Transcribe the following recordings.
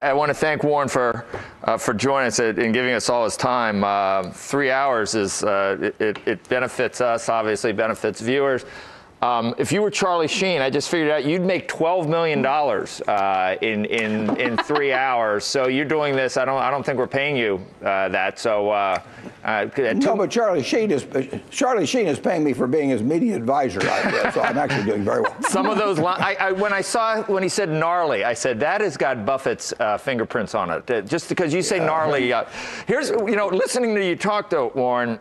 I want to thank Warren for joining us and giving us all his time. 3 hours is it benefits us, obviously benefits viewers. If you were Charlie Sheen, I just figured out you'd make $12 million in 3 hours. So you're doing this. I don't think we're paying you that. So no, but Charlie Sheen is paying me for being his media advisor. So I'm actually doing very well. Some of those when he said gnarly, I said that has got Buffett's fingerprints on it. Just because you say gnarly, here's listening to you talk though, Warren.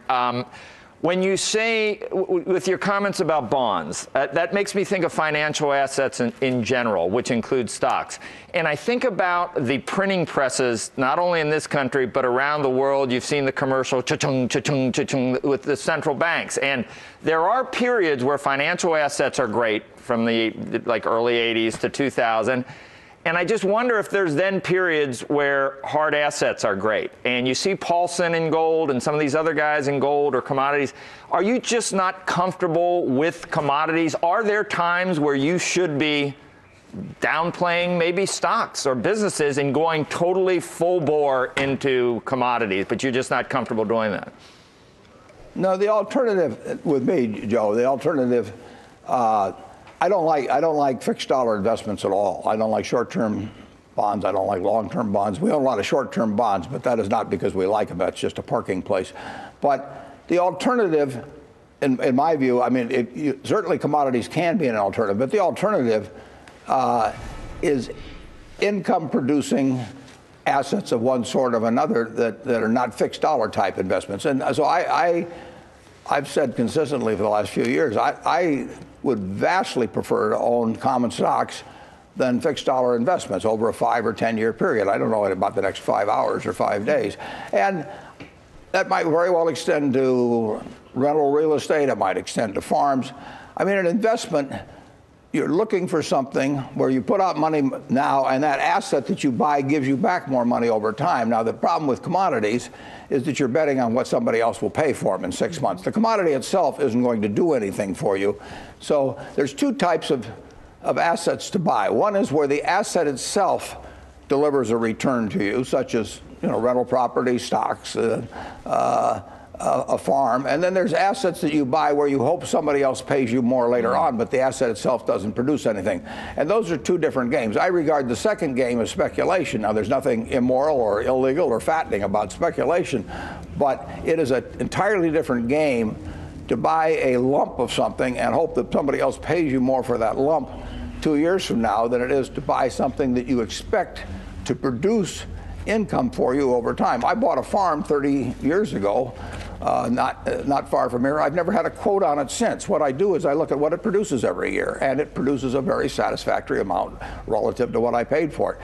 When you say, with your comments about bonds, that makes me think of financial assets in general, which includes stocks. And I think about the printing presses, not only in this country, but around the world. You've seen the commercial cha-chung, cha-chung, cha-chung with the central banks. And there are periods where financial assets are great, from the early 80s to 2000. And I just wonder if there's then periods where hard assets are great. And you see Paulson in gold and some of these other guys in gold or commodities. Are you just not comfortable with commodities? Are there times where you should be downplaying maybe stocks or businesses and going totally full bore into commodities, but you're just not comfortable doing that? No, the alternative with me, Joe, the alternative, I don't like fixed dollar investments at all. I don't like short-term bonds. I don't like long-term bonds. We own a lot of short-term bonds, but that is not because we like them. That's just a parking place. But the alternative, in my view, I mean, certainly commodities can be an alternative, but the alternative is income-producing assets of one sort or another that are not fixed dollar type investments. And so I've said consistently for the last few years, I would vastly prefer to own common stocks than fixed dollar investments over a 5 or 10 year period. I don't know about the next 5 hours or 5 days. And that might very well extend to rental real estate. It might extend to farms. I mean, an investment, you're looking for something where you put out money now and that asset that you buy gives you back more money over time. Now, the problem with commodities is that you're betting on what somebody else will pay for them in 6 months. The commodity itself isn't going to do anything for you. So there's two types of assets to buy. One is where the asset itself delivers a return to you, such as rental property, stocks, a farm. And then there's assets that you buy where you hope somebody else pays you more later on, but the asset itself doesn't produce anything. And those are two different games. I regard the second game as speculation. Now, there's nothing immoral or illegal or fattening about speculation, but it is an entirely different game to buy a lump of something and hope that somebody else pays you more for that lump 2 years from now than it is to buy something that you expect to produce income for you over time. I bought a farm 30 years ago, not far from here. I've never had a quote on it since. What I do is I look at what it produces every year, and it produces a very satisfactory amount relative to what I paid for it.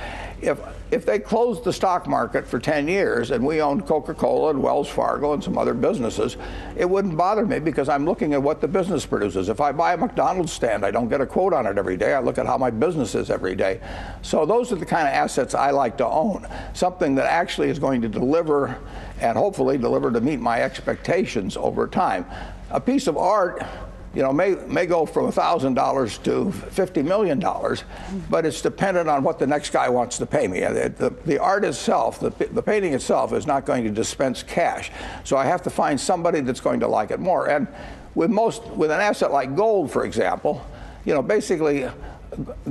If they closed the stock market for 10 years and we owned Coca-Cola and Wells Fargo and some other businesses, it wouldn't bother me because I'm looking at what the business produces. If I buy a McDonald's stand, I don't get a quote on it every day. I look at how my business is every day. So those are the kind of assets I like to own. Something that actually is going to deliver and hopefully deliver to meet my expectations over time. A piece of art, may go from $1,000 to $50 million, but it's dependent on what the next guy wants to pay me. The art itself, the painting itself, is not going to dispense cash. So I have to find somebody that's going to like it more. And with an asset like gold, for example, basically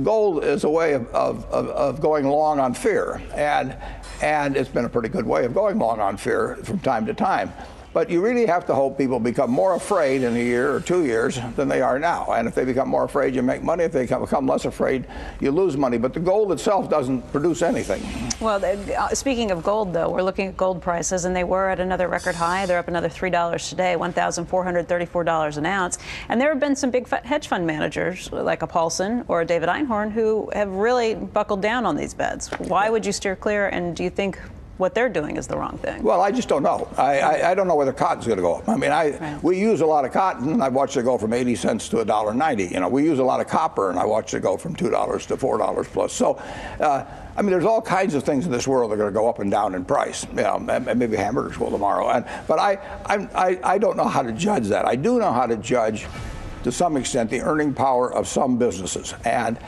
gold is a way of going long on fear. And it's been a pretty good way of going long on fear from time to time. But you really have to hope people become more afraid in a year or 2 years than they are now. And if they become more afraid, you make money. If they become less afraid, you lose money. But the gold itself doesn't produce anything. Well, speaking of gold, though, we're looking at gold prices, and they were at another record high. They're up another $3 today, $1,434 an ounce. And there have been some big hedge fund managers, like a Paulson or a David Einhorn, who have really buckled down on these bets. Why would you steer clear, and do you think what they're doing is the wrong thing? Well, I just don't know. I don't know whether cotton's going to go up. I mean, we use a lot of cotton, and I've watched it go from 80 cents to $1.90. We use a lot of copper, and I watched it go from $2 to $4 plus. So, I mean, there's all kinds of things in this world that are going to go up and down in price. Maybe hamburgers will tomorrow. But I don't know how to judge that. I do know how to judge, to some extent, the earning power of some businesses. And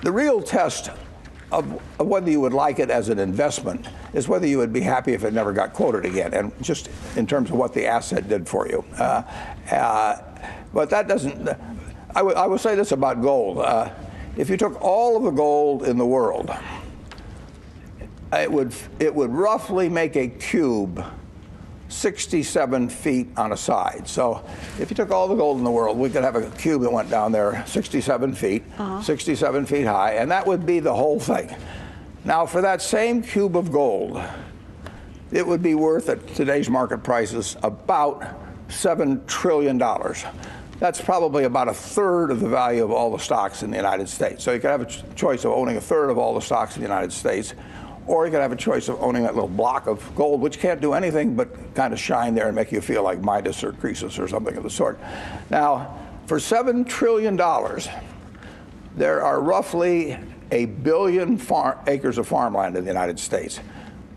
the real test of whether you would like it as an investment is whether you would be happy if it never got quoted again, and just in terms of what the asset did for you. But that doesn't. I would say this about gold. If you took all of the gold in the world, it would roughly make a cube 67 feet on a side. So if you took all the gold in the world, we could have a cube that went down there 67 feet, 67 feet high, and that would be the whole thing. Now, for that same cube of gold, it would be worth, at today's market prices, about $7 trillion. That's probably about a third of the value of all the stocks in the United States. So you could have a choice of owning a third of all the stocks in the United States, or you could have a choice of owning that little block of gold, which can't do anything but kind of shine there and make you feel like Midas or Croesus or something of the sort. Now, for $7 trillion, there are roughly 1 billion acres of farmland in the United States.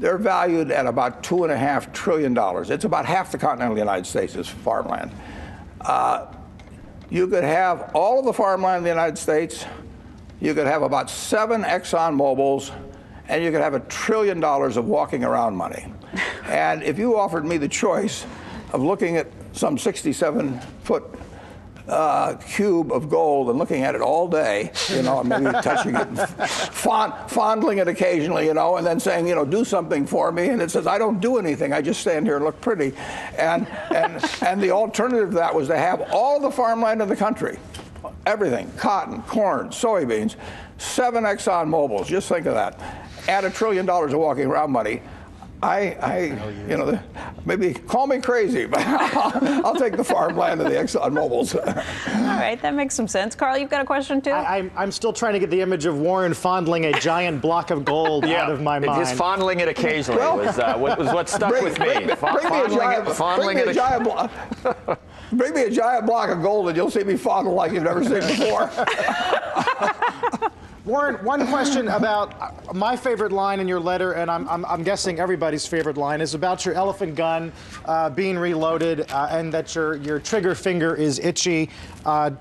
They're valued at about $2.5 trillion. It's about half the continental United States is farmland. You could have all of the farmland in the United States. You could have about 7 Exxon Mobils, and you could have $1 trillion of walking around money. And if you offered me the choice of looking at some 67-foot cube of gold and looking at it all day, you know, maybe touching it, and fondling it occasionally, you know, and then saying, you know, do something for me, and it says, I don't do anything, I just stand here and look pretty. And the alternative to that was to have all the farmland in the country, everything, cotton, corn, soybeans, 7 Exxon Mobils, just think of that. Add $1 trillion of walking around money. You know, maybe call me crazy, but I'll take the farmland and the Exxon Mobils. All right, that makes some sense. Carl, you've got a question too? I'm still trying to get the image of Warren fondling a giant block of gold out of my mind. Just fondling it occasionally was what stuck with me. Bring me a giant block of gold and you'll see me fondle like you've never seen before. Warren, one question about my favorite line in your letter, and I'm guessing everybody's favorite line, is about your elephant gun being reloaded and that your trigger finger is itchy,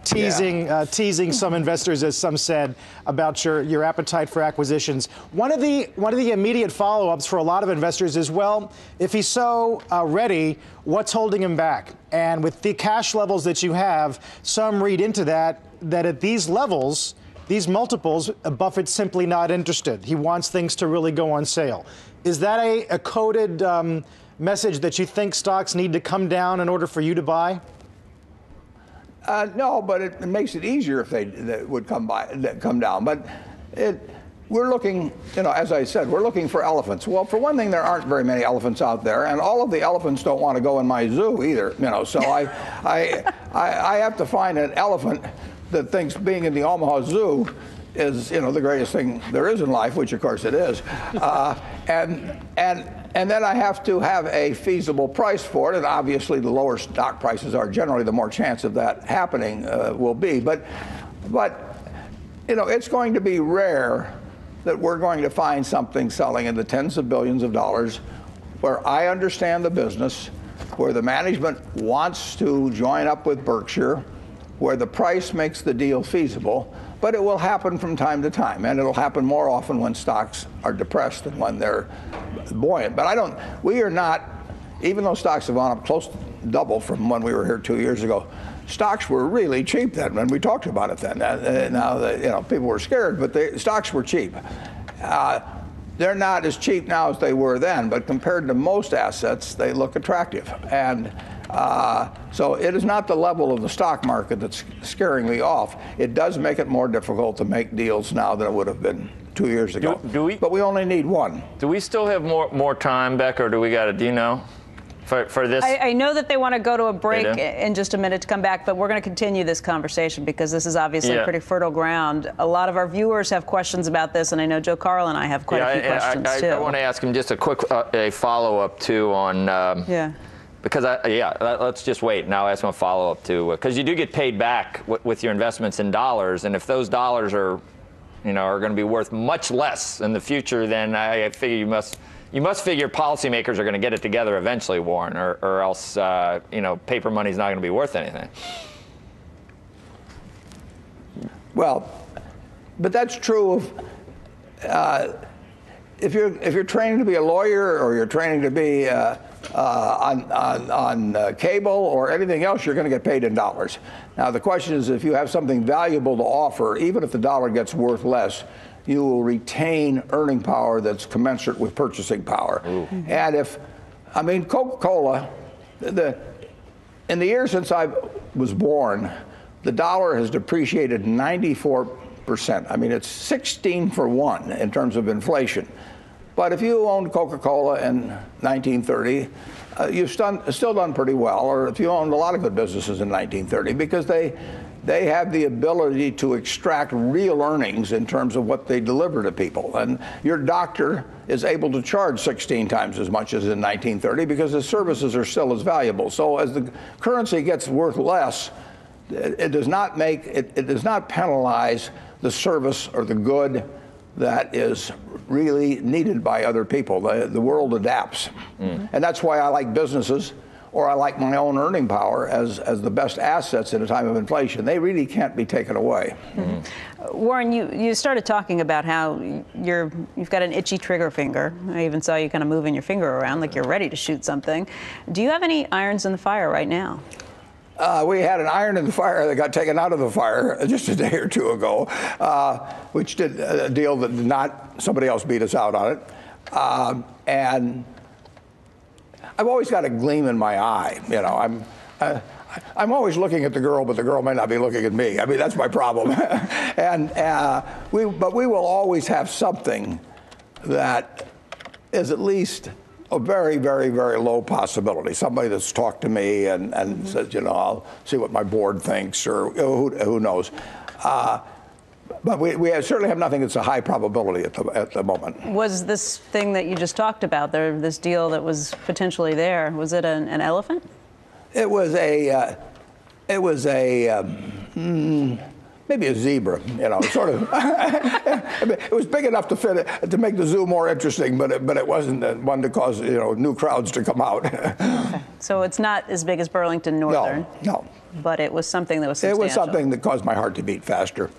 teasing some investors, as some said, about your appetite for acquisitions. One of the immediate follow-ups for a lot of investors is, well, if he's so ready, what's holding him back? And with the cash levels that you have, some read into that at these levels, these multiples, Buffett's simply not interested. He wants things to really go on sale. Is that a coded message that you think stocks need to come down in order for you to buy? No, but it makes it easier if they would come down. But we're looking, you know, as I said, we're looking for elephants. Well, for one thing, there aren't very many elephants out there, and all of the elephants don't want to go in my zoo either. You know, so I have to find an elephant that thinks being in the Omaha Zoo is, you know, the greatest thing there is in life, which of course it is, and then I have to have a feasible price for it, and obviously the lower stock prices are generally the more chance of that happening will be. But you know, it's going to be rare that we're going to find something selling in the tens of billions of dollars where I understand the business, where the management wants to join up with Berkshire, where the price makes the deal feasible, but it will happen from time to time, and it'll happen more often when stocks are depressed than when they're buoyant. But we are not, even though stocks have gone up close to double from when we were here 2 years ago, stocks were really cheap then when we talked about it then. Now, you know, people were scared, but the stocks were cheap. They're not as cheap now as they were then, but compared to most assets, they look attractive. And so it is not the level of the stock market that's scaring me off. It does make it more difficult to make deals now than it would have been 2 years ago. But we only need one. Do we still have more time, Beck, or do we got to, do you know, for this? I know that they want to go to a break in just a minute to come back, but we're going to continue this conversation because this is obviously pretty fertile ground. A lot of our viewers have questions about this, and I know Joe Carl and I have quite a few questions too. I want to ask him just a quick a follow-up too on because let's just wait and I'll ask him a follow-up too, because you do get paid back with your investments in dollars, and if those dollars are going to be worth much less in the future, then I figure you must figure policymakers are going to get it together eventually, Warren, or else paper money's not going to be worth anything. Well, but that's true of if you're training to be a lawyer or you're training to be on cable or anything else, you're going to get paid in dollars. Now the question is, if you have something valuable to offer, even if the dollar gets worth less, you will retain earning power that's commensurate with purchasing power. And Coca-Cola, in the years since I was born, the dollar has depreciated 94%. I mean, it's 16 for 1 in terms of inflation. But if you owned Coca-Cola in 1930, you've still done pretty well. Or if you owned a lot of good businesses in 1930, because they have the ability to extract real earnings in terms of what they deliver to people. And your doctor is able to charge 16 times as much as in 1930 because his services are still as valuable. So as the currency gets worth less, it does not penalize the service or the good that is really needed by other people. The world adapts. And that's why I like businesses, or I like my own earning power as the best assets in a time of inflation. They really can't be taken away. Warren, you started talking about how you've got an itchy trigger finger. I even saw you kind of moving your finger around like you're ready to shoot something. Do you have any irons in the fire right now? We had an iron in the fire that got taken out of the fire just a day or two ago, which did a deal that did not, somebody else beat us out on it. And I've always got a gleam in my eye. You know, I'm always looking at the girl, but the girl may not be looking at me. I mean, that's my problem. But we will always have something that is at least a very, very, very low possibility. Somebody that's talked to me and says, you know, I'll see what my board thinks, or who knows. But we certainly have nothing that's a high probability at the moment. Was this thing that you just talked about, this deal that was potentially there, was it an elephant? It was maybe a zebra, you know, sort of. It was big enough to fit to make the zoo more interesting, but it wasn't one to cause, you know, new crowds to come out. Okay. So it's not as big as Burlington Northern. No. But it was something that was substantial. It was something that caused my heart to beat faster.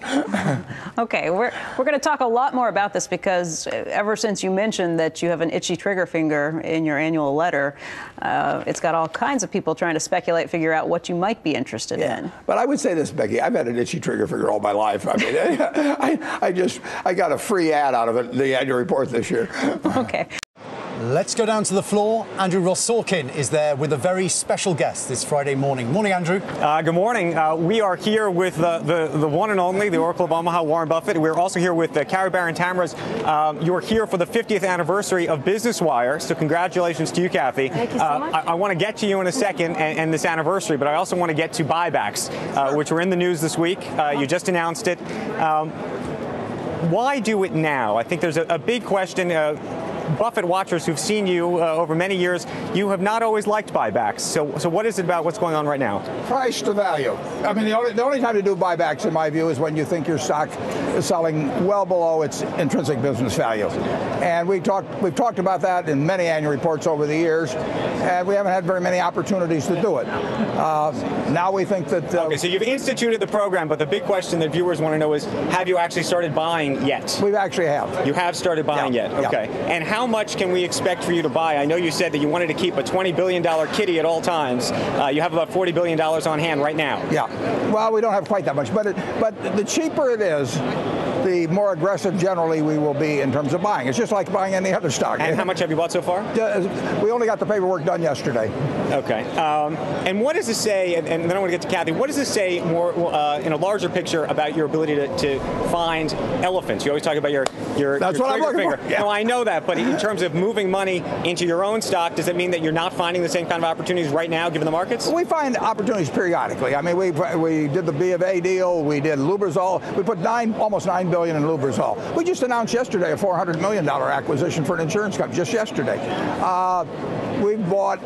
Okay, we're going to talk a lot more about this, because ever since you mentioned that you have an itchy trigger finger in your annual letter, it's got all kinds of people trying to speculate, figure out what you might be interested in. But I would say this, Becky, I've had an itchy trigger finger all my life. I mean, I got a free ad out of it, the annual report this year. Okay. Let's go down to the floor. Andrew Ross-Sorkin is there with a very special guest this Friday morning. Morning, Andrew. Good morning. We are here with the one and only, the Oracle of Omaha, Warren Buffett. We're also here with Carrie Barron-Tamras. You are here for the 50th anniversary of Business Wire, so congratulations to you, Kathy. Thank you so much. I want to get to you in a second and this anniversary, but I also want to get to buybacks, which were in the news this week. You just announced it. Why do it now? I think there's a big question. Buffett watchers who've seen you over many years, you have not always liked buybacks. So what is it about what's going on right now? Price to value. I mean, the only time to do buybacks, in my view, is when you think your stock is selling well below its intrinsic business value. And we've talked about that in many annual reports over the years, and we haven't had very many opportunities to do it. Now we think that... Okay, so you've instituted the program, but the big question that viewers want to know is, have you actually started buying yet? We actually have. You have started buying yet? Okay. Yeah. And how much can we expect for you to buy? I know you said that you wanted to keep a $20 billion kitty at all times. You have about $40 billion on hand right now. Yeah. Well, we don't have quite that much, but the cheaper it is, the more aggressive generally we will be in terms of buying. It's just like buying any other stock. And how much have you bought so far? We only got the paperwork done yesterday. Okay. And what does this say, and then I want to get to Kathy, what does this say more in a larger picture about your ability to find elephants? You always talk about your That's what I'm looking finger. for. Yeah. No, I know that, but in terms of moving money into your own stock, does it mean that you're not finding the same kind of opportunities right now, given the markets? We find opportunities periodically. I mean, we did the B of A deal. We did Lubrizol. We put almost $9 billion in Lubrizol. We just announced yesterday a $400 million acquisition for an insurance company, just yesterday. We bought,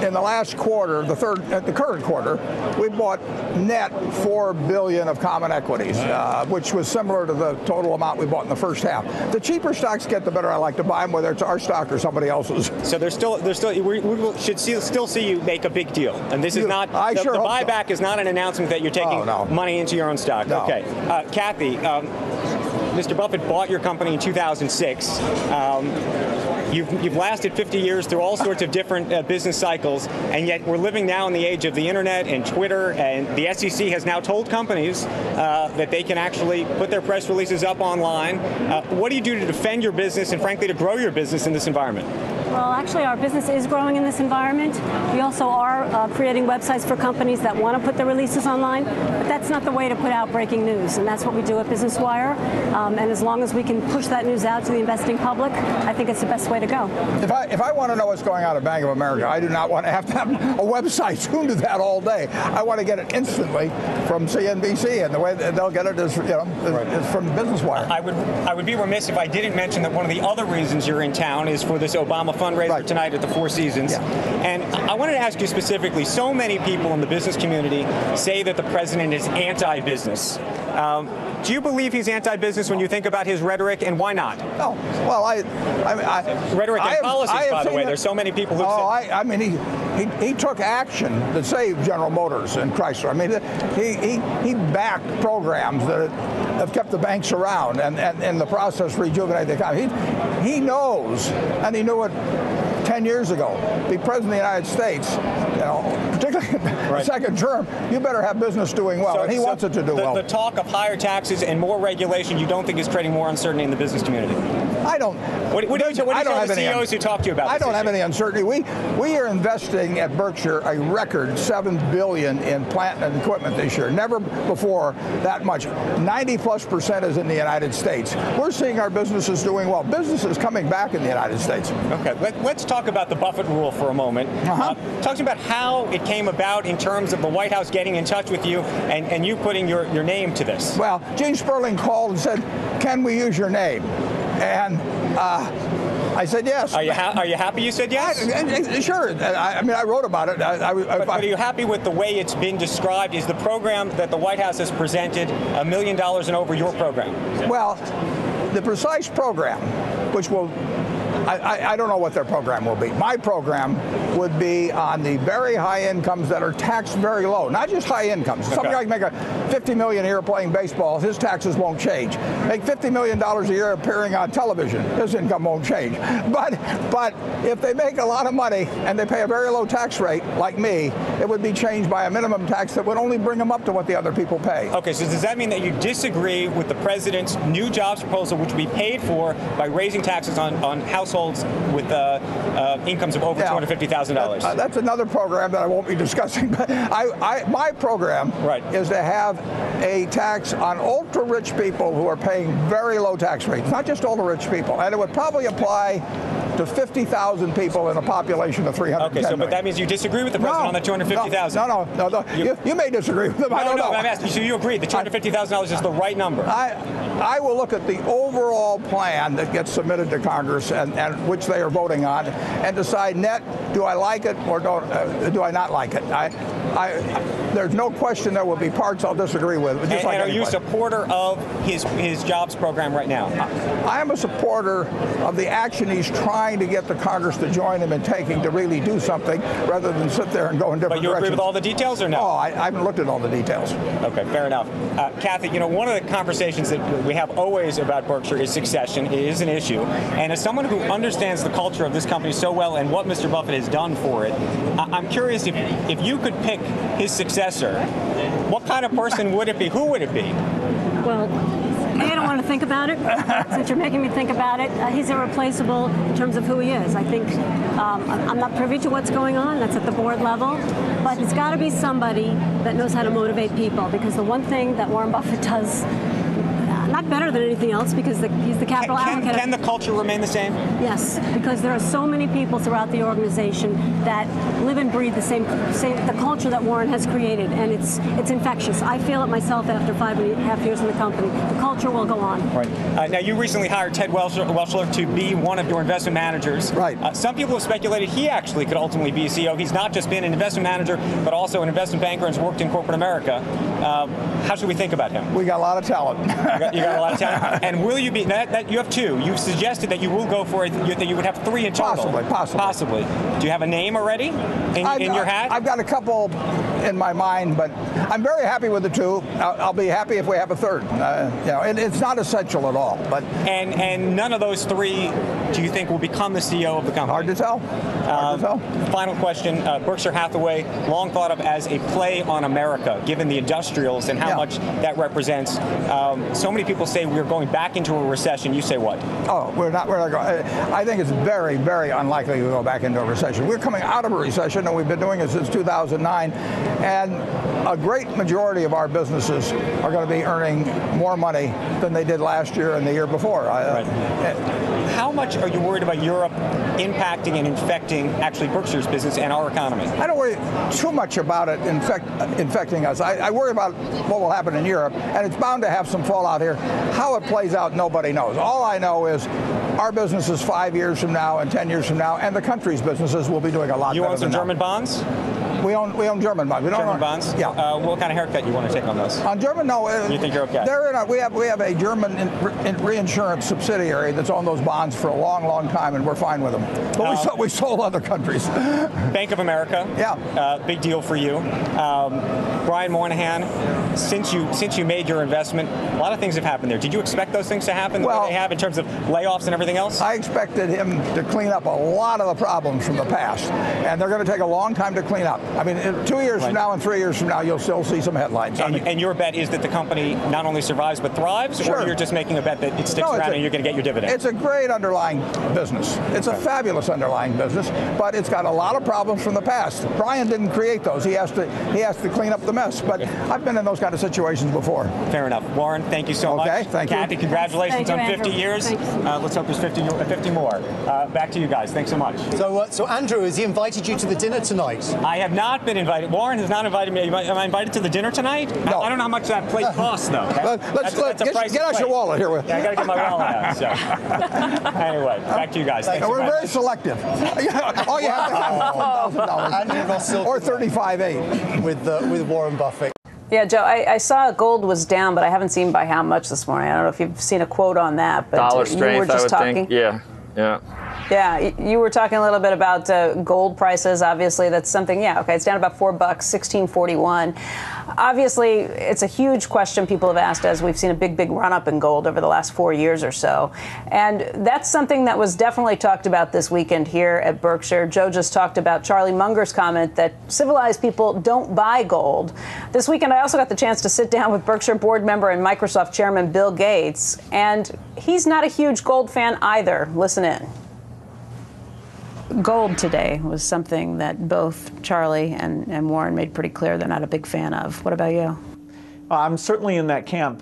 in the last quarter, the current quarter, we bought net $4 billion of common equities, which was similar to the total amount we bought in the first half. The cheaper stocks get, the better I like to buy them, whether it's our stock or somebody else's. So we should still see you make a big deal, and this is not. The buyback is not an announcement that you're taking money into your own stock. No. Okay, Kathy. Mr. Buffett bought your company in 2006. You've lasted 50 years through all sorts of different business cycles, and yet we're living now in the age of the internet and Twitter, and the SEC has now told companies that they can actually put their press releases up online. What do you do to defend your business and, frankly, to grow your business in this environment? Well, actually, our business is growing in this environment. We also are creating websites for companies that want to put their releases online, but that's not the way to put out breaking news, and that's what we do at Business Wire. And as long as we can push that news out to the investing public, I think it's the best way to go. If I want to know what's going on at Bank of America, I do not want to have a website tuned to that all day. I want to get it instantly from CNBC, and the way that they'll get it is, is from Business Wire. I would be remiss if I didn't mention that one of the other reasons you're in town is for this Obama fundraiser tonight at the Four Seasons. Yeah. And I wanted to ask you specifically, so many people in the business community say that the president is anti-business. Do you believe he's anti-business when you think about his rhetoric, and why not? Oh, well, rhetoric and policies, by the way. There's so many people who say... I mean, he took action to save General Motors and Chrysler. I mean, he backed programs that have kept the banks around and in the process rejuvenate the economy. He knows, and he knew it 10 years ago. Be president of the United States, particularly in the second term, you better have business doing well, and he wants it to do well. The talk of higher taxes and more regulation, you don't think is creating more uncertainty in the business community? I don't. What do you tell the CEOs who talk to you about this? I don't have any uncertainty. We are investing at Berkshire a record $7 billion in plant and equipment this year. Never before that much. 90+% is in the United States. We're seeing our businesses doing well. Business is coming back in the United States. Okay, let's talk about the Buffett rule for a moment. Talk about how it came about in terms of the White House getting in touch with you and you putting your name to this. Well, Gene Sperling called and said, "Can we use your name?" And I said yes. Are you happy you said yes? Sure. I mean, I wrote about it. But are you happy with the way it's been described? Is the program that the White House has presented $1 million and over your program? Well, the precise program, which will... I don't know what their program will be. My program would be on the very high incomes that are taxed very low, not just high incomes. Somebody like make a $50 million a year playing baseball, his taxes won't change. Make $50 million a year appearing on television, his income won't change. But if they make a lot of money and they pay a very low tax rate, like me, it would be changed by a minimum tax that would only bring them up to what the other people pay. Okay, so does that mean that you disagree with the president's new jobs proposal, which would be paid for by raising taxes on households with incomes of over $250,000? That's another program that I won't be discussing. But my program is to have a tax on ultra-rich people who are paying very low tax rates, not just ultra-rich people. And it would probably apply to 50,000 people in a population of 310 million. But that means you disagree with the president on the 250,000. No. You may disagree with him. I don't know. I'm asking you. So you agree the $250,000 is the right number? I will look at the overall plan that gets submitted to Congress and which they are voting on, and decide net, do I like it or do I not like it? There's no question there will be parts I'll disagree with. Just and are you a supporter of his jobs program right now? I am a supporter of the action he's trying to get the Congress to join him in taking to really do something rather than sit there and go in different directions. But you agree with all the details or no? Oh, I haven't looked at all the details. Okay, fair enough. Kathy, one of the conversations that we have always about Berkshire is succession. It is an issue. And as someone who understands the culture of this company so well and what Mr. Buffett has done for it, I'm curious if you could pick his successor, what kind of person would it be? Who would it be? Well, I don't want to think about it. Since you're making me think about it, he's irreplaceable in terms of who he is. I think I'm not privy to what's going on. That's at the board level. But it's got to be somebody that knows how to motivate people, because the one thing that Warren Buffett does, not better than anything else, because he's the capital allocator. Can the culture remain the same? Yes, because there are so many people throughout the organization that live and breathe the culture that Warren has created, and it's infectious. I feel it myself after 5.5 years in the company. The culture will go on. Right. Now, you recently hired Ted Welschler to be one of your investment managers. Right. Some people have speculated he actually could ultimately be a CEO. He's not just been an investment manager, but also an investment banker and has worked in corporate America. How should we think about him? We got a lot of talent. You got a lot of talent. And will you be, you have two. You've suggested that you will go for it, that you would have three in total. Possibly. Do you have a name already in your hat? I've got a couple in my mind, but I'm very happy with the two. I'll be happy if we have a third. It's not essential at all. But and none of those three, do you think, will become the CEO of the company? Hard to tell. Final question. Berkshire Hathaway, long thought of as a play on America, given the industrials and how much that represents. So many people say we're going back into a recession. You say what? Oh, we're not going. I think it's very, very unlikely we go back into a recession. We're coming out of a recession, and we've been doing it since 2009. And a great majority of our businesses are going to be earning more money than they did last year and the year before. How much are you worried about Europe impacting and infecting actually Berkshire's business and our economy? I don't worry too much about it infecting us. I worry about what will happen in Europe, and it's bound to have some fallout here. How it plays out, nobody knows. All I know is our businesses 5 years from now and 10 years from now, and the country's businesses will be doing a lot better. You own some than German bonds? We own German bonds. We don't German own, bonds? Yeah. What kind of haircut you want to take on those? On German, no. You think you're okay? We have a German reinsurance subsidiary that's owned those bonds for a long, long time, and we're fine with them. But we sold other countries. Bank of America. Yeah. Big deal for you. Brian Moynihan, since you made your investment, a lot of things have happened there. Did you expect those things to happen the way they have in terms of layoffs and everything else? I expected him to clean up a lot of the problems from the past, and they're going to take a long time to clean up. I mean, 2 years from now and 3 years from now, you'll still see some headlines. And your bet is that the company not only survives but thrives, Sure. or you're just making a bet that it sticks around and you're going to get your dividend? It's a great underlying business. It's a fabulous underlying business, but it's got a lot of problems from the past. Brian didn't create those. He has to clean up the mess. But I've been in those kind of situations before. Fair enough. Warren, thank you so much. Okay, thank you. Kathy, congratulations on 50 years. Let's hope there's 50 more. Back to you guys. Thanks so much. So Andrew, has he invited you to the dinner tonight? I have not been invited. Warren has not invited me. Am I invited to the dinner tonight? No. I don't know how much that plate costs, though. Get out your wallet here. Yeah, I got to get my wallet out. So. Anyway, back to you guys. Thanks We're very selective. All you have to have is $1,000 or 35.8 with Warren Buffett. Yeah, Joe, I saw gold was down, but I haven't seen by how much this morning. I don't know if you've seen a quote on that. But dollar you were strength, just I would talking. think. Yeah. Yeah, you were talking a little bit about gold prices. Obviously, that's something. Yeah, okay, it's down about $4, 1641. Obviously, it's a huge question people have asked as we've seen a big run up in gold over the last 4 years or so, and that's something that was definitely talked about this weekend here at Berkshire. Joe just talked about Charlie Munger's comment that civilized people don't buy gold. This weekend, I also got the chance to sit down with Berkshire board member and Microsoft chairman Bill Gates, and he's not a huge gold fan either. Listen in. Gold today was something that both Charlie and Warren made pretty clear they're not a big fan of. What about you? I'm certainly in that camp.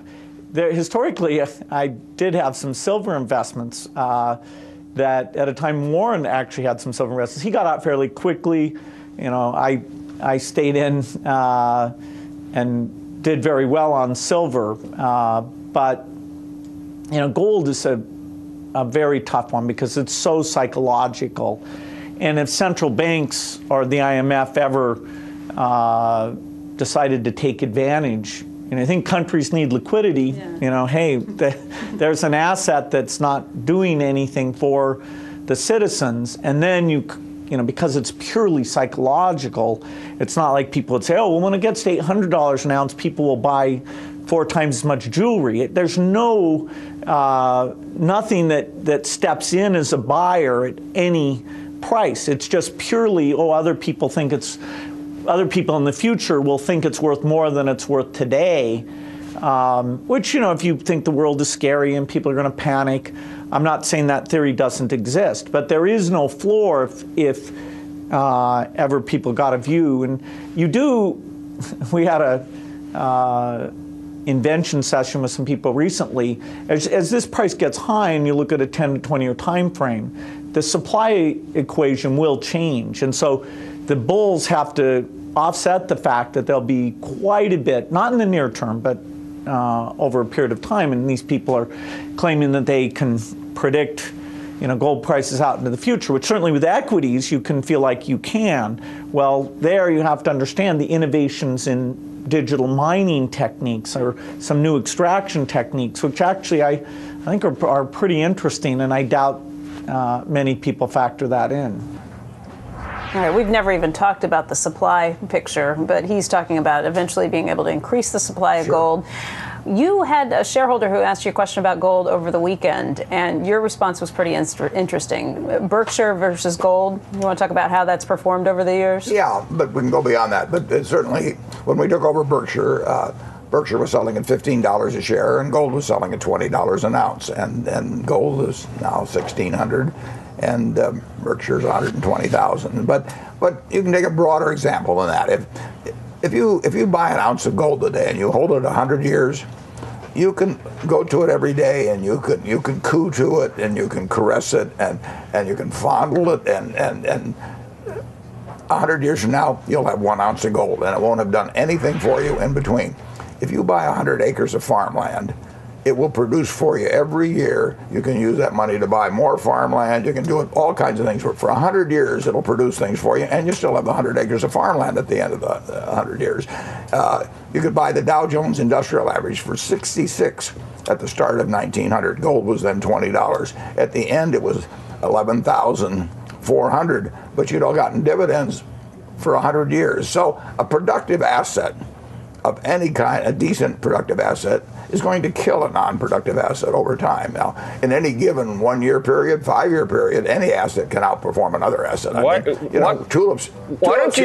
Historically, I did have some silver investments that at a time Warren actually had some silver investments. He got out fairly quickly. You know, I stayed in and did very well on silver. But, you know, gold is a very tough one because it's so psychological. And if central banks or the IMF ever decided to take advantage, and I think countries need liquidity, you know, hey, there's an asset that's not doing anything for the citizens, and then you know, because it's purely psychological, it's not like people would say, oh, well, when it gets to $800 an ounce, people will buy 4 times as much jewelry. There's no nothing that steps in as a buyer at any price. It's just purely, oh, other people in the future will think it's worth more than it's worth today. Which, you know, if you think the world is scary and people are going to panic, I'm not saying that theory doesn't exist, but there is no floor if ever people got a view. And you do, we had a invention session with some people recently. As this price gets high and you look at a 10 to 20 year time frame, the supply equation will change. And so the bulls have to offset the fact that there'll be quite a bit, not in the near term, but over a period of time. And these people are claiming that they can predict, you know, gold prices out into the future, which certainly with equities you can feel like you can. Well, there you have to understand the innovations in digital mining techniques or some new extraction techniques, which actually I think are pretty interesting, and I doubt many people factor that in. All right, we've never even talked about the supply picture, but he's talking about eventually being able to increase the supply of gold. You had a shareholder who asked you a question about gold over the weekend, and your response was pretty interesting. Berkshire versus gold. You want to talk about how that's performed over the years? Yeah, but we can go beyond that. But certainly, when we took over Berkshire, Berkshire was selling at $15 a share, and gold was selling at $20 an ounce. And gold is now $1,600, and Berkshire's $120,000. But you can take a broader example than that. If you buy an ounce of gold today and you hold it 100 years, you can go to it every day and you can coo to it and you can caress it and you can fondle it and 100 years from now you'll have 1 ounce of gold and it won't have done anything for you in between. If you buy 100 acres of farmland, it will produce for you every year. You can use that money to buy more farmland. You can do it all kinds of things. For 100 years, it'll produce things for you, and you still have 100 acres of farmland at the end of the 100 years. You could buy the Dow Jones Industrial Average for 66 at the start of 1900. Gold was then $20. At the end, it was 11,400, but you'd all gotten dividends for 100 years. So a productive asset of any kind, a decent productive asset, is going to kill a non-productive asset over time. Now, in any given 1 year period, 5-year period, any asset can outperform another asset. Tulips. Why don't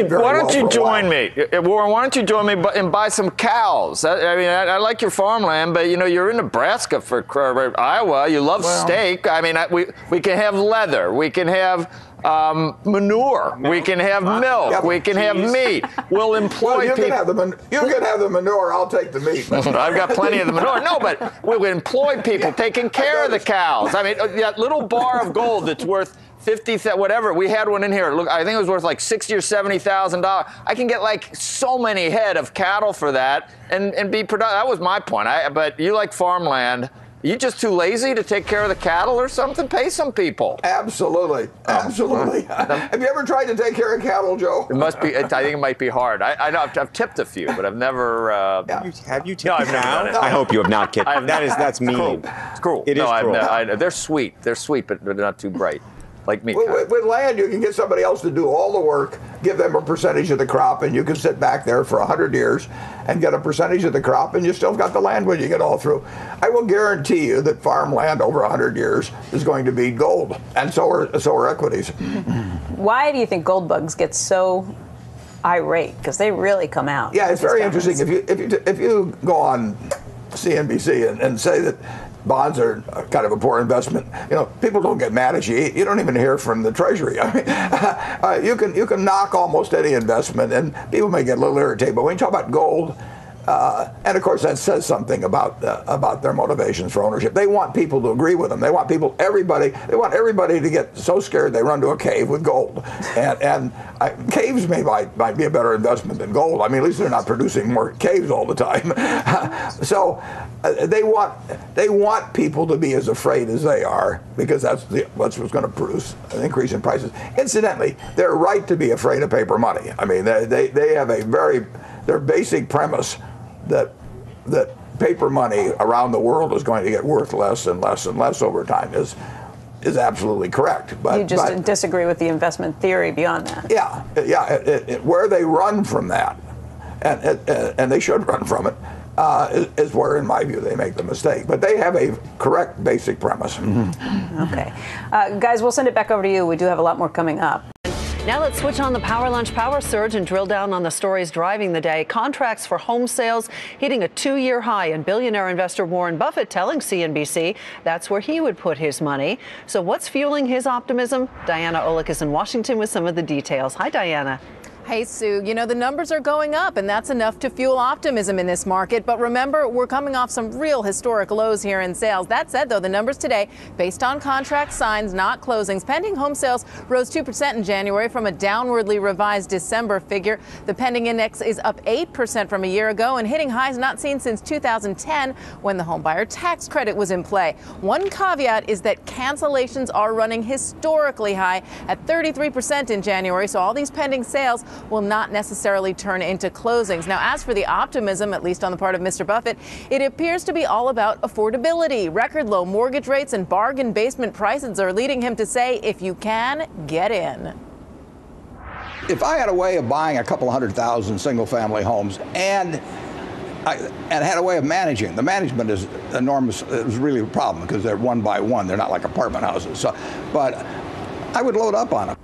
you join me, Warren? Why don't you join me and buy some cows? I like your farmland, but you're in Nebraska for Iowa. You love steak. I mean, we can have leather. We can have manure. We can have milk. Yep. We can have meat. We'll employ people. You can have the manure. I'll take the meat. I've got plenty of the manure. No, but we'll employ people taking care of the cows. I mean, that little bar of gold that's worth 50, whatever. We had one in here. Look, I think it was worth like $60,000 or $70,000. I can get like so many head of cattle for that and be productive. That was my point. But you like farmland. You just too lazy to take care of the cattle or something? Pay some people. Absolutely. Have you ever tried to take care of cattle, Joe? It must be. I think it might be hard. I know I've tipped a few, but I've never. Have you tipped? No, I've never done it. I hope you have not tipped. That's mean. It's cruel. It is cruel. They're sweet. They're sweet, but they're not too bright. Like me. With land, you can get somebody else to do all the work, give them a percentage of the crop, and you can sit back there for 100 years and get a percentage of the crop, and you still got the land when you get all through. I will guarantee you that farmland over 100 years is going to be gold, and so are equities. Why do you think gold bugs get so irate? Because they really come out. Yeah, it's very interesting. If you go on CNBC and say that bonds are kind of a poor investment, people don't get mad at you. You don't even hear from the Treasury. I mean, you can knock almost any investment, and people may get a little irritated. But when you talk about gold, and of course that says something about their motivations for ownership. They want people to agree with them. They want everybody to get so scared they run to a cave with gold. And caves might be a better investment than gold. I mean, at least they're not producing more caves all the time. So they want people to be as afraid as they are, because that's what's going to produce an increase in prices. Incidentally, they're right to be afraid of paper money. I mean, they have their basic premise that paper money around the world is going to get worth less and less and less over time is absolutely correct. But you just disagree with the investment theory beyond that. Yeah. Where they run from that, and they should run from it, is where, in my view, they make the mistake. But they have a correct basic premise. Mm-hmm. Okay. Guys, we'll send it back over to you. We do have a lot more coming up. Now let's switch on the Power Lunch Power Surge and drill down on the stories driving the day. Contracts for home sales hitting a 2-year high, and billionaire investor Warren Buffett telling CNBC that's where he would put his money. So what's fueling his optimism? Diana Olick is in Washington with some of the details. Hi, Diana. Hey, Sue, the numbers are going up, and that's enough to fuel optimism in this market. But remember, we're coming off some real historic lows here in sales. That said, though, the numbers today, based on contract signs, not closings. Pending home sales rose 2% in January from a downwardly revised December figure. The pending index is up 8% from a year ago and hitting highs not seen since 2010, when the homebuyer tax credit was in play. One caveat is that cancellations are running historically high at 33% in January. So all these pending sales will not necessarily turn into closings. Now, as for the optimism, at least on the part of Mr. Buffett, it appears to be all about affordability. Record low mortgage rates and bargain basement prices are leading him to say, if you can, get in. if I had a way of buying a couple 100,000 single-family homes and had a way of managing, the management is enormous. It was really a problem because they're one by one. They're not like apartment houses. So, but I would load up on them.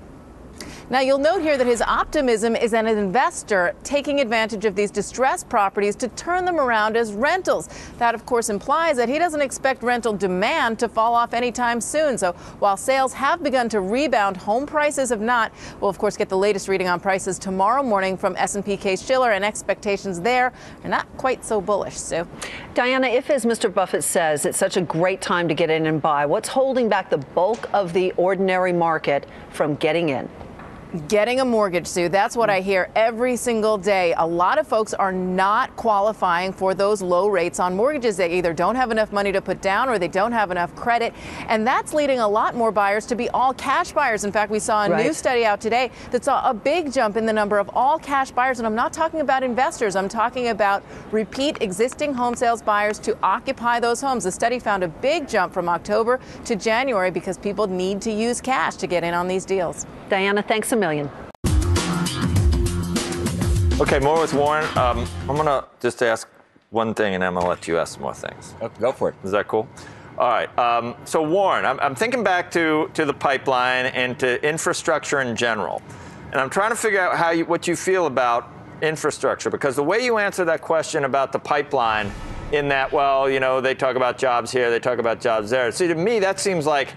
Now, you'll note here that his optimism is an investor taking advantage of these distressed properties to turn them around as rentals. That, of course, implies that he doesn't expect rental demand to fall off anytime soon. So while sales have begun to rebound, home prices have not. We'll, of course, get the latest reading on prices tomorrow morning from S&P Case-Shiller, and expectations there are not quite so bullish, Sue. Diana, if, as Mr. Buffett says, it's such a great time to get in and buy, what's holding back the bulk of the ordinary market from getting in? Getting a mortgage, Sue. That's what I hear every single day. A lot of folks are not qualifying for those low rates on mortgages. They either don't have enough money to put down or they don't have enough credit. And that's leading a lot more buyers to be all cash buyers. In fact, we saw a new study out today that saw a big jump in the number of all cash buyers. And I'm not talking about investors. I'm talking about repeat existing home sales buyers to occupy those homes. The study found a big jump from October to January because people need to use cash to get in on these deals. Diana, thanks a million. Okay, more with Warren. I'm going to just ask one thing, and then I'm going to let you ask more things. Okay, go for it. Is that cool? All right. So, Warren, I'm thinking back to the pipeline and to infrastructure in general. And I'm trying to figure out what you feel about infrastructure, because the way you answer that question about the pipeline in that, well, you know, they talk about jobs here, they talk about jobs there. See, to me, that seems like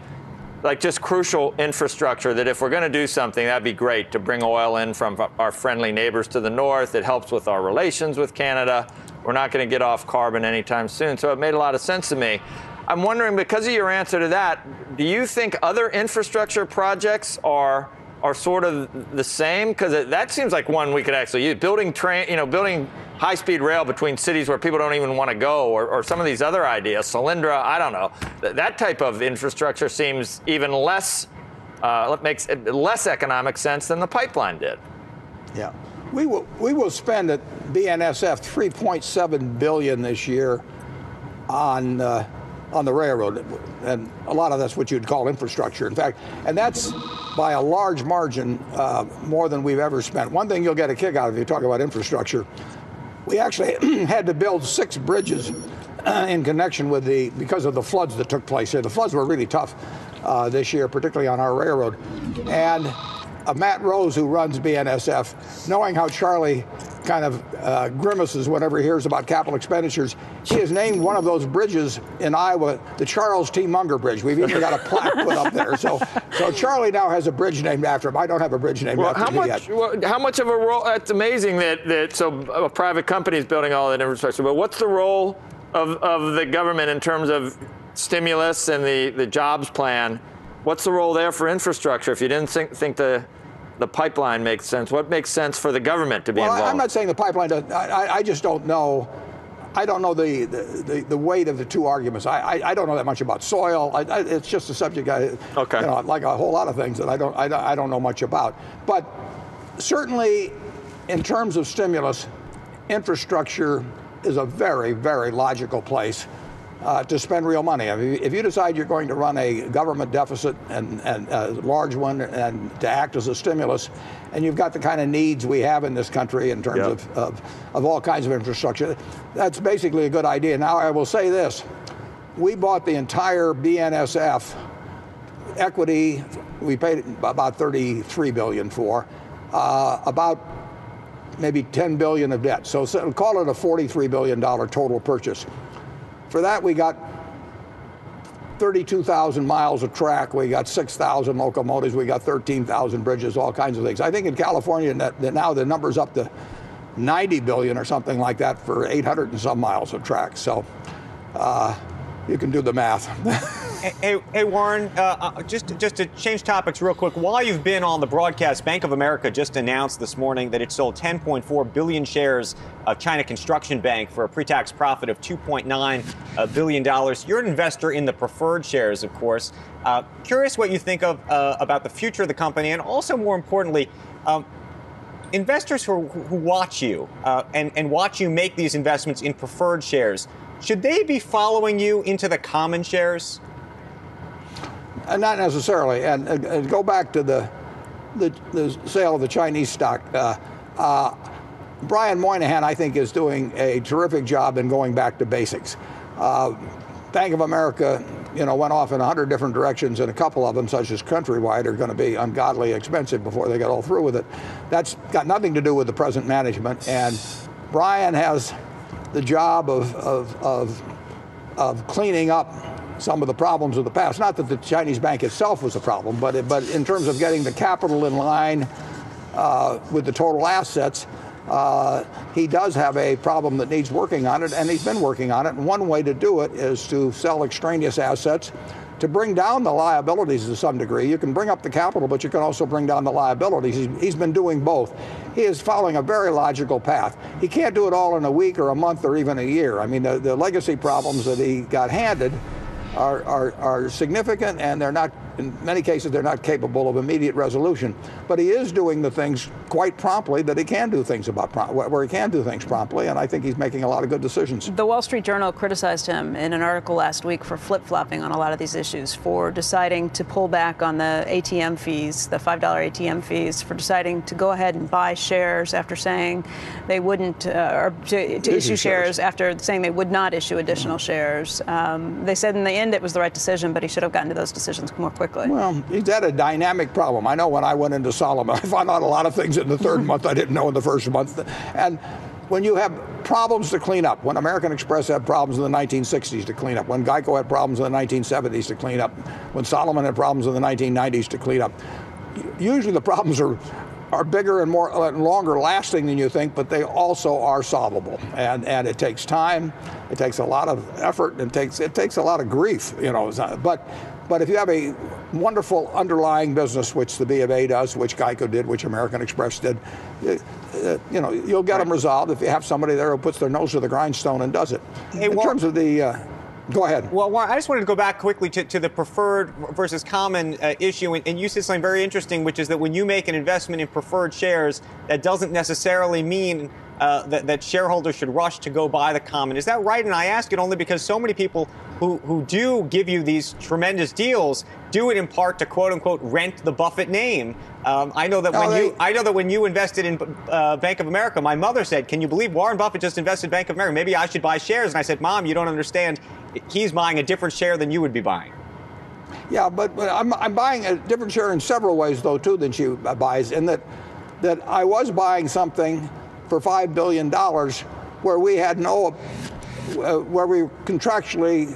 just crucial infrastructure, that if we're going to do something, that'd be great to bring oil in from our friendly neighbors to the north. It helps with our relations with Canada. We're not going to get off carbon anytime soon. So it made a lot of sense to me. I'm wondering, because of your answer to that, do you think other infrastructure projects are sort of the same? Because that seems like one we could actually use. Building high-speed rail between cities where people don't even want to go, or some of these other ideas, Solyndra, I don't know. That type of infrastructure seems even less, makes less economic sense than the pipeline did. Yeah. We will spend at BNSF $3.7 billion this year on the railroad, and a lot of that's what you'd call infrastructure. In fact, and that's by a large margin more than we've ever spent. One thing you'll get a kick out of if you talk about infrastructure, we actually had to build 6 bridges in connection with because of the floods that took place here. The floods were really tough this year, particularly on our railroad. And Matt Rose, who runs BNSF, knowing how Charlie kind of grimaces whenever he hears about capital expenditures, he has named one of those bridges in Iowa the Charles T. Munger Bridge. We've even got a plaque put up there. So Charlie now has a bridge named after him. I don't have a bridge named after me yet. How much of a role? It's amazing that a private company is building all that infrastructure. But what's the role of the government in terms of stimulus and the jobs plan? What's the role there for infrastructure? If you didn't think the pipeline makes sense, what makes sense for the government to be involved? I'm not saying the pipeline does. I just don't know. I don't know the weight of the two arguments. I don't know that much about soil. It's just a subject, like a whole lot of things that I don't know much about. But certainly, in terms of stimulus, infrastructure is a very, very logical place to spend real money. I mean, if you decide you're going to run a government deficit and a large one, and to act as a stimulus, and you've got the kind of needs we have in this country in terms of all kinds of infrastructure, that's basically a good idea. Now, I will say this. We bought the entire BNSF equity. We paid about $33 billion for, about maybe $10 billion of debt. So call it a $43 billion total purchase. For that, we got 32,000 miles of track. We got 6,000 locomotives. We got 13,000 bridges, all kinds of things. I think in California now the number's up to 90 billion or something like that for 800 and some miles of track. So you can do the math. Hey, Warren, just to change topics real quick. While you've been on the broadcast, Bank of America just announced this morning that it sold 10.4 billion shares of China Construction Bank for a pre-tax profit of $2.9 billion. You're an investor in the preferred shares, of course. Curious what you think of about the future of the company, and also, more importantly, investors who watch you and watch you make these investments in preferred shares, should they be following you into the common shares? Not necessarily. And go back to the the sale of the Chinese stock. Brian Moynihan, I think, is doing a terrific job in going back to basics. Bank of America, went off in 100 different directions, and a couple of them, such as Countrywide, are going to be ungodly expensive before they get all through with it. That's got nothing to do with the present management, and Brian has the job of cleaning up some of the problems of the past. Not that the Chinese bank itself was a problem, but in terms of getting the capital in line with the total assets, he does have a problem that needs working on it, and he's been working on it. And one way to do it is to sell extraneous assets to bring down the liabilities to some degree. You can bring up the capital, but you can also bring down the liabilities. He's been doing both. He is following a very logical path. He can't do it all in a week or a month or even a year. I mean, the legacy problems that he got handed are significant, and they're not, in many cases, they're not capable of immediate resolution. But he is doing the things quite promptly that he can do things about, where he can do things promptly, and I think he's making a lot of good decisions. The Wall Street Journal criticized him in an article last week for flip-flopping on a lot of these issues, for deciding to pull back on the ATM fees, the $5 ATM fees, for deciding to go ahead and buy shares after saying they wouldn't, or to issue shares after saying they would not issue additional shares. They said in the end it was the right decision, but he should have gotten to those decisions more quickly. Well, he's had a dynamic problem. I know when I went into Solomon, I found out a lot of things in the third month I didn't know in the first month. And when you have problems to clean up, when American Express had problems in the 1960s to clean up, when Geico had problems in the 1970s to clean up, when Solomon had problems in the 1990s to clean up, usually the problems are bigger and more and longer lasting than you think, but they also are solvable. And it takes time, it takes a lot of effort, and it takes a lot of grief, But if you have a wonderful underlying business, which the B of A does, which Geico did, which American Express did, you'll get them resolved if you have somebody there who puts their nose to the grindstone and does it. Hey, in terms of the, go ahead. Well, Warren, I just wanted to go back quickly to the preferred versus common issue, and you said something very interesting, which is that when you make an investment in preferred shares, that doesn't necessarily mean that shareholders should rush to go buy the common. Is that right? And I ask it only because so many people who do give you these tremendous deals do it in part to quote unquote rent the Buffett name. I know that when you invested in Bank of America, my mother said, "Can you believe Warren Buffett just invested in Bank of America? Maybe I should buy shares." And I said, "Mom, you don't understand. He's buying a different share than you would be buying." Yeah, but I'm buying a different share in several ways, though, too, than she buys, in that I was buying something for $5 billion where we had where we contractually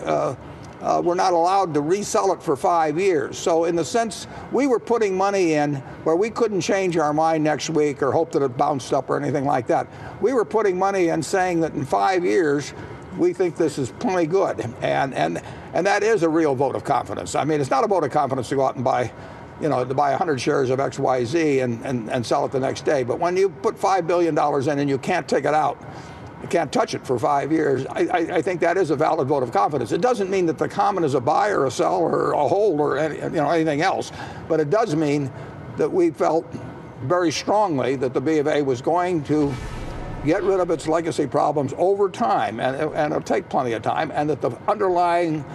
were not allowed to resell it for 5 years. So in the sense, we were putting money in where we couldn't change our mind next week or hope that it bounced up or anything like that. We were putting money in saying that in 5 years, we think this is plenty good. And that is a real vote of confidence. I mean, it's not a vote of confidence to go out and buy, to buy 100 shares of XYZ and sell it the next day. But when you put $5 billion in and you can't take it out, you can't touch it for 5 years, I think that is a valid vote of confidence. It doesn't mean that the common is a buy or a sell or a hold or anything else, but it does mean that we felt very strongly that the B of A was going to get rid of its legacy problems over time, and it'll take plenty of time, and that the underlying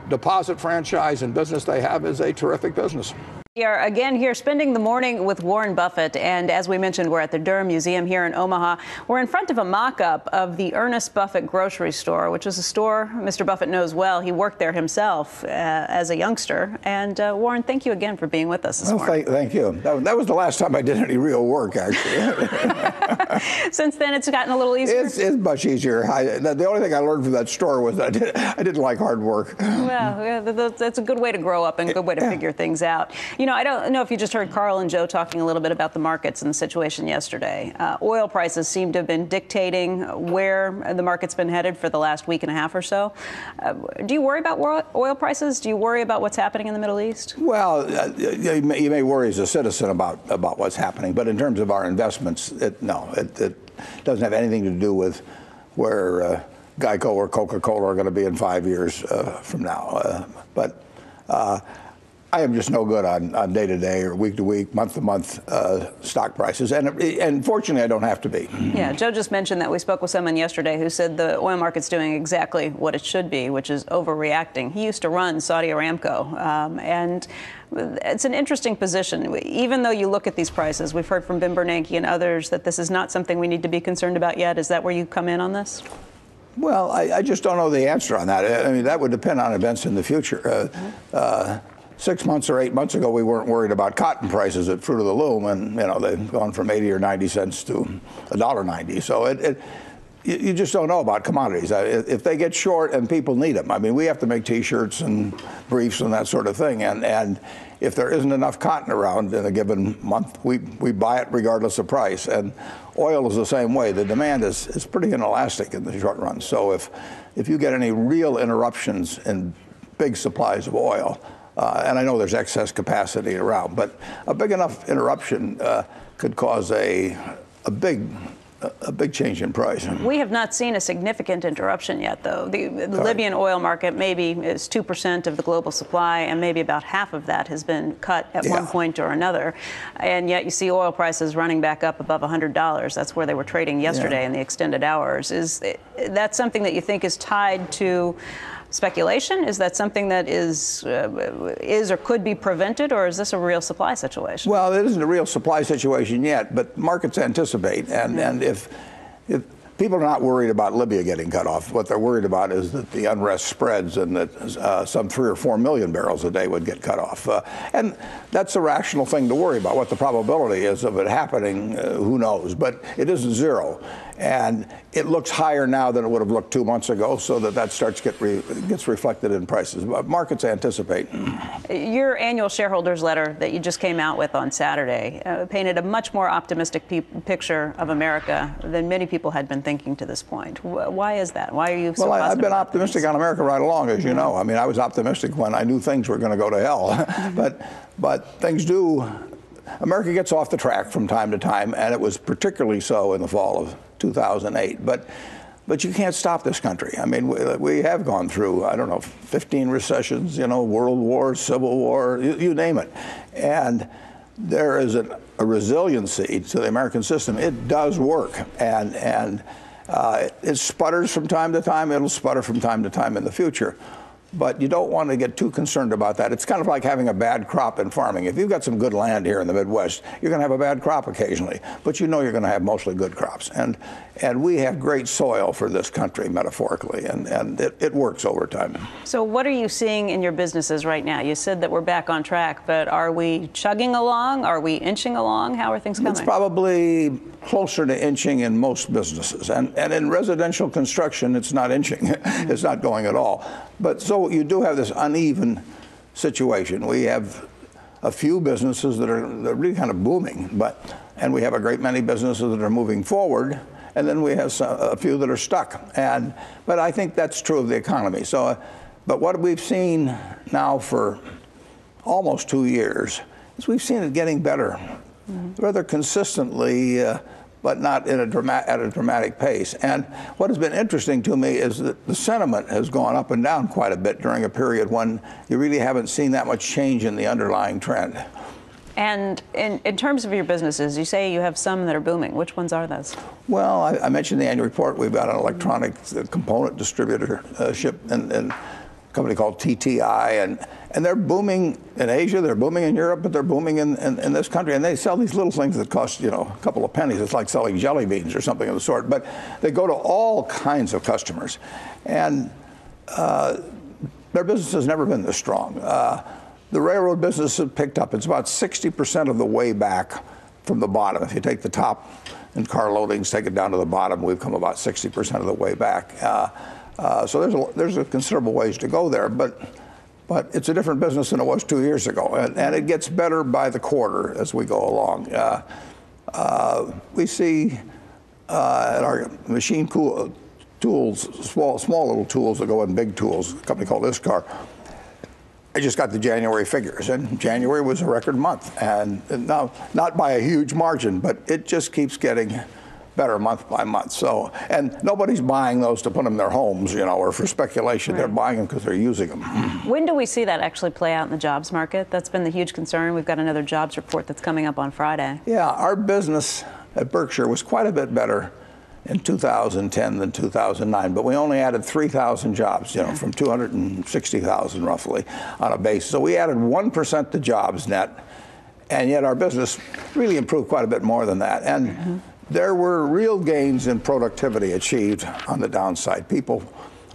deposit franchise and business they have is a terrific business. We are again here spending the morning with Warren Buffett, and as we mentioned, we're at the Durham Museum here in Omaha. We're in front of a mock-up of the Ernest Buffett grocery store, which is a store Mr. Buffett knows well. He worked there himself as a youngster. And Warren, thank you again for being with us this morning. Thank you. That was the last time I did any real work, actually. Since then, it's gotten a little easier? It's much easier. The only thing I learned from that store was that I didn't like hard work. Well, that's a good way to grow up and a good way to figure things out. I don't know if you just heard Carl and Joe talking a little bit about the markets and the situation yesterday. Oil prices seem to have been dictating where the market's been headed for the last week and a half or so. Do you worry about oil prices? Do you worry about what's happening in the Middle East? Well, you may worry as a citizen about what's happening, but in terms of our investments, no, it doesn't have anything to do with where Geico or Coca-Cola are going to be in 5 years from now. I am just no good on day-to-day or week-to-week, month-to-month stock prices, and fortunately, I don't have to be. Yeah, Joe just mentioned that we spoke with someone yesterday who said the oil market's doing exactly what it should be, which is overreacting. He used to run Saudi Aramco, and it's an interesting position. Even though you look at these prices, we've heard from Bim Bernanke and others that this is not something we need to be concerned about yet. Is that where you come in on this? Well, I just don't know the answer on that. I mean, that would depend on events in the future. 6 months or 8 months ago, we weren't worried about cotton prices at Fruit of the Loom, and they've gone from 80 or 90 cents to $1.90. So you just don't know about commodities. If they get short and people need them, I mean, we have to make T-shirts and briefs and that sort of thing, and if there isn't enough cotton around in a given month, we buy it regardless of price. And oil is the same way. The demand is pretty inelastic in the short run. So if you get any real interruptions in big supplies of oil, and I know there's excess capacity around, but a big enough interruption could cause a big change in price. We have not seen a significant interruption yet, though. The Libyan oil market maybe is 2% of the global supply, and maybe about half of that has been cut at one point or another. And yet you see oil prices running back up above $100. That's where they were trading yesterday in the extended hours. Is that something that you think is tied to speculation? Is that something that is or could be prevented, or is this a real supply situation? Well, it isn't a real supply situation yet, but markets anticipate, and if people are not worried about Libya getting cut off, what they're worried about is that the unrest spreads and that some 3 or 4 million barrels a day would get cut off, and that's a rational thing to worry about. What the probability is of it happening, who knows? But it isn't zero. And it looks higher now than it would have looked 2 months ago, so that starts gets reflected in prices. But markets anticipate. Your annual shareholders letter that you just came out with on Saturday painted a much more optimistic picture of America than many people had been thinking to this point. Why is that? Why are you so positive? Well, I've been optimistic on America right along, as you know. I mean, I was optimistic when I knew things were going to go to hell. But things do. America gets off the track from time to time, and it was particularly so in the fall of 2008. But you can't stop this country. I mean, we have gone through, I don't know, 15 recessions, world war, civil war, you name it. And there is a resiliency to the American system. It does work. And it sputters from time to time. It'll sputter from time to time in the future. But you don't want to get too concerned about that. It's kind of like having a bad crop in farming. If you've got some good land here in the Midwest, you're going to have a bad crop occasionally, but you're going to have mostly good crops. And we have great soil for this country, metaphorically, and it works over time. So what are you seeing in your businesses right now? You said that we're back on track, but are we chugging along? Are we inching along? How are things coming? It's probably closer to inching in most businesses. And in residential construction, it's not inching. It's not going at all. But so you do have this uneven situation. We have a few businesses that are really kind of booming, and we have a great many businesses that are moving forward, and then we have a few that are stuck. But I think that's true of the economy. But what we've seen now for almost 2 years is we've seen it getting better, rather consistently, but not at a dramatic pace. And what has been interesting to me is that the sentiment has gone up and down quite a bit during a period when you really haven't seen that much change in the underlying trend. And in terms of your businesses, you say you have some that are booming. Which ones are those? Well, I mentioned the annual report. We've got an electronic component distributorship and a company called TTI, and they're booming in Asia, they're booming in Europe, but they're booming in this country. And they sell these little things that cost, a couple of pennies. It's like selling jelly beans or something of the sort. But they go to all kinds of customers. And their business has never been this strong. The railroad business has picked up. It's about 60% of the way back from the bottom. If you take the top in car loadings, take it down to the bottom, we've come about 60% of the way back. So there's a considerable ways to go there, but it's a different business than it was 2 years ago, and it gets better by the quarter as we go along. We see at our machine tools, small little tools that go in big tools, a company called ISCAR. I just got the January figures, and January was a record month, and now not by a huge margin, but it just keeps getting better month by month. So, and nobody's buying those to put them in their homes, or for speculation. Right. They're buying them because they're using them. When do we see that actually play out in the jobs market? That's been the huge concern. We've got another jobs report that's coming up on Friday. Yeah, our business at Berkshire was quite a bit better in 2010 than 2009, but we only added 3,000 jobs, from 260,000 roughly on a base. So we added 1% to jobs net, and yet our business really improved quite a bit more than that. And there were real gains in productivity achieved on the downside. People,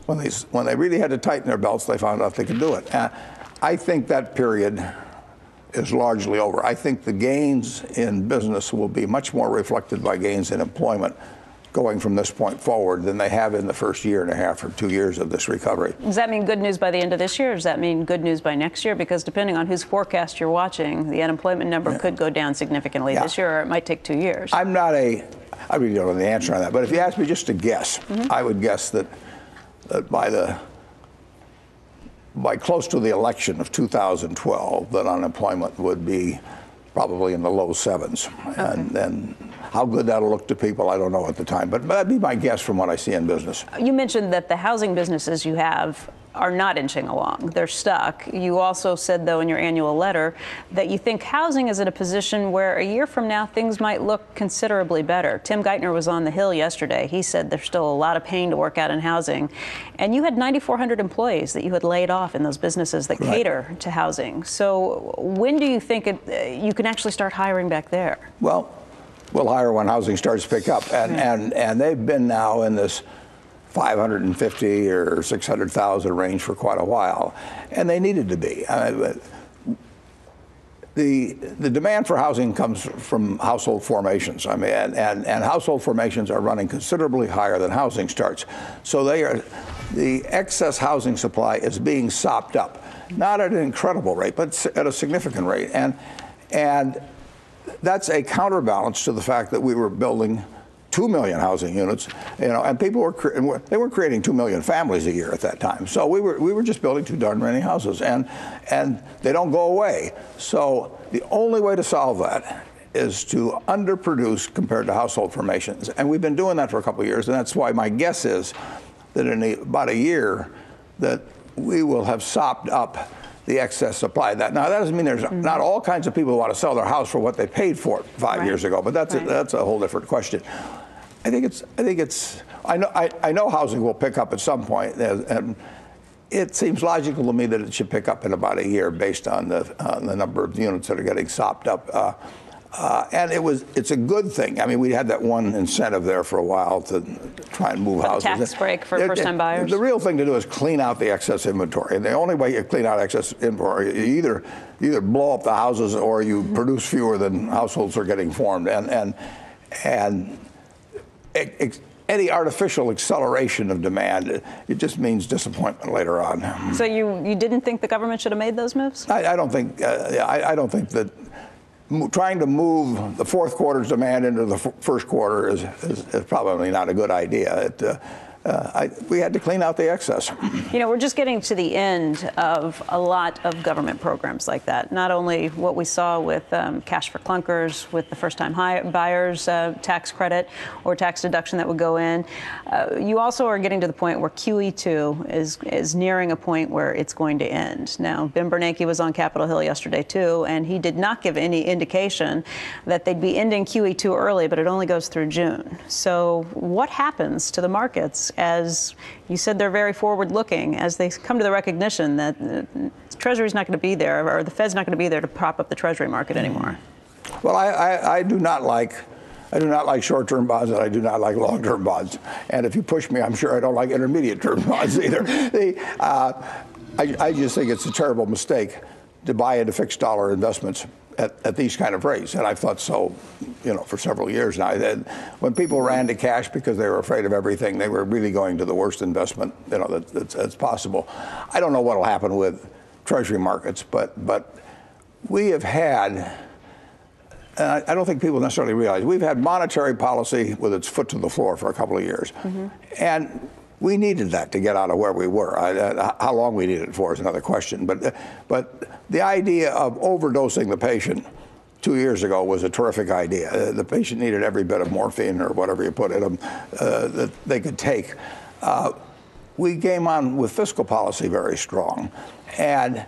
when they really had to tighten their belts, they found out they could do it. I think that period is largely over. I think the gains in business will be much more reflected by gains in employment going from this point forward than they have in the first year and a half or 2 years of this recovery. Does that mean good news by the end of this year, or does that mean good news by next year? Because depending on whose forecast you're watching, the unemployment number could go down significantly this year, or it might take 2 years. I really don't know the answer on that, but if you ask me just to guess, I would guess that by close to the election of 2012, that unemployment would be probably in the low 7s. Okay. And how good that'll look to people, I don't know at the time. But that'd be my guess from what I see in business. You mentioned that the housing businesses you have are not inching along. They're stuck. You also said, though, in your annual letter that you think housing is in a position where a year from now things might look considerably better. Tim Geithner was on the Hill yesterday. He said there's still a lot of pain to work out in housing. And you had 9,400 employees that you had laid off in those businesses that cater to housing. So when do you think you can actually start hiring back there? Well, we'll hire when housing starts to pick up. And they've been now in this 550 or 600,000 range for quite a while, and they needed to be. The demand for housing comes from household formations. And household formations are running considerably higher than housing starts. So the excess housing supply is being sopped up, not at an incredible rate, but at a significant rate. And that's a counterbalance to the fact that we were building 2 million housing units, and people they were creating 2 million families a year at that time. So we were just building too darn many houses, and they don't go away. So the only way to solve that is to underproduce compared to household formations, and we've been doing that for a couple of years, and that's why my guess is that in about a year that we will have sopped up the excess supply. Now that doesn't mean there's not all kinds of people who want to sell their house for what they paid for it 5 years ago, but that's a whole different question. I know housing will pick up at some point, and it seems logical to me that it should pick up in about a year based on the number of units that are getting sopped up. And it's a good thing. I mean, we had that one incentive there for a while to try and move houses. Tax break for first-time buyers. The real thing to do is clean out the excess inventory. And the only way you clean out excess inventory, you either blow up the houses or you produce fewer than households are getting formed. And any artificial acceleration of demand, it just means disappointment later on. So you didn't think the government should have made those moves? I don't think that trying to move the fourth quarter's demand into the first quarter is probably not a good idea. We had to clean out the excess. We're just getting to the end of a lot of government programs like that. Not only what we saw with cash for clunkers, with the first-time buyers tax credit or tax deduction that would go in. You also are getting to the point where QE2 is nearing a point where it's going to end. Now, Ben Bernanke was on Capitol Hill yesterday, too, and he did not give any indication that they'd be ending QE2 early, but it only goes through June. So what happens to the markets? As you said, they're very forward-looking as they come to the recognition that the Treasury's not going to be there, or the Fed's not going to be there to prop up the Treasury market anymore. Well, I do not like short-term bonds, and I do not like long-term bonds. And if you push me, I'm sure I don't like intermediate-term bonds either. I just think it's a terrible mistake to buy into fixed dollar investments at these kind of rates, and I've thought so, for several years now. When people ran to cash because they were afraid of everything, they were really going to the worst investment, that's possible. I don't know what will happen with Treasury markets, but we have had, and I don't think people necessarily realize, we've had monetary policy with its foot to the floor for a couple of years, and we needed that to get out of where we were. How long we needed it for is another question. But the idea of overdosing the patient 2 years ago was a terrific idea. The patient needed every bit of morphine or whatever you put in them that they could take. We came on with fiscal policy very strong. And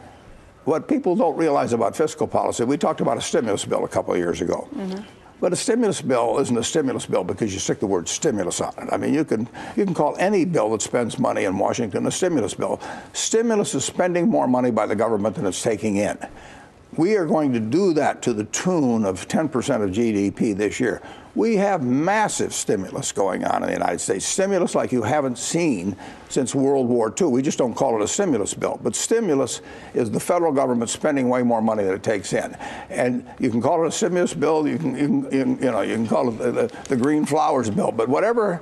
what people don't realize about fiscal policy, we talked about a stimulus bill a couple of years ago. But a stimulus bill isn't a stimulus bill because you stick the word stimulus on it. I mean, you can call any bill that spends money in Washington a stimulus bill. Stimulus is spending more money by the government than it's taking in. We are going to do that to the tune of 10% of GDP this year. We have massive stimulus going on in the United States, stimulus like you haven't seen since World War II. We just don't call it a stimulus bill. But stimulus is the federal government spending way more money than it takes in. And you can call it a stimulus bill, you can call it the green flowers bill, but whatever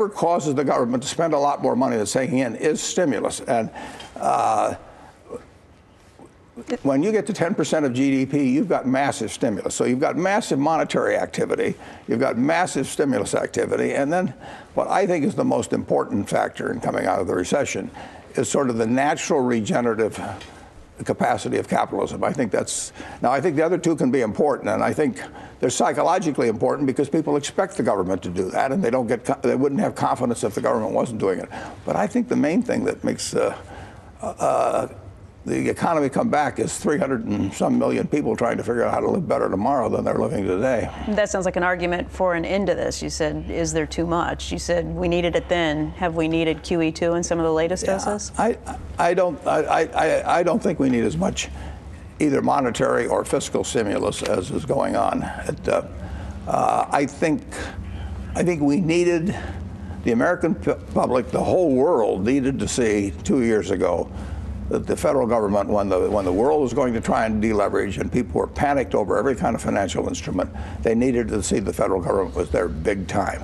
causes the government to spend a lot more money than it's taking in is stimulus. And when you get to 10% of GDP, you've got massive stimulus. So you've got massive monetary activity, you've got massive stimulus activity, and then what I think is the most important factor in coming out of the recession is sort of the natural regenerative capacity of capitalism. I think the other two can be important, and I think they're psychologically important because people expect the government to do that, and they wouldn't have confidence if the government wasn't doing it. But I think the main thing that makes the economy come back is 300 and some million people trying to figure out how to live better tomorrow than they're living today. That sounds like an argument for an end to this. You said, is there too much? You said we needed it then. Have we needed QE2 in some of the latest doses? I don't think we need as much either monetary or fiscal stimulus as is going on. I think we needed, the American public, the whole world needed to see 2 years ago that the federal government, when the world was going to try and deleverage and people were panicked over every kind of financial instrument, they needed to see the federal government was there big time.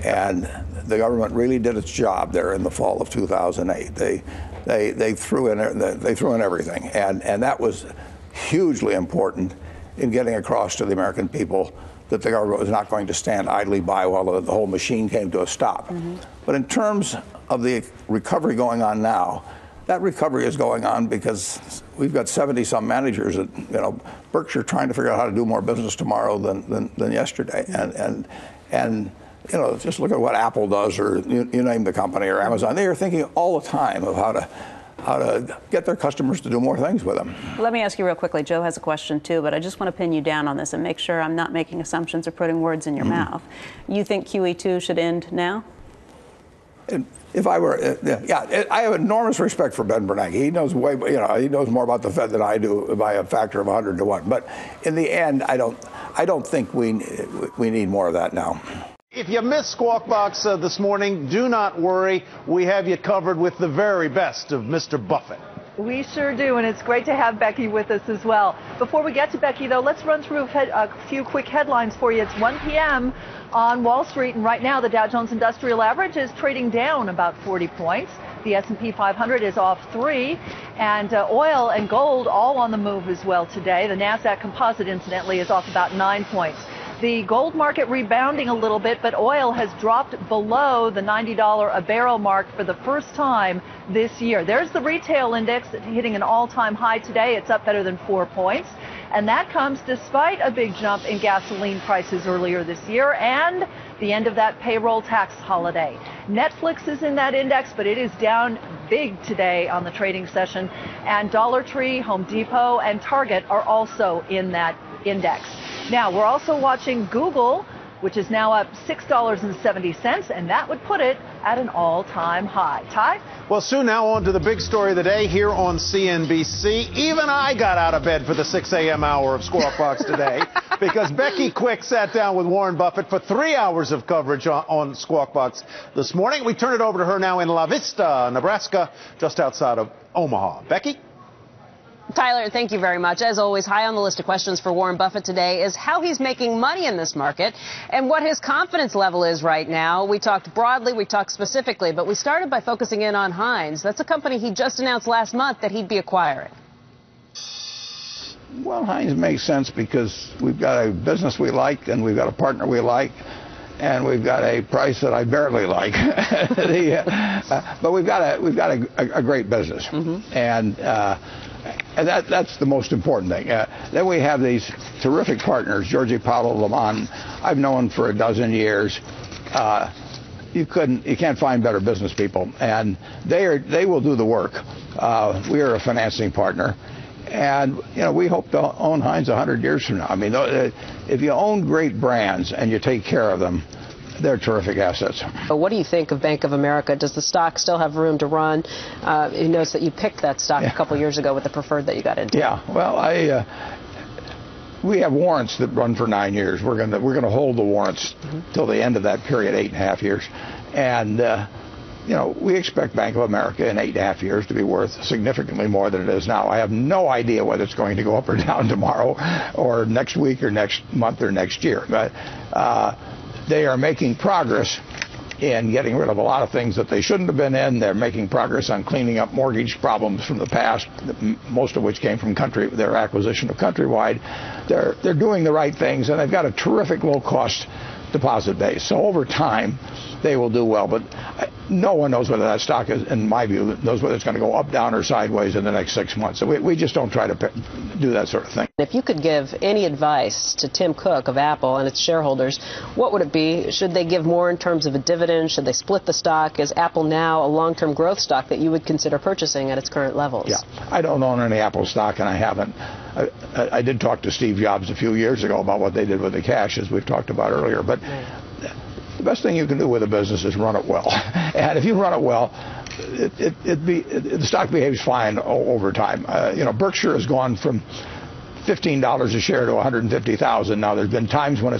And the government really did its job there in the fall of 2008. They threw in everything, and that was hugely important in getting across to the American people that the government was not going to stand idly by while the whole machine came to a stop. But in terms of the recovery going on now, that recovery is going on because we've got 70-some managers at Berkshire trying to figure out how to do more business tomorrow than yesterday, and just look at what Apple does, or you name the company, or Amazon. They are thinking all the time of how to get their customers to do more things with them. Let me ask you real quickly. Joe has a question too, but I just want to pin you down on this and make sure I'm not making assumptions or putting words in your mouth. You think QE2 should end now? If I were, I have enormous respect for Ben Bernanke. He knows he knows more about the Fed than I do by a factor of 100 to 1. But in the end, I don't think we need more of that now. If you missed Squawk Box this morning, do not worry. We have you covered with the very best of Mr. Buffett. We sure do, and it's great to have Becky with us as well. Before we get to Becky, though, let's run through a few quick headlines for you. It's 1 p.m. on Wall Street, and right now the Dow Jones Industrial Average is trading down about 40 points. The S&P 500 is off 3, and oil and gold all on the move as well today. The NASDAQ Composite, incidentally, is off about 9 points. The gold market rebounding a little bit, but oil has dropped below the $90 a barrel mark for the first time this year. There's the retail index hitting an all-time high today. It's up better than 4 points. And that comes despite a big jump in gasoline prices earlier this year and the end of that payroll tax holiday. Netflix is in that index, but it is down big today on the trading session. And Dollar Tree, Home Depot, and Target are also in that index. Now, we're also watching Google, which is now up $6.70, and that would put it at an all-time high. Ty? Well, Sue, now on to the big story of the day here on CNBC. Even I got out of bed for the 6 a.m. hour of Squawk Box today because Becky Quick sat down with Warren Buffett for 3 hours of coverage on Squawk Box this morning. We turn it over to her now in La Vista, Nebraska, just outside of Omaha. Becky? Tyler, thank you very much. As always, high on the list of questions for Warren Buffett today is how he's making money in this market and what his confidence level is right now. We talked broadly, we talked specifically, but we started by focusing in on Heinz. That's a company he just announced last month that he'd be acquiring. Well, Heinz makes sense because we've got a business we like and we've got a partner we like. And we've got a price that I barely like, but we've got a great business, and And that's the most important thing. Then we have these terrific partners, Georgie Paulo Lamont. I've known for a dozen years. You can't find better business people, and they will do the work. We are a financing partner, and we hope to own Heinz 100 years from now. I mean, if you own great brands and you take care of them, they're terrific assets. But what do you think of Bank of America? Does the stock still have room to run? You noticed that you picked that stock a couple years ago with the preferred that you got into. Yeah, well, we have warrants that run for 9 years. We're gonna hold the warrants till the end of that period, 8.5 years, and we expect Bank of America in 8.5 years to be worth significantly more than it is now. I have no idea whether it's going to go up or down tomorrow, or next week, or next month, or next year. But they are making progress in getting rid of a lot of things that they shouldn't have been in. They're making progress on cleaning up mortgage problems from the past, most of which came from their acquisition of Countrywide. They're doing the right things, and they've got a terrific low-cost deposit base. So over time, they will do well. But no one knows whether that stock is, in my view, knows whether it's going to go up, down, or sideways in the next 6 months. So we just don't try to do that sort of thing. If you could give any advice to Tim Cook of Apple and its shareholders, what would it be? Should they give more in terms of a dividend? Should they split the stock? Is Apple now a long-term growth stock that you would consider purchasing at its current levels? Yeah, I don't own any Apple stock, and I haven't. I did talk to Steve Jobs a few years ago about what they did with the cash, as we've talked about earlier. But the best thing you can do with a business is run it well. And if you run it well, the stock behaves fine over time. Berkshire has gone from $15 a share to $150,000. Now, there's been times when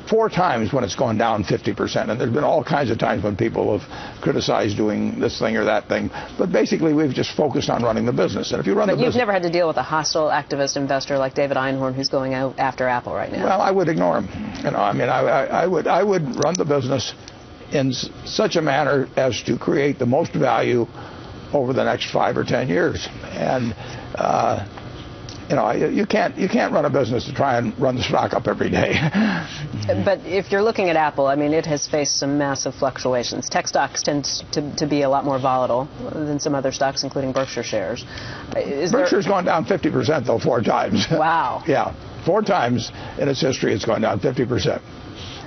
4 times when it's gone down 50%, and there's been all kinds of times when people have criticized doing this thing or that thing. But basically, we've just focused on running the business. And if you run the business, you've never had to deal with a hostile activist investor like David Einhorn, who's going out after Apple right now. Well, I would ignore him. I would run the business in such a manner as to create the most value over the next 5 or 10 years. And you can't run a business to try and run the stock up every day. But if you're looking at Apple, I mean, it has faced some massive fluctuations. Tech stocks tend to be a lot more volatile than some other stocks, including Berkshire shares. Berkshire's gone down 50%, though, 4 times. Wow. Yeah, 4 times in its history it's gone down 50%.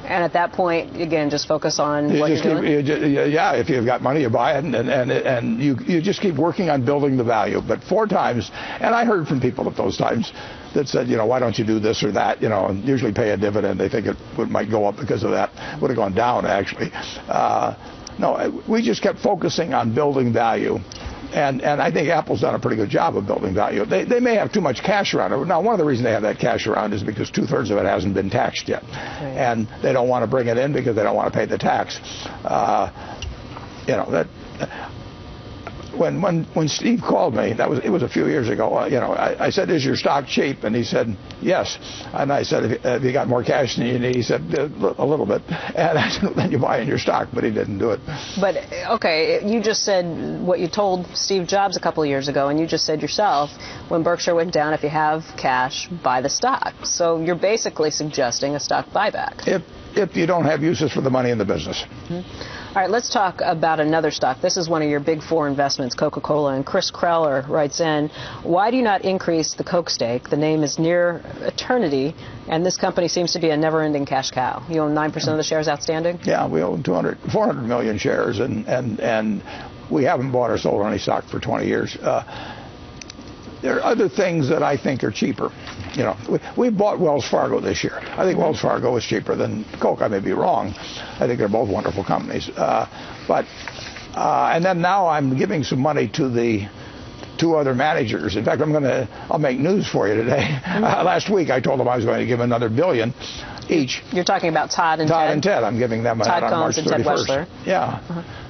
And at that point, again, just focus on what you're doing? If you've got money, you buy it, and you just keep working on building the value. But 4 times, and I heard from people at those times that said, why don't you do this or that, and usually pay a dividend. They think it might go up because of that. Would have gone down, actually. No, we just kept focusing on building value. And I think Apple's done a pretty good job of building value. They may have too much cash around it. Now, one of the reasons they have that cash around is because 2/3 of it hasn't been taxed yet. Right. And they don't want to bring it in because they don't want to pay the tax. When Steve called me, it was a few years ago. I said, "Is your stock cheap?" And he said, "Yes." And I said, "Have you got more cash than you need?" He said, "A little bit." And I said, "Then you buy in your stock," but he didn't do it. But okay, you just said what you told Steve Jobs a couple of years ago, and you just said yourself, when Berkshire went down, if you have cash, buy the stock. So you're basically suggesting a stock buyback. If you don't have uses for the money in the business. Mm-hmm. All right, let's talk about another stock. This is one of your big 4 investments, Coca-Cola. And Chris Kreller writes in, why do you not increase the Coke stake? The name is near eternity, and this company seems to be a never-ending cash cow. You own 9% of the shares outstanding? Yeah, we own 400 million shares, and we haven't bought or sold any stock for 20 years. There are other things that I think are cheaper. We bought Wells Fargo this year. I think Wells Fargo is cheaper than Coke. I may be wrong. I think they're both wonderful companies. And then now I'm giving some money to the 2 other managers. In fact, I'll make news for you today. Last week I told them I was going to give another $1 billion each. You're talking about Todd and Ted? Todd and Ted. I'm giving them Todd on March 31st. and Ted Weschler. Yeah.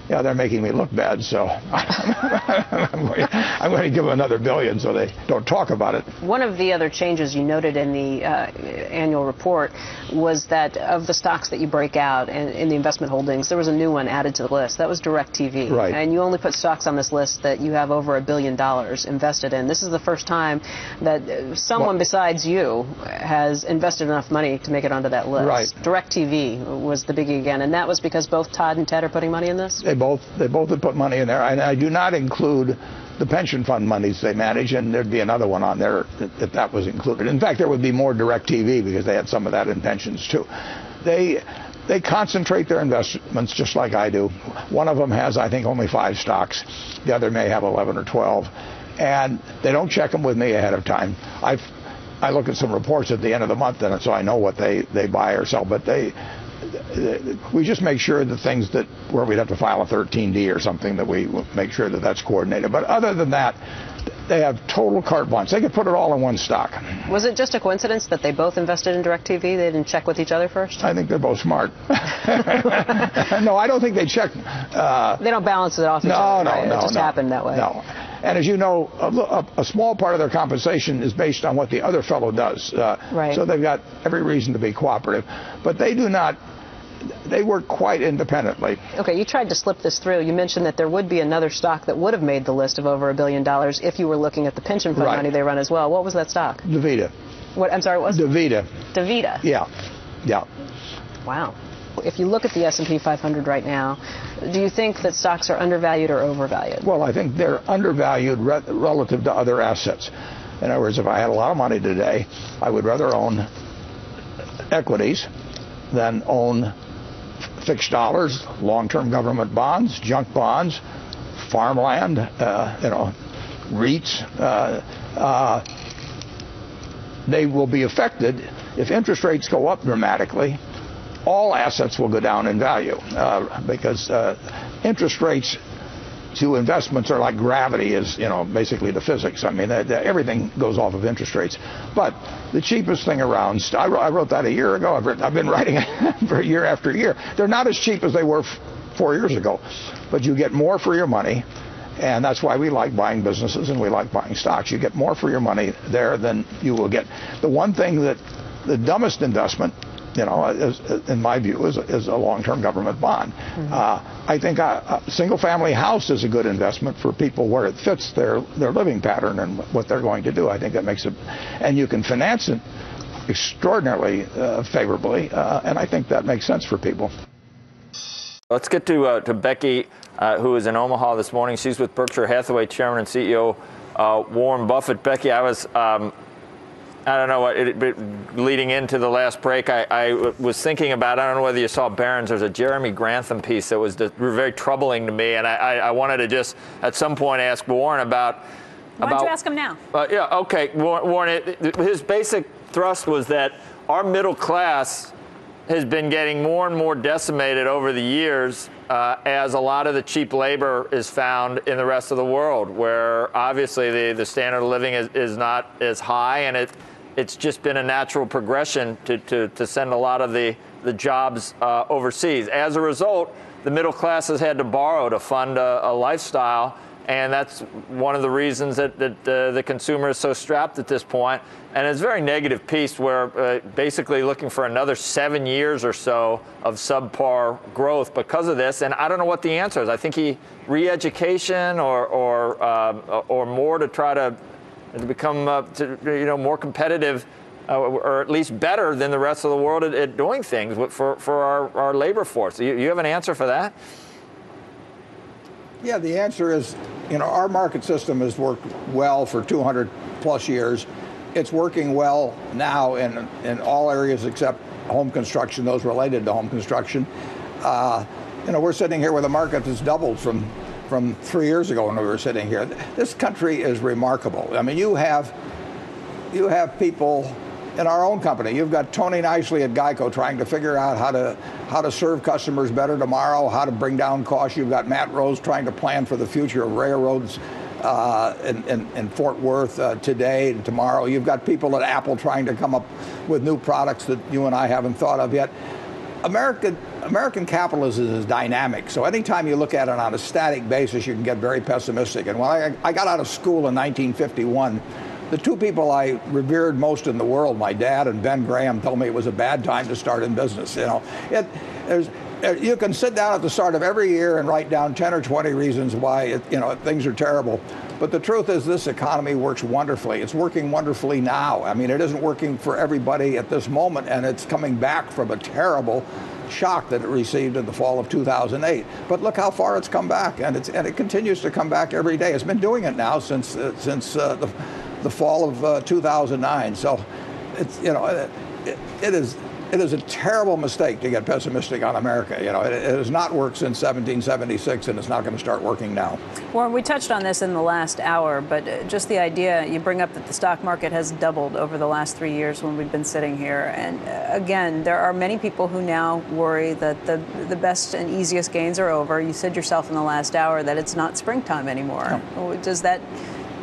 Yeah, they're making me look bad, so I'm going to give them another $1 billion so they don't talk about it. One of the other changes you noted in the annual report was that of the stocks that you break out in the investment holdings, there was a new one added to the list. That was DirecTV. Right. And you only put stocks on this list that you have over $1 billion invested in. This is the first time that someone besides you has invested enough money to make it onto that list. Right. DirecTV was the biggie again, and that was because both Todd and Ted are putting money in this? they both would put money in there. And I do not include the pension fund monies they manage, and there'd be another one on there if that was included. In fact, there would be more DirecTV because they had some of that in pensions too. They concentrate their investments just like I do. One of them has, I think, only 5 stocks. The other may have 11 or 12. And they don't check them with me ahead of time. I look at some reports at the end of the month, and so I know what they buy or sell. But we just make sure the things where we'd have to file a 13D or something, that we make sure that that's coordinated. But other than that, they have total carte blanche. They could put it all in one stock. Was it just a coincidence that they both invested in DirecTV? They didn't check with each other first? I think they're both smart. No, I don't think they check. They don't balance it off each other. Right? It just happened that way. No. And as you know, a small part of their compensation is based on what the other fellow does. Right. So they've got every reason to be cooperative. But they do not. They work quite independently. Okay, you tried to slip this through. You mentioned that there would be another stock that would have made the list of over $1 billion if you were looking at the pension fund money they run as well. What was that stock? DaVita. What? I'm sorry, what was it? DaVita. DaVita? Yeah. Wow. If you look at the S&P 500 right now, do you think that stocks are undervalued or overvalued? Well, I think they're undervalued relative to other assets. In other words, if I had a lot of money today, I would rather own equities than own fixed dollars, long-term government bonds, junk bonds, farmland, REITs. They will be affected if interest rates go up dramatically. All assets will go down in value because interest rates to investments are like gravity is, basically the physics. I mean, everything goes off of interest rates. But the cheapest thing around, I wrote that a year ago. I've been writing it for year after year. They're not as cheap as they were 4 years ago, but you get more for your money. And that's why we like buying businesses and we like buying stocks. You get more for your money there than you will get. The one thing that the dumbest investment, in my view, is a long-term government bond. Mm-hmm. I think a single-family house is a good investment for people where it fits their living pattern and what they're going to do. I think that makes it, and you can finance it extraordinarily favorably, and I think that makes sense for people. Let's get to Becky, who is in Omaha this morning. She's with Berkshire Hathaway Chairman and CEO Warren Buffett. Becky, I was I don't know, leading into the last break, I was thinking about, I don't know whether you saw Barron's, there's a Jeremy Grantham piece that was very troubling to me, and I wanted to just at some point ask Warren about... Why don't you ask him now? Yeah, okay. Warren, his basic thrust was that our middle class has been getting more and more decimated over the years as a lot of the cheap labor is found in the rest of the world, where obviously the standard of living is not as high, and it's just been a natural progression to send a lot of the jobs overseas. As a result, the middle class has had to borrow to fund a lifestyle, and that's one of the reasons that the consumer is so strapped at this point. And it's a very negative piece where basically looking for another 7 years or so of subpar growth because of this. And I don't know what the answer is. I think re-education or more to try to become more competitive or at least better than the rest of the world at doing things for our labor force. You have an answer for that? Yeah, the answer is, our market system has worked well for 200 plus years. It's working well now in all areas except home construction, those related to home construction. We're sitting here with a market that's doubled from 3 years ago when we were sitting here. This country is remarkable. I mean, you have people in our own company. You've got Tony Nicely at Geico trying to figure out how to serve customers better tomorrow, how to bring down costs. You've got Matt Rose trying to plan for the future of railroads in Fort Worth today and tomorrow. You've got people at Apple trying to come up with new products that you and I haven't thought of yet. American capitalism is dynamic, so anytime you look at it on a static basis, you can get very pessimistic. And when I got out of school in 1951, the two people I revered most in the world, my dad and Ben Graham, told me it was a bad time to start in business. You can sit down at the start of every year and write down 10 or 20 reasons why things are terrible. But the truth is this economy works wonderfully. It's working wonderfully now. I mean, it isn't working for everybody at this moment, and it's coming back from a terrible shock that it received in the fall of 2008. But look how far it's come back, and it continues to come back every day. It's been doing it now since the fall of 2009. So it's, you know, it is a terrible mistake to get pessimistic on America. You know, it has not worked since 1776, and it's not going to start working now. Warren, we touched on this in the last hour, but just the idea, you bring up that the stock market has doubled over the last 3 years when we've been sitting here. And again, there are many people who now worry that the best and easiest gains are over. You said yourself in the last hour that it's not springtime anymore. No. Does that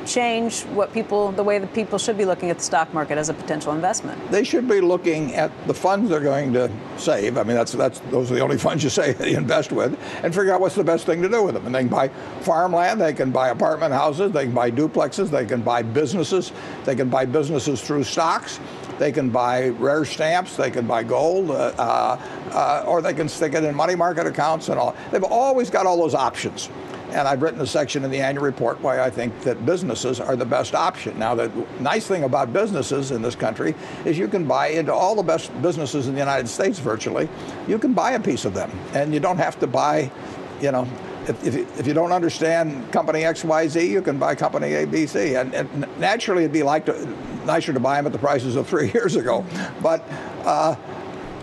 change the way that people should be looking at the stock market as a potential investment? They should be looking at the funds they're going to save. I mean, those are the only funds you invest with, and figure out what's the best thing to do with them. And they can buy farmland, they can buy apartment houses, they can buy duplexes, they can buy businesses, they can buy businesses through stocks, they can buy rare stamps, they can buy gold, or they can stick it in money market accounts and all. They've always got all those options. And I've written a section in the annual report why I think that businesses are the best option. Now, the nice thing about businesses in this country is you can buy into all the best businesses in the United States virtually. You can buy a piece of them, and you don't have to buy, you know, if you don't understand company XYZ, you can buy company ABC. And naturally, it'd be nicer to buy them at the prices of 3 years ago. But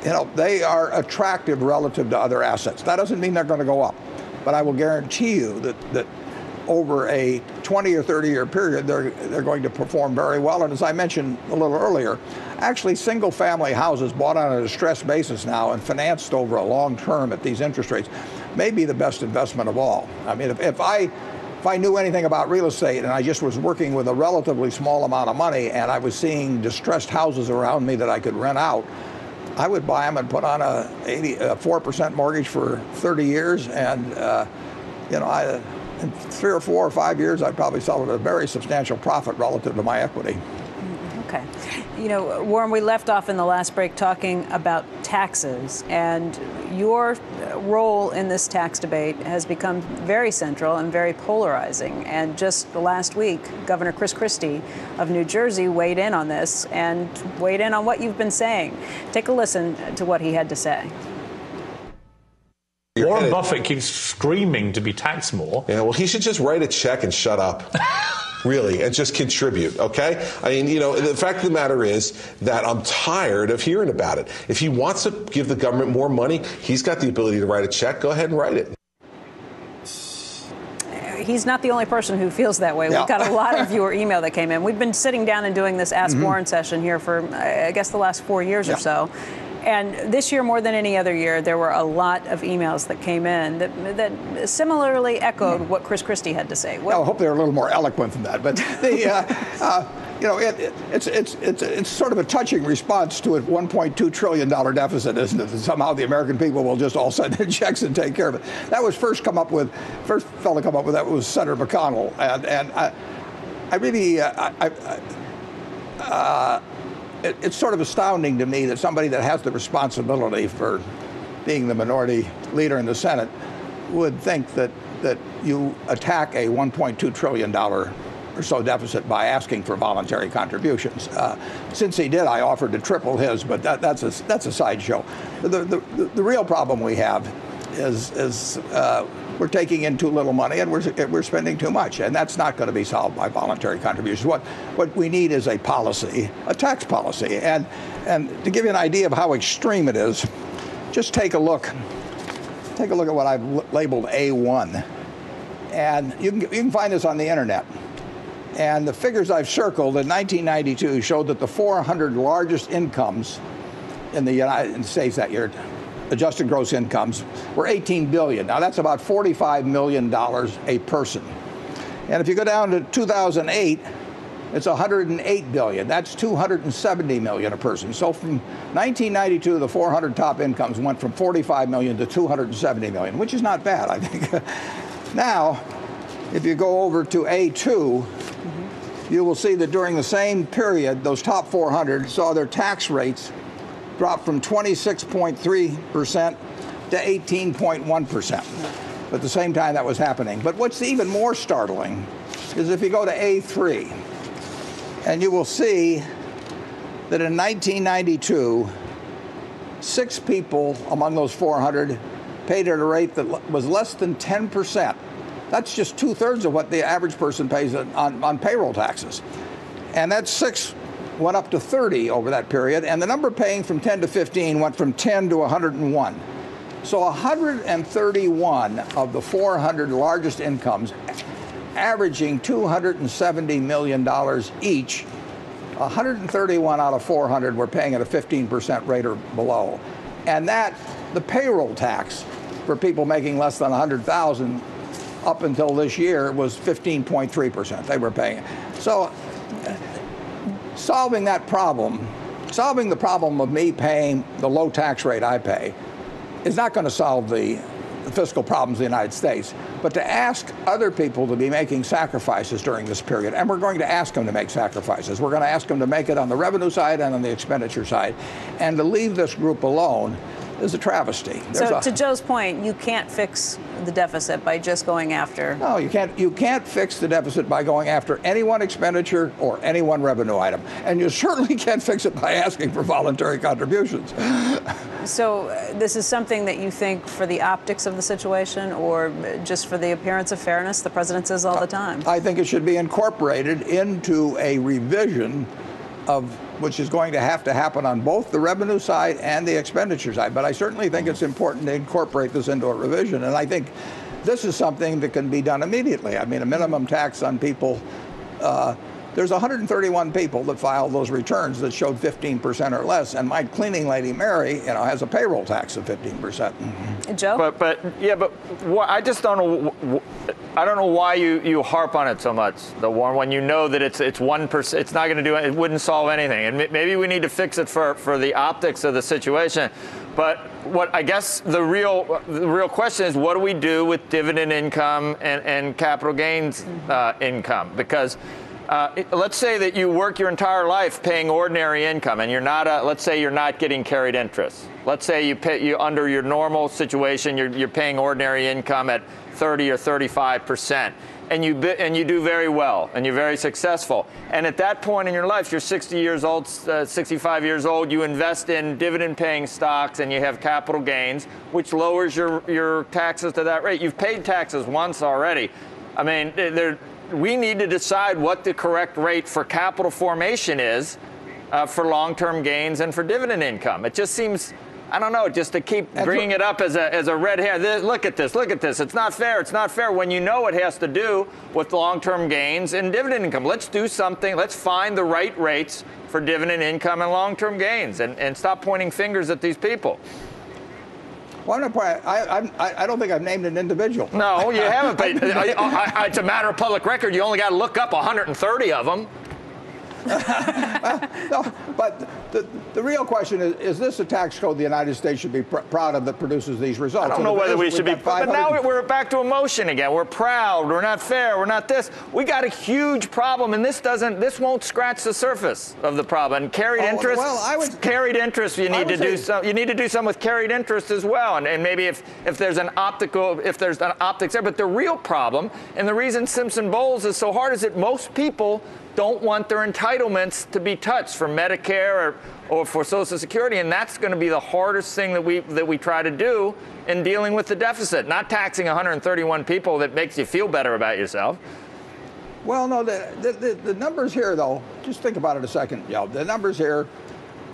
you know, they are attractive relative to other assets. That doesn't mean they're going to go up. But I will guarantee you that over a 20 or 30-year period, they're going to perform very well. And as I mentioned a little earlier, actually single-family houses bought on a distressed basis now and financed over a long term at these interest rates may be the best investment of all. I mean, if I knew anything about real estate and I just was working with a relatively small amount of money and I was seeing distressed houses around me that I could rent out, I would buy them and put on a 4% mortgage for 30 years, and you know, in 3 or 4 or 5 years, I'd probably sell it at a very substantial profit relative to my equity. Okay. You know, Warren, we left off in the last break talking about taxes, and your role in this tax debate has become very central and very polarizing. And just last week, Governor Chris Christie of New Jersey weighed in on this and weighed in on what you've been saying. Take a listen to what he had to say. Warren Buffett keeps screaming to be taxed more. Yeah, well, he should just write a check and shut up. Really, and just contribute, okay? I mean, you know, the fact of the matter is that I'm tired of hearing about it. If he wants to give the government more money, he's got the ability to write a check. Go ahead and write it. He's not the only person who feels that way. Yeah. We've got a lot of viewer email that came in. We've been sitting down and doing this Ask Warren session here for, I guess, the last 4 years or so. And this year, more than any other year, there were a lot of emails that came in that similarly echoed what Chris Christie had to say. Well, I hope they're a little more eloquent than that. But you know, it's sort of a touching response to a $1.2 trillion deficit, isn't it? That somehow the American people will just all send in checks and take care of it. That was first fellow to come up with that was Senator McConnell, and I really. It's sort of astounding to me that somebody that has the responsibility for being the minority leader in the Senate would think that you attack a $1.2 trillion or so deficit by asking for voluntary contributions. Since he did, I offered to triple his, but that's a sideshow. The real problem we have is we're taking in too little money and we're spending too much, and that's not going to be solved by voluntary contributions. What we need is a policy, a tax policy, and to give you an idea of how extreme it is, just take a look at what I've labeled A1, and you can find this on the internet. And the figures I've circled in 1992 showed that the 400 largest incomes in the United States that year, adjusted gross incomes, were $18 billion. Now that's about $45 million a person. And if you go down to 2008, it's $108 billion. That's $270 million a person. So from 1992, the 400 top incomes went from $45 million to $270 million, which is not bad, I think. Now, if you go over to A2, you will see that during the same period, those top 400 saw their tax rates drop from 26.3% to 18.1%. At the same time that was happening. But what's even more startling is if you go to A3, and you will see that in 1992, 6 people among those 400 paid at a rate that was less than 10%. That's just 2/3 of what the average person pays on payroll taxes. And that 6 went up to 30 over that period, and the number paying from 10 to 15 went from 10 to 101. So 131 of the 400 largest incomes, averaging $270 million each, 131 out of 400 were paying at a 15% rate or below. And that, the payroll tax for people making less than 100,000 up until this year was 15.3% they were paying. So solving that problem, solving the problem of me paying the low tax rate I pay, is not going to solve the fiscal problems of the United States. But to ask other people to be making sacrifices during this period, and we're going to ask them to make sacrifices. We're going to ask them to make it on the revenue side and on the expenditure side. And to leave this group alone is a travesty. So to Joe's point, you can't fix the deficit by just going after. No, you can't. You can't fix the deficit by going after any one expenditure or any one revenue item, and you certainly can't fix it by asking for voluntary contributions. So this is something that you think for the optics of the situation, or just for the appearance of fairness, the president says all the time? I think it should be incorporated into a revision of which is going to have to happen on both the revenue side and the expenditure side. But I certainly think it's important to incorporate this into a revision. And I think this is something that can be done immediately. I mean, a minimum tax on people. There's 131 people that filed those returns that showed 15% or less, and my cleaning lady Mary, has a payroll tax of 15%. Joe? But I just don't know. I don't know why you harp on it so much, Warren, when you know that it's 1%. It's not going to do it. It wouldn't solve anything, and maybe we need to fix it for the optics of the situation. But what I guess the real question is, what do we do with dividend income and capital gains income? Because let's say that you work your entire life paying ordinary income, and you're not. Let's say you're not getting carried interest. Let's say you under your normal situation, you're paying ordinary income at 30 or 35%, and you do very well, and you're very successful. And at that point in your life, you're 60 years old, 65 years old. You invest in dividend-paying stocks, and you have capital gains, which lowers your taxes to that rate. You've paid taxes once already. I mean, we need to decide what the correct rate for capital formation is for long-term gains and for dividend income. It just seems, I don't know, just to keep bringing it up as a red herring. Look at this. It's not fair. It's not fair when you know it has to do with long-term gains and dividend income. Let's do something. Let's find the right rates for dividend income and long-term gains, and stop pointing fingers at these people. Well, I don't think I've named an individual. No, you haven't. But it's a matter of public record. You only got to look up 130 of them. No, but the real question is this a tax code the United States should be proud of that produces these results? I don't know whether we should be, but now we're back to emotion again. We're proud, we're not fair, we're not this. We got a huge problem, and this won't scratch the surface of the problem. And carried interest, carried interest, you need to do something with carried interest as well. And maybe if there's an optics there, but the real problem, and the reason Simpson-Bowles is so hard, is that most people don't want their entitlements to be touched for Medicare or for Social Security, and that's going to be the hardest thing that we try to do in dealing with the deficit. Not taxing 131 people that makes you feel better about yourself. Well, no, the numbers here, though, just think about it a second, the numbers here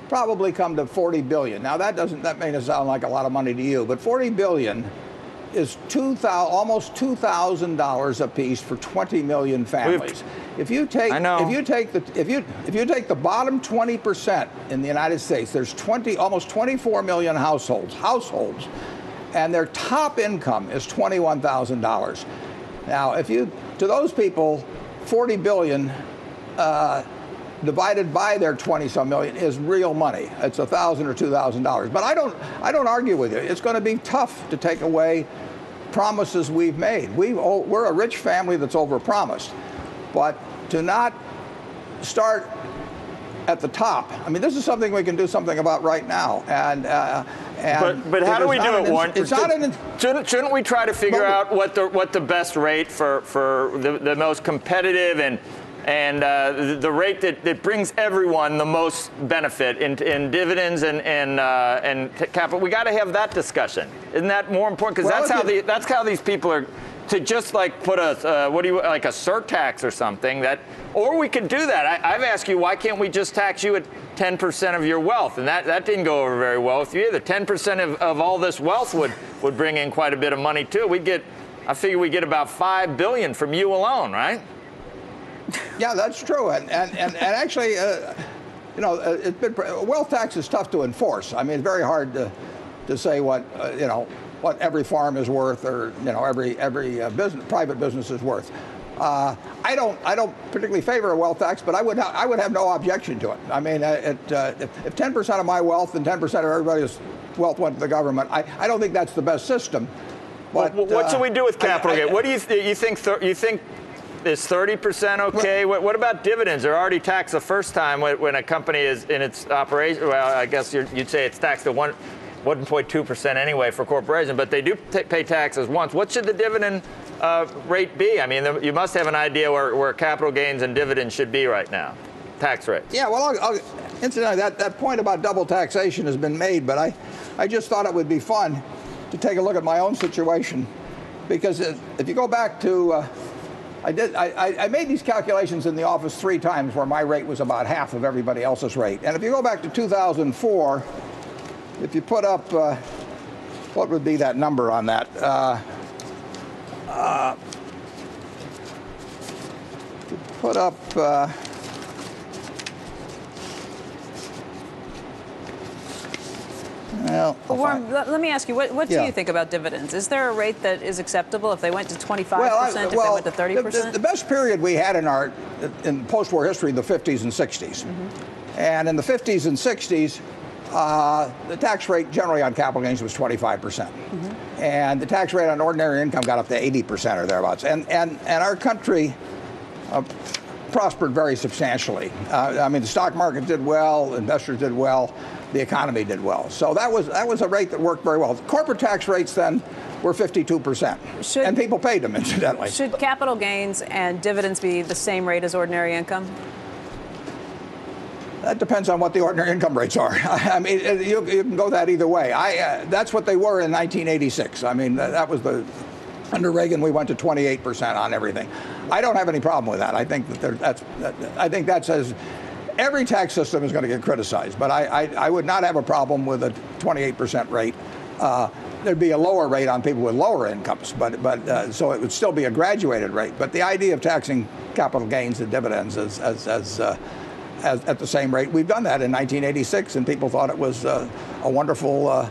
probably come to $40 billion. Now that may not sound like a lot of money to you, but $40 billion is almost $2,000 a piece for 20 million families. If you take the bottom 20% in the United States, there's almost 24 million households, and their top income is $21,000. Now, to those people, 40 billion divided by their 20-some million is real money. It's $1,000 or $2,000. But I don't argue with you. It's going to be tough to take away promises we've made. We're a rich family that's overpromised. But to not start at the top. I mean, this is something we can do something about right now. But how do we do it, Warren? It's not an. Shouldn't we try to figure out what the best rate for the most competitive and the rate that brings everyone the most benefit in dividends and capital? We got to have that discussion. Isn't that more important? Because that's how these people are. To just like put a like a surtax or something or we could do that. I've asked you, why can't we just tax you at 10% of your wealth? And that didn't go over very well with you either. 10% of all this wealth would bring in quite a bit of money too. I figure we get about $5 billion from you alone, right? Yeah, that's true. And actually, wealth tax is tough to enforce. I mean, it's very hard to say what every farm is worth, or every private business is worth. I don't particularly favor a wealth tax, but I would have no objection to it. I mean, if 10% of my wealth and 10% of everybody's wealth went to the government, I don't think that's the best system. But what should we do with capital gain? What do you think? You think is 30% okay? What about dividends? They're already taxed the first time when a company is in its operation. Well, I guess you'd say it's taxed at 1.2% anyway for corporations, but they do pay taxes once. What should the dividend rate be? I mean, you must have an idea where capital gains and dividends should be right now, tax rates. Yeah, well, incidentally, that point about double taxation has been made, but I just thought it would be fun to take a look at my own situation, because if you go back to, I made these calculations in the office 3 times where my rate was about half of everybody else's rate. And if you go back to 2004, if you put up, what would be that number on that? Put up, Warren, let me ask you, what do you think about dividends? Is there a rate that is acceptable if they went to 25%, if they went to 30%? The best period we had in post-war history, the 50s and 60s. Mm-hmm. And in the 50s and 60s, the tax rate generally on capital gains was 25%. Mm-hmm. And the tax rate on ordinary income got up to 80% or thereabouts. And our country prospered very substantially. I mean, the stock market did well, investors did well, the economy did well. So that was a rate that worked very well. Corporate tax rates then were 52%. And people paid them, incidentally. Should capital gains and dividends be the same rate as ordinary income? That depends on what the ordinary income rates are. I mean, you can go that either way. That's what they were in 1986. I mean, that was under Reagan, we went to 28% on everything. I don't have any problem with that. I think that says every tax system is going to get criticized, but I would not have a problem with a 28% rate. There'd be a lower rate on people with lower incomes, but so it would still be a graduated rate. But the idea of taxing capital gains and dividends at the same rate, we've done that in 1986, and people thought it was a wonderful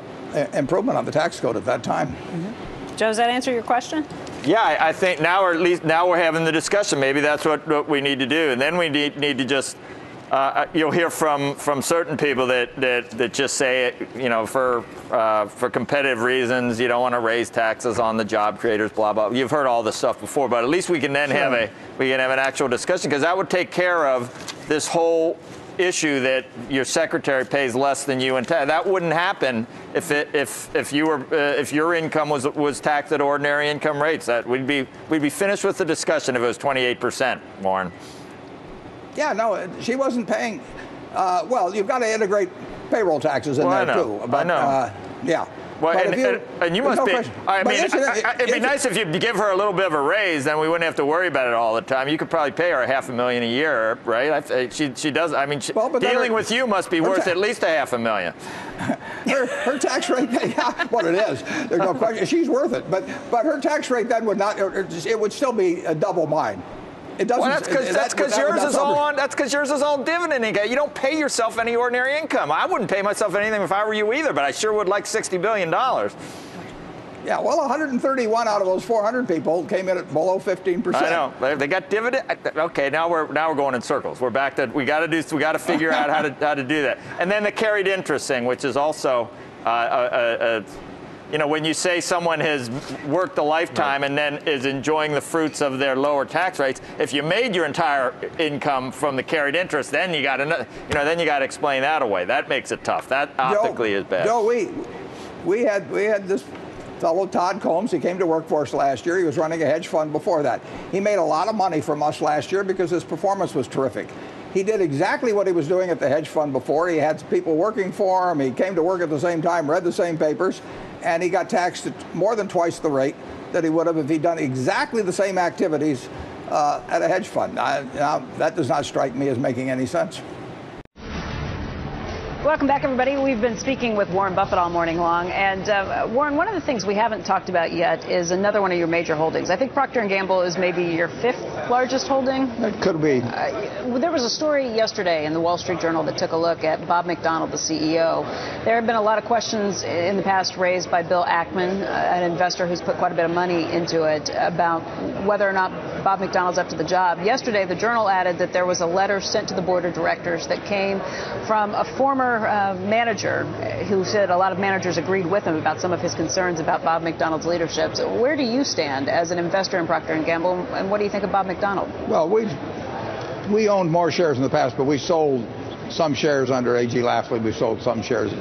improvement on the tax code at that time. Mm-hmm. Joe, does that answer your question? Yeah, I think now, or at least now we're having the discussion. Maybe that's what we need to do, and then we need to just you'll hear from certain people that just say, for competitive reasons, you don't want to raise taxes on the job creators, blah blah. You've heard all this stuff before, but at least we can then have an actual discussion, because that would take care of this whole issue that your secretary pays less than you in tax. That wouldn't happen if your income was taxed at ordinary income rates. That we'd be finished with the discussion if it was 28%, Warren. Yeah, no, she wasn't paying. Well, you've got to integrate payroll taxes in there too. But, I know. Yeah. Well, and you must be. I mean, it'd be nice if you give her a little bit of a raise, then we wouldn't have to worry about it all the time. You could probably pay her $500,000 a year, right? She does. I mean, dealing with you must be worth at least $500,000. Her tax rate, yeah, what it is. There's no question. She's worth it, but her tax rate then would not. It would still be double mine. It doesn't. Well, that's because yours is all on. That's because yours is all dividend income. You don't pay yourself any ordinary income. I wouldn't pay myself anything if I were you either, but I sure would like $60 billion. Yeah, well, 131 out of those 400 people came in at below 15%. I know they got dividend. Okay, now we're going in circles. We're back to we got to figure out how to do that, and then the carried interest thing, which is also you know, when you say someone has worked a lifetime and then is enjoying the fruits of their lower tax rates, if you made your entire income from the carried interest, then you got to, you know, then you got to explain that away. That makes it tough. That optically is bad. Joe, we had this fellow Todd Combs. He came to work for us last year. He was running a hedge fund before that. He made a lot of money from us last year because his performance was terrific. He did exactly what he was doing at the hedge fund before. He had people working for him. He came to work at the same time, read the same papers, and he got taxed at more than twice the rate that he would have if he'd done exactly the same activities at a hedge fund. Now, that does not strike me as making any sense. Welcome back, everybody. We've been speaking with Warren Buffett all morning long. And Warren, one of the things we haven't talked about yet is another one of your major holdings. I think Procter & Gamble is maybe your 5th largest holding. It could be. There was a story yesterday in the Wall Street Journal that took a look at Bob McDonald, the CEO. There have been a lot of questions in the past raised by Bill Ackman, an investor who's put quite a bit of money into it, about whether or not Bob McDonald's up to the job. Yesterday, the Journal added that there was a letter sent to the board of directors that came from a former manager who said a lot of managers agreed with him about some of his concerns about Bob McDonald's leadership. So where do you stand as an investor in Procter & Gamble, and what do you think of Bob McDonald? Well, we owned more shares in the past, but we sold some shares under A.G. Lafley. We sold some shares.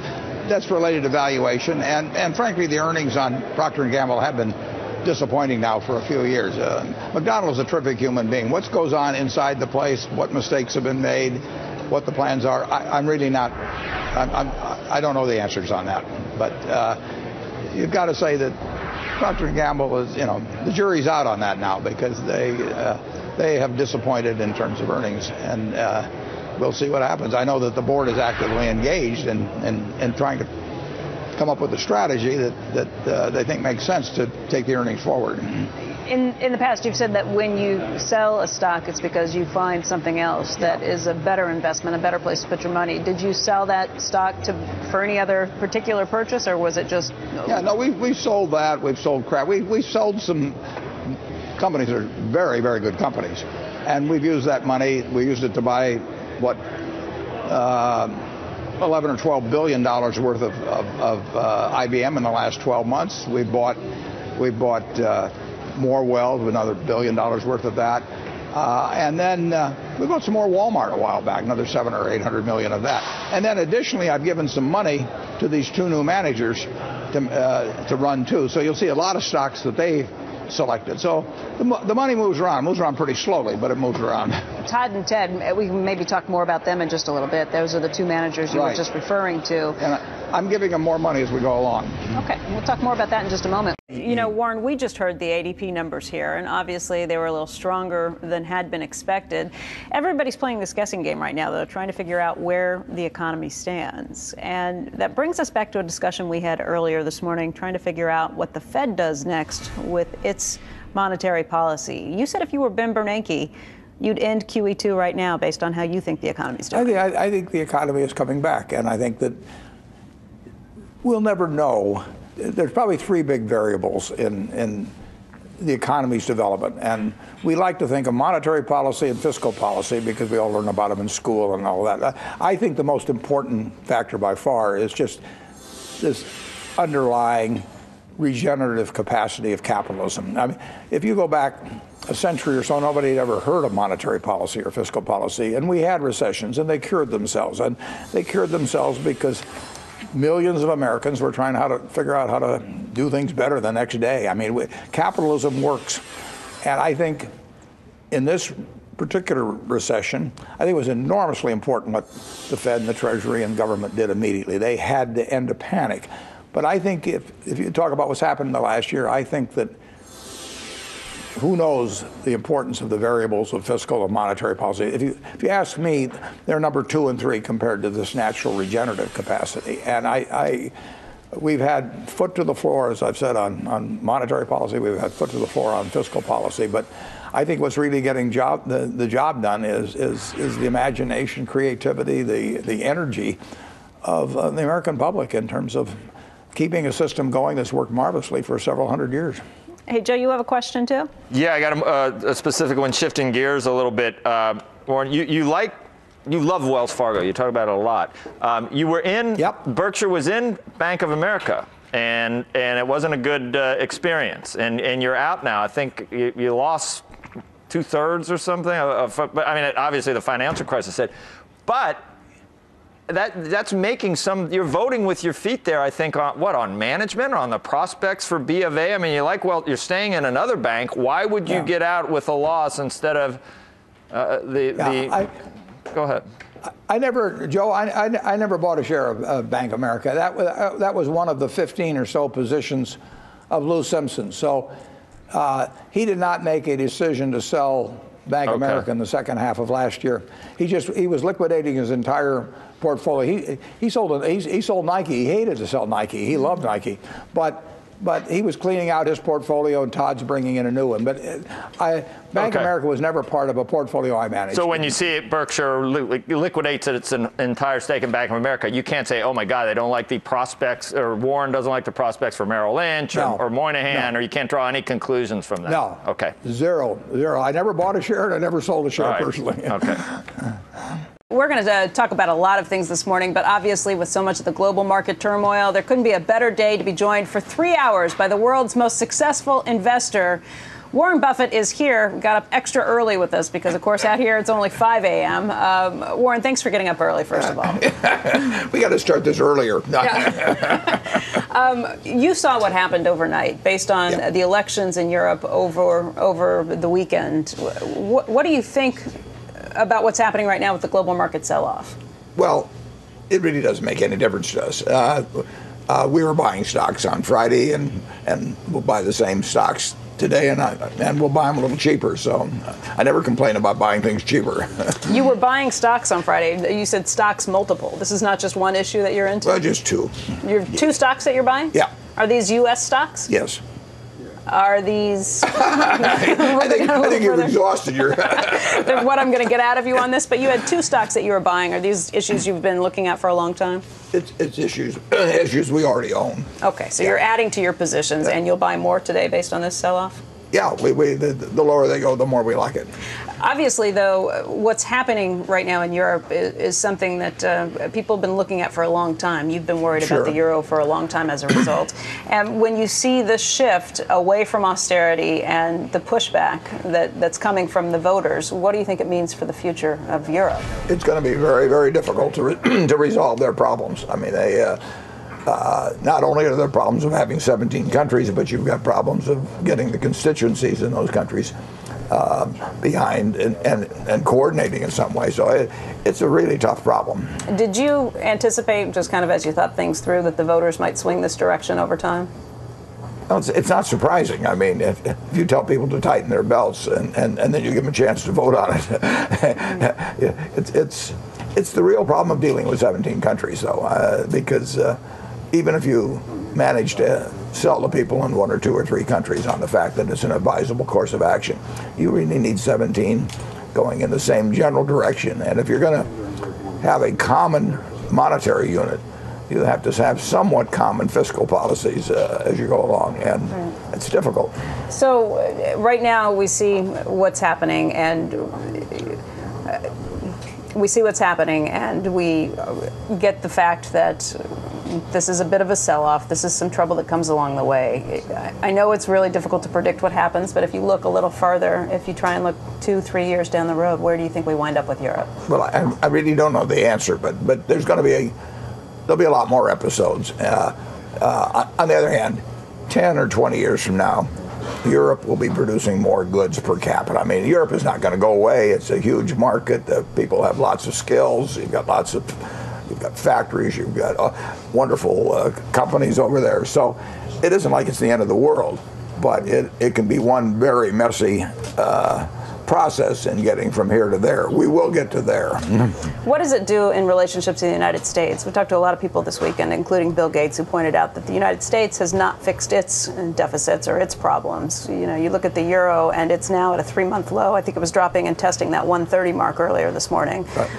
That's related to valuation, and frankly, the earnings on Procter & Gamble have been disappointing now for a few years. McDonald's a terrific human being. What goes on inside the place, what mistakes have been made, what the plans are, I'm really not, I don't know the answers on that. But you've got to say that Procter & Gamble is, you know, the jury's out on that now because they have disappointed in terms of earnings, and we'll see what happens. I know that the board is actively engaged in trying to come up with a strategy that they think makes sense to take the earnings forward. In the past, you've said that when you sell a stock, it's because you find something else that is a better investment, a better place to put your money. Did you sell that stock for any other particular purchase, or was it just... Yeah, no, we sold that. We've sold crap. We sold some companies that are very, very good companies. And we've used that money. We used it to buy, what, 11 or $12 billion worth of IBM in the last 12 months. We bought more Wells, another $1 billion worth of that. And then we bought some more Walmart a while back, another 700 or 800 million of that. And then additionally, I've given some money to these 2 new managers to run too. So you'll see a lot of stocks that they selected. So the money moves around pretty slowly, but it moves around. Todd and Ted, we can maybe talk more about them in just a little bit. Those are the 2 managers you were just referring to. And I'm giving them more money as we go along. Okay, we'll talk more about that in just a moment. You know, Warren, we just heard the ADP numbers here, and obviously they were a little stronger than had been expected. Everybody's playing this guessing game right now, though, trying to figure out where the economy stands. And that brings us back to a discussion we had earlier this morning, trying to figure out what the Fed does next with its monetary policy. You said if you were Ben Bernanke, you'd end QE2 right now based on how you think the economy's doing. I think the economy is coming back, and I think that we'll never know. There's probably 3 big variables in the economy's development, and we like to think of monetary policy and fiscal policy because we all learn about them in school and all that. I think the most important factor by far is just this underlying regenerative capacity of capitalism. I mean, if you go back a century or so, nobody had ever heard of monetary policy or fiscal policy, and we had recessions, and they cured themselves. And they cured themselves because millions of Americans were trying to figure out how to do things better the next day. I mean, capitalism works. And I think in this particular recession, I think it was enormously important what the Fed and the Treasury and government did immediately. They had to end a panic. But I think if you talk about what's happened in the last year, I think that who knows the importance of the variables of fiscal and monetary policy. If you ask me, they're number 2 and 3 compared to this natural regenerative capacity. And we've had foot to the floor, as I've said, on monetary policy. We've had foot to the floor on fiscal policy. But I think what's really getting the job done is the imagination, creativity, the energy of the American public in terms of keeping a system going that's worked marvelously for several hundred years. Hey, Joe, you have a question, too? Yeah, I got a specific one, shifting gears a little bit. Warren, you love Wells Fargo. You talk about it a lot. You were in, Berkshire was in Bank of America. and it wasn't a good experience. And you're out now. I think you lost 2/3 or something. But I mean, obviously the financial crisis hit, but that's making you're voting with your feet there, I think, on management or on the prospects for B of A. I mean, you're staying in another bank. Why would you get out with a loss instead of go ahead. I never bought a share of Bank of America. That was one of the 15 or so positions of Lou Simpson. So he did not make a decision to sell Bank of America in the second half of last year. He was liquidating his entire portfolio. He sold Nike. He hated to sell Nike. He loved Nike, but he was cleaning out his portfolio, and Todd's bringing in a new one. But Bank of America was never part of a portfolio I managed. So when you see Berkshire liquidates its entire stake in Bank of America, you can't say, oh my God, they don't like the prospects, or Warren doesn't like the prospects for Merrill Lynch or Moynihan, or you can't draw any conclusions from that. No. Okay. Zero. I never bought a share, and I never sold a share personally. Okay. We're going to talk about a lot of things this morning, but obviously with so much of the global market turmoil, there couldn't be a better day to be joined for 3 hours by the world's most successful investor. Warren Buffett is here. We got up extra early with us because, of course, out here it's only 5 a.m. Warren, thanks for getting up early, first of all. We got to start this earlier. You saw what happened overnight based on the elections in Europe over the weekend. What do you think about what's happening right now with the global market sell-off? Well, it really doesn't make any difference to us. We were buying stocks on Friday, and we'll buy the same stocks today, and we'll buy them a little cheaper. So I never complain about buying things cheaper. You were buying stocks on Friday. You said stocks multiple. This is not just one issue that you're into? Well, just two. You have two stocks that you're buying? Yeah. Are these U.S. stocks? Yes. Are these... I think you've exhausted your... what I'm going to get out of you on this, but you had two stocks that you were buying. Are these issues you've been looking at for a long time? It's issues we already own. Okay, so you're adding to your positions, and you'll buy more today based on this sell-off? Yeah, the lower they go, the more we like it. Obviously, though, what's happening right now in Europe is something that people have been looking at for a long time. You've been worried about the euro for a long time as a result. And when you see the shift away from austerity and the pushback that's coming from the voters, what do you think it means for the future of Europe? It's going to be very, very difficult to resolve their problems. I mean, not only are there problems of having 17 countries, but you've got problems of getting the constituencies in those countries behind and coordinating in some way. So it's a really tough problem. Did you anticipate, just kind of as you thought things through, that the voters might swing this direction over time? No, it's not surprising. I mean, if you tell people to tighten their belts and then you give them a chance to vote on it, it's the real problem of dealing with 17 countries, though, because even if you manage to sell to people in 1 or 2 or 3 countries on the fact that it's an advisable course of action, you really need 17 going in the same general direction. And if you're going to have a common monetary unit, you have to have somewhat common fiscal policies as you go along, and it's difficult. So right now we see what's happening, and we get the fact that this is a bit of a sell-off. This is some trouble that comes along the way. I know it's really difficult to predict what happens, but if you look a little farther, if you try and look 2-3 years down the road, where do you think we wind up with Europe? Well, I really don't know the answer, but there's going to be there'll be a lot more episodes. On the other hand, 10 or 20 years from now, Europe will be producing more goods per capita. I mean, Europe is not going to go away. It's a huge market. People have lots of skills. You've got factories. You've got wonderful companies over there. So it isn't like it's the end of the world, but it can be one very messy process in getting from here to there. We will get to there. What does it do in relationships in the United States? We talked to a lot of people this weekend, including Bill Gates, who pointed out that the United States has not fixed its deficits or its problems. You know, you look at the euro, and it's now at a 3-month low. I think it was dropping and testing that 130 mark earlier this morning. Right.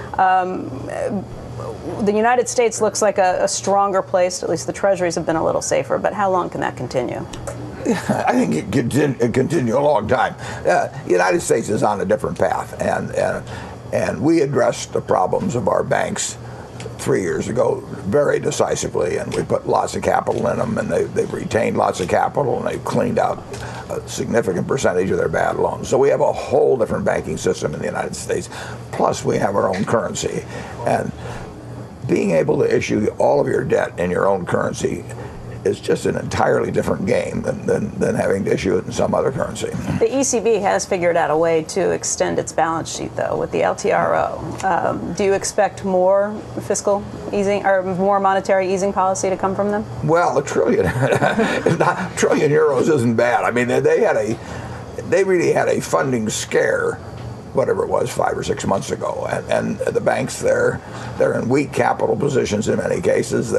The United States looks like a stronger place. At least the treasuries have been a little safer. But how long can that continue? I think it can continue a long time. The United States is on a different path, and we addressed the problems of our banks 3 years ago very decisively, and we put lots of capital in them, and they've retained lots of capital, and they've cleaned out a significant percentage of their bad loans. So we have a whole different banking system in the United States. Plus, we have our own currency. And being able to issue all of your debt in your own currency is just an entirely different game than having to issue it in some other currency. The ECB has figured out a way to extend its balance sheet, though, with the LTRO. Do you expect more fiscal easing or more monetary easing policy to come from them? Well, $1 trillion, $1 trillion euros isn't bad. I mean, they really had a funding scare, whatever it was, 5 or 6 months ago, and the banks they're in weak capital positions in many cases.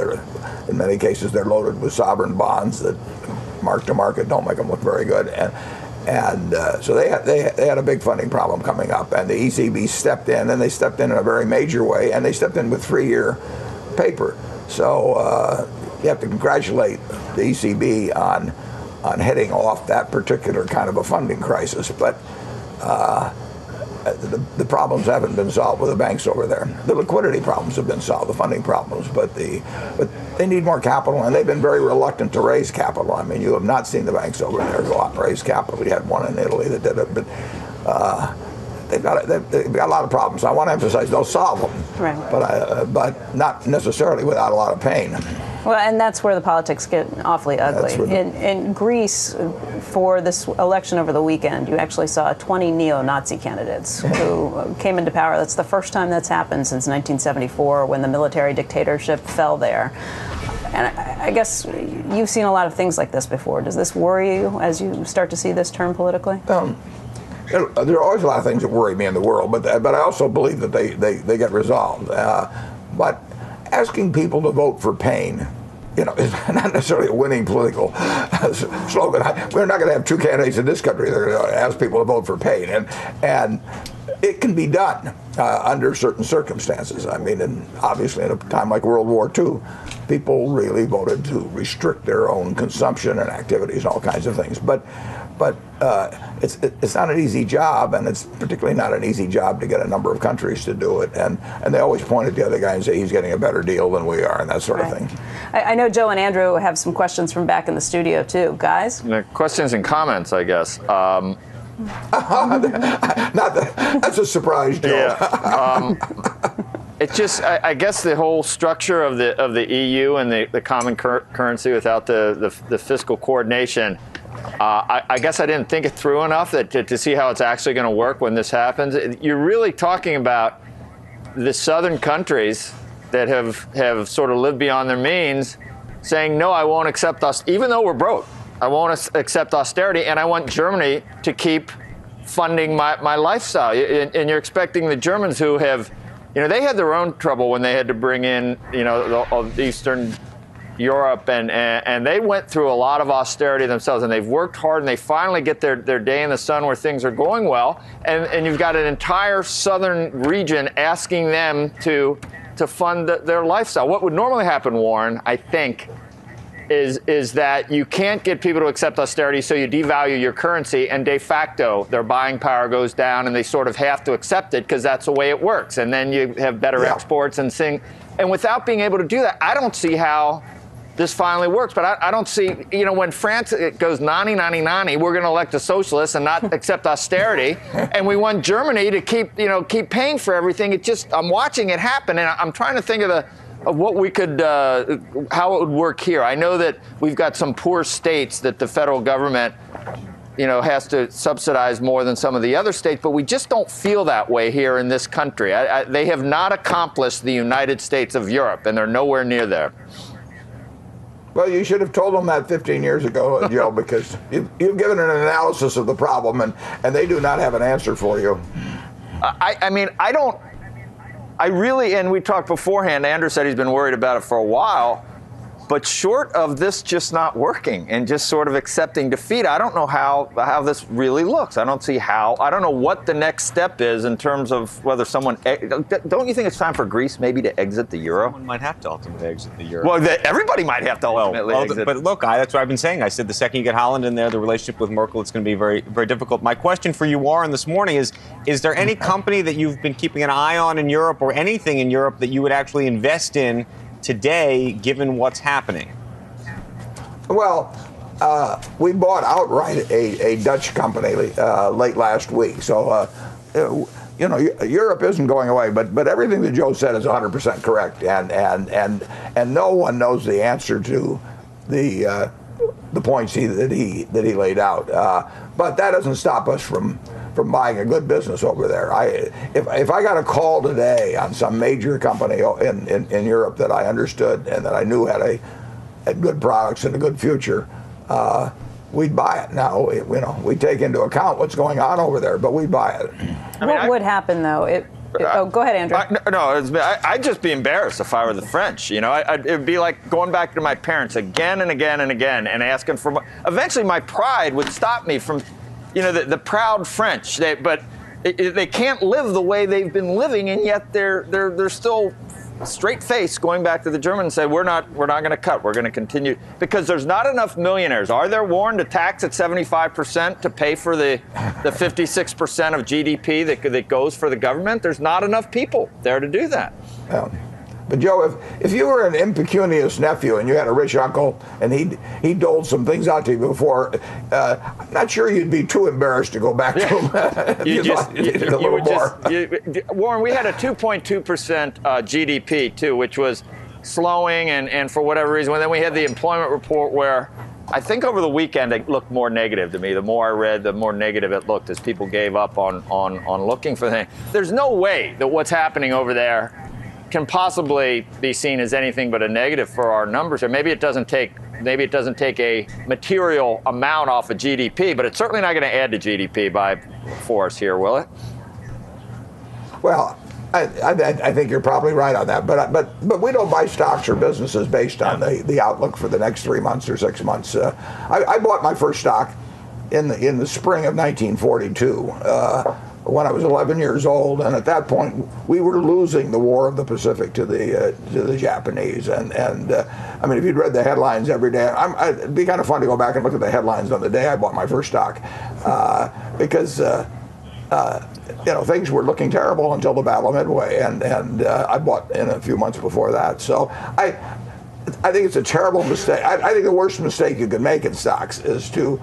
In many cases they're loaded with sovereign bonds that mark to market don't make them look very good, and so they had a big funding problem coming up, and the ECB stepped in, and they stepped in a very major way, and they stepped in with 3-year paper. So you have to congratulate the ECB on heading off that particular kind of a funding crisis, but. The problems haven't been solved with the banks over there. The liquidity problems have been solved, the funding problems, but they need more capital, and they've been very reluctant to raise capital. I mean, you have not seen the banks over there go out and raise capital. We had one in Italy that did it, but they've got a lot of problems. I want to emphasize they'll solve them, right. But not necessarily without a lot of pain. Well, and that's where the politics get awfully ugly. In Greece, for this election over the weekend, you actually saw 20 neo-Nazi candidates who came into power. That's the first time that's happened since 1974, when the military dictatorship fell there. And I guess you've seen a lot of things like this before. Does this worry you as you start to see this turn politically? There are always a lot of things that worry me in the world, but I also believe that they get resolved. But asking people to vote for pain, is not necessarily a winning political slogan. We're not going to have two candidates in this country that are going to ask people to vote for pain, and it can be done under certain circumstances. I mean, and obviously in a time like World War II, people really voted to restrict their own consumption and activities and all kinds of things. But it's not an easy job, and it's particularly not an easy job to get a number of countries to do it. And they always point at the other guy and say he's getting a better deal than we are, and that sort of thing. I know Joe and Andrew have some questions from back in the studio too, guys. Questions and comments, I guess. That's a surprise, Joe. Yeah. It's just, I guess, the whole structure of the EU and the common currency without the fiscal coordination. I guess I didn't think it through enough to see how it's actually going to work when this happens. You're really talking about the southern countries that have sort of lived beyond their means, saying, no, I won't accept us, even though we're broke. I won't accept austerity, and I want Germany to keep funding my lifestyle. And you're expecting the Germans who have, they had their own trouble when they had to bring in, the Eastern Europe, and they went through a lot of austerity themselves, and they've worked hard, and they finally get their day in the sun where things are going well, and you've got an entire southern region asking them to fund their lifestyle. What would normally happen, Warren, I think, is that you can't get people to accept austerity, so you devalue your currency, and de facto their buying power goes down, and they sort of have to accept it because that's the way it works. And then you have better exports and without being able to do that, I don't see how this finally works. But I don't see, when France goes 90-90-90, we're going to elect a socialist and not accept austerity, and we want Germany to keep paying for everything. I'm watching it happen, and I'm trying to think of what we could, how it would work here. I know that we've got some poor states that the federal government, has to subsidize more than some of the other states, but we just don't feel that way here in this country. They have not accomplished the United States of Europe, and they're nowhere near there. Well, you should have told them that 15 years ago, Joe, because you've given an analysis of the problem, and they do not have an answer for you. I really, and we talked beforehand, Andrew said he's been worried about it for a while. But short of this just not working and just sort of accepting defeat, I don't know how this really looks. I don't see how. I don't know what the next step is in terms of whether someone. Don't you think it's time for Greece maybe to exit the euro? Someone might have to ultimately exit the euro. Well, everybody might have to ultimately exit. But look, that's what I've been saying. I said the second you get Holland in there, the relationship with Merkel, it's going to be very, very difficult. My question for you, Warren, this morning is there any company that you've been keeping an eye on in Europe or anything in Europe that you would actually invest in today, given what's happening? Well, we bought outright a Dutch company late last week. So, Europe isn't going away, but everything that Joe said is 100% correct, and no one knows the answer to the points that he laid out. But that doesn't stop us from buying a good business over there. If I got a call today on some major company in Europe that I understood and that I knew had good products and a good future, we'd buy it. Now, we take into account what's going on over there, but we'd buy it. What would happen, though? Go ahead, Andrew. I'd just be embarrassed if I were the French. It'd be like going back to my parents again and again and again and asking for more. Eventually, my pride would stop me from, the proud French. But they can't live the way they've been living, and yet they're still straight face going back to the Germans and say, we're not going to cut. We're going to continue because there's not enough millionaires. Are there, Warren, to tax at 75% to pay for the 56% of GDP that goes for the government? There's not enough people there to do that. Yeah. But Joe, if you were an impecunious nephew and you had a rich uncle and he doled some things out to you before, I'm not sure you'd be too embarrassed to go back to him. Warren, we had a 2.2% GDP too, which was slowing, and for whatever reason, and then we had the employment report where I think over the weekend it looked more negative to me. The more I read, the more negative it looked as people gave up on looking for things. There's no way that what's happening over there can possibly be seen as anything but a negative for our numbers. Or maybe it doesn't take a material amount off of GDP, but it's certainly not going to add to GDP for us here, will it? Well, I think you're probably right on that, but we don't buy stocks or businesses based on the outlook for the next 3 months or 6 months. I bought my first stock in the spring of 1942. When I was 11 years old, and at that point we were losing the War of the Pacific to the Japanese, and I mean, if you'd read the headlines every day, it'd be kind of fun to go back and look at the headlines on the day I bought my first stock, because things were looking terrible until the Battle of Midway, and I bought in a few months before that. So I think it's a terrible mistake. I think the worst mistake you can make in stocks is to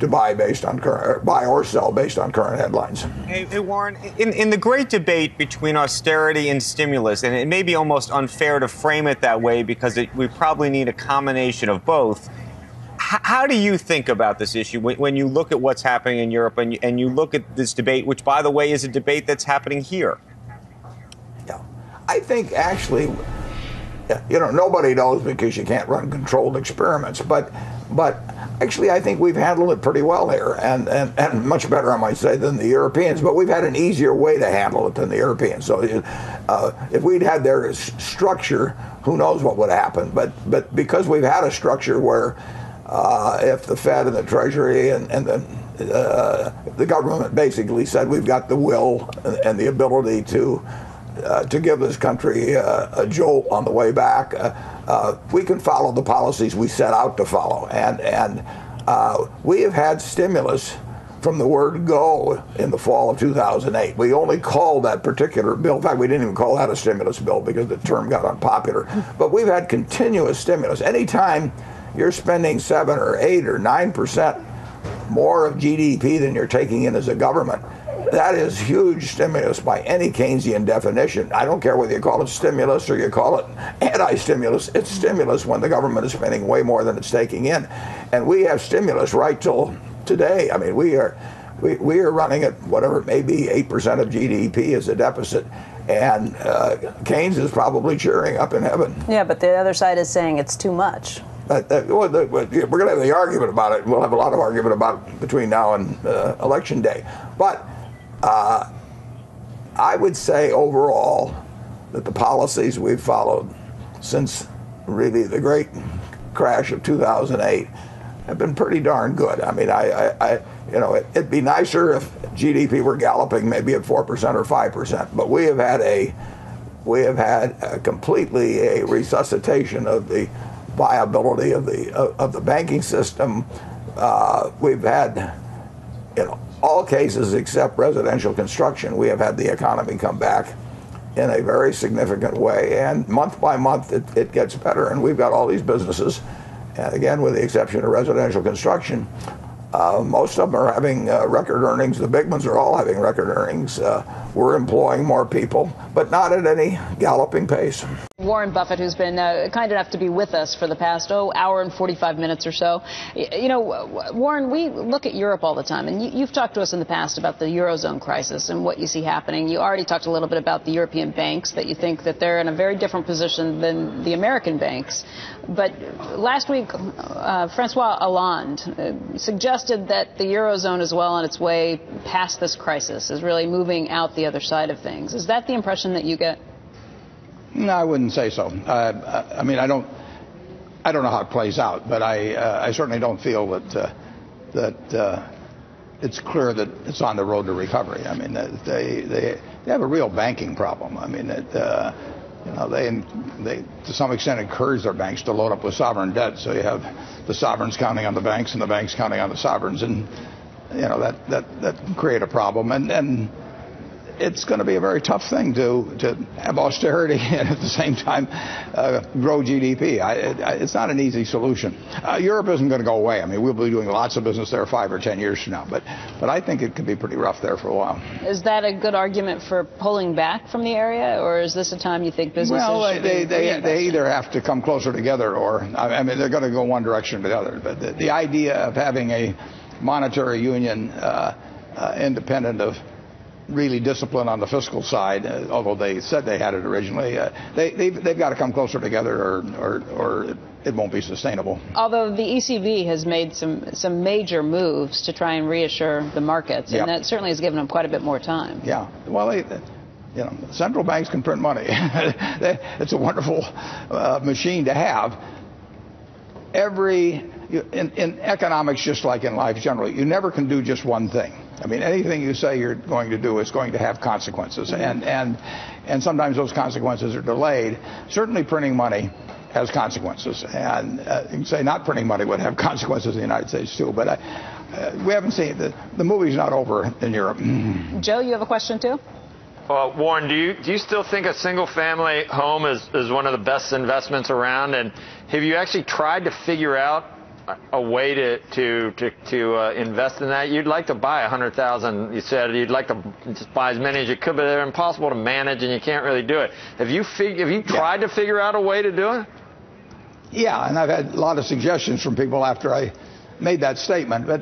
buy or sell based on current headlines. Hey Warren, in the great debate between austerity and stimulus, and it may be almost unfair to frame it that way because we probably need a combination of both. How do you think about this issue when you look at what's happening in Europe and you look at this debate, which, by the way, is a debate that's happening here? Yeah, I think actually, nobody knows because you can't run controlled experiments. But actually, I think we've handled it pretty well here, and much better, I might say, than the Europeans. But we've had an easier way to handle it than the Europeans. So if we'd had their structure, who knows what would happen? But because we've had a structure where if the Fed and the Treasury and the government basically said we've got the will and the ability to give this country a jolt on the way back, we can follow the policies we set out to follow. And we have had stimulus from the word go in the fall of 2008. We only called that particular bill. In fact, we didn't even call that a stimulus bill because the term got unpopular. But we've had continuous stimulus. Anytime you're spending 7 or 8 or 9% more of GDP than you're taking in as a government, that is huge stimulus by any Keynesian definition. I don't care whether you call it stimulus or you call it anti-stimulus. It's stimulus when the government is spending way more than it's taking in. And we have stimulus right till today. I mean, we are running at whatever it may be, 8% of GDP as a deficit. And Keynes is probably cheering up in heaven. Yeah, but the other side is saying it's too much. We're going to have the argument about it. We'll have a lot of argument about it between now and Election Day. But I would say overall that the policies we've followed since really the great crash of 2008 have been pretty darn good. I mean, it'd be nicer if GDP were galloping maybe at 4% or 5%, but we have had completely a resuscitation of the viability of the banking system. We've had, all cases except residential construction, we have had the economy come back in a very significant way, and month by month it gets better, and we've got all these businesses, and again, with the exception of residential construction, most of them are having record earnings. The big ones are all having record earnings. We're employing more people, but not at any galloping pace. Warren Buffett, who's been kind enough to be with us for the past, hour and 45 minutes or so. Warren, we look at Europe all the time, and you've talked to us in the past about the Eurozone crisis and what you see happening. You already talked a little bit about the European banks, that you think that they're in a very different position than the American banks. But last week, Francois Hollande suggested that the Eurozone is well on its way past this crisis, is really moving out the other side of things. Is that the impression that you get? No, I wouldn't say so. I mean, I don't know how it plays out, but I certainly don't feel that it's clear that it's on the road to recovery. I mean, they have a real banking problem. I mean, they to some extent encourage their banks to load up with sovereign debt. So you have the sovereigns counting on the banks and the banks counting on the sovereigns, and that can create a problem. And it's going to be a very tough thing to have austerity and at the same time grow GDP. It's not an easy solution. Europe isn't going to go away. I mean, we'll be doing lots of business there 5 or 10 years from now. But I think it could be pretty rough there for a while. Is that a good argument for pulling back from the area, or is this a time you think businesses should be they either have to come closer together, or I mean, they're going to go one direction or the other. But the idea of having a monetary union independent of really discipline on the fiscal side, although they said they had it originally, they've got to come closer together, or it won't be sustainable. Although the ECB has made some major moves to try and reassure the markets, and that certainly has given them quite a bit more time. Yeah, well, central banks can print money. It's a wonderful machine to have. In economics, just like in life generally, you never can do just one thing. I mean, anything you say you're going to do is going to have consequences, and sometimes those consequences are delayed. Certainly printing money has consequences, and you can say not printing money would have consequences in the United States too, but we haven't seen the movie's not over in Europe. Joe, you have a question too? Warren, do you still think a single-family home is one of the best investments around? And have you actually tried to figure out a way to invest in that? You'd like to buy 100,000. You said you'd like to just buy as many as you could, but they're impossible to manage, and you can't really do it. Have you tried to figure out a way to do it? Yeah, and I've had a lot of suggestions from people after I made that statement, but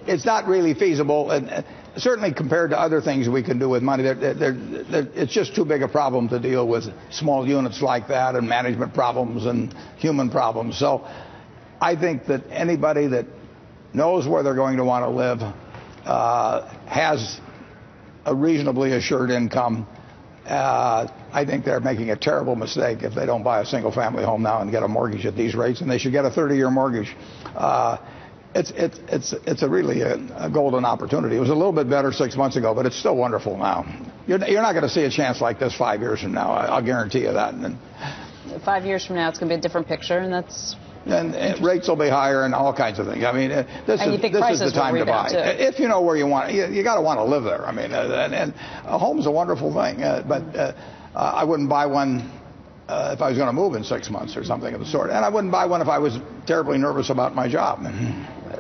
it's not really feasible. And certainly compared to other things we can do with money, it's just too big a problem to deal with small units like that, and management problems and human problems. So I think that anybody that knows where they're going to want to live, has a reasonably assured income, I think they're making a terrible mistake if they don't buy a single-family home now and get a mortgage at these rates, and they should get a 30-year mortgage. It's really a golden opportunity. It was a little bit better 6 months ago, but it's still wonderful now. You're not going to see a chance like this 5 years from now. I'll guarantee you that. And 5 years from now, it's going to be a different picture, and rates will be higher and all kinds of things. I mean, this is the time to buy. If you know where you want, you got to want to live there. I mean, and a home's a wonderful thing, but I wouldn't buy one if I was going to move in 6 months or something of the sort. And I wouldn't buy one if I was terribly nervous about my job.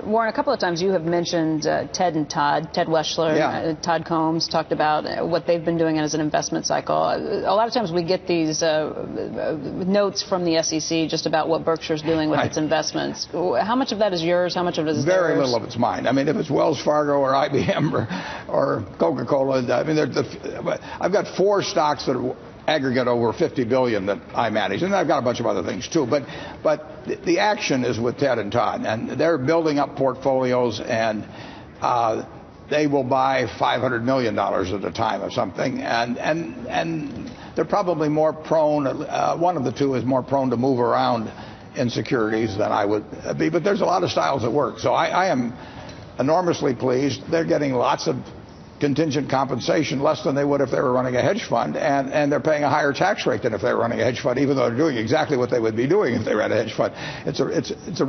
Warren, a couple of times you have mentioned Ted Weschler, Todd Combs talked about what they've been doing as an investment cycle. A lot of times we get these notes from the SEC just about what Berkshire's doing with its investments. How much of that is yours? How much of it is Very little of it's mine. I mean, if it's Wells Fargo or IBM or Coca-Cola, I mean, I've got 4 stocks that aggregate over $50 billion that I manage, and I've got a bunch of other things too. But the action is with Ted and Todd, and they're building up portfolios, and they will buy $500 million at a time of something, and they're probably more prone. One of the two is more prone to move around in securities than I would be. But there's a lot of styles that work. So I am enormously pleased. They're getting lots of contingent compensation, less than they would if they were running a hedge fund, and they're paying a higher tax rate than if they were running a hedge fund, even though they're doing exactly what they would be doing if they ran a hedge fund. It's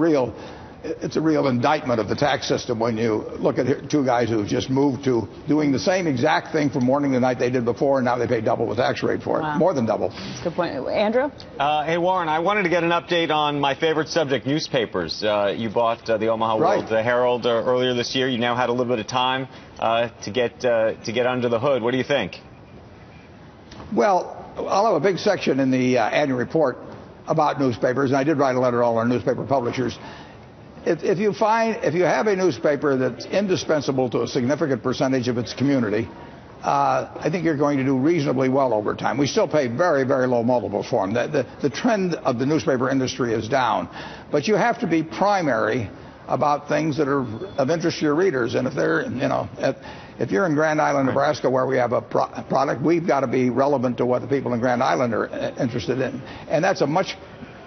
a real indictment of the tax system when you look at two guys who've just moved to doing the same exact thing from morning to night they did before, and now they pay double the tax rate for it. Wow. More than double. That's a good point. Andrew? Hey, Warren, I wanted to get an update on my favorite subject, newspapers. You bought the Omaha World Herald earlier this year. You now had a little bit of time to get under the hood. What do you think? Well, I'll have a big section in the annual report about newspapers, and I did write a letter to all our newspaper publishers. If you have a newspaper that's indispensable to a significant percentage of its community, I think you're going to do reasonably well over time. We still pay very, very low multiples for them. The trend of the newspaper industry is down, but you have to be primary about things that are of interest to your readers. And if they're, if you're in Grand Island, Nebraska, where we have a product, we've got to be relevant to what the people in Grand Island are interested in, and that's a much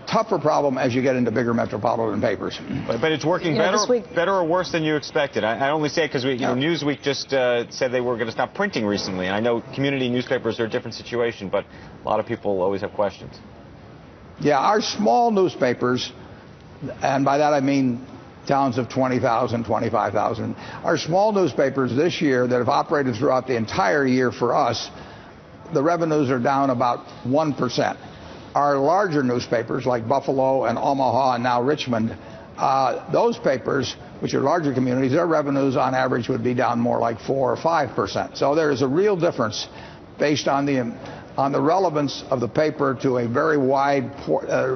tougher problem as you get into bigger metropolitan papers. But it's working better or worse than you expected. I only say it because Newsweek just said they were going to stop printing recently. And I know community newspapers are a different situation, but a lot of people always have questions. Yeah, our small newspapers, and by that I mean towns of 20,000, 25,000, our small newspapers this year that have operated throughout the entire year for us, the revenues are down about 1%. Our larger newspapers like Buffalo and Omaha and now Richmond, those papers, which are larger communities, their revenues on average would be down more like 4 or 5%. So there is a real difference based on the relevance of the paper to a very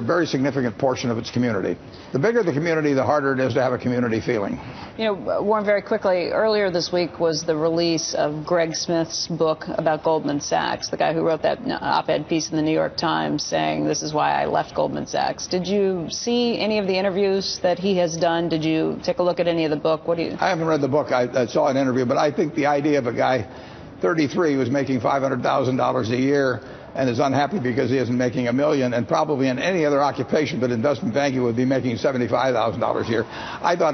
very significant portion of its community. The bigger the community, the harder it is to have a community feeling. Warren, very quickly, earlier this week was the release of Greg Smith's book about Goldman Sachs, the guy who wrote that op-ed piece in the New York Times saying, "This is why I left Goldman Sachs." Did you see any of the interviews that he has done? Did you take a look at any of the book? What do you? I haven't read the book. I saw an interview, but I think the idea of a guy 33 who's making $500,000 a year and is unhappy because he isn't making $1 million, and probably in any other occupation but investment banking would be making $75,000 a year. I thought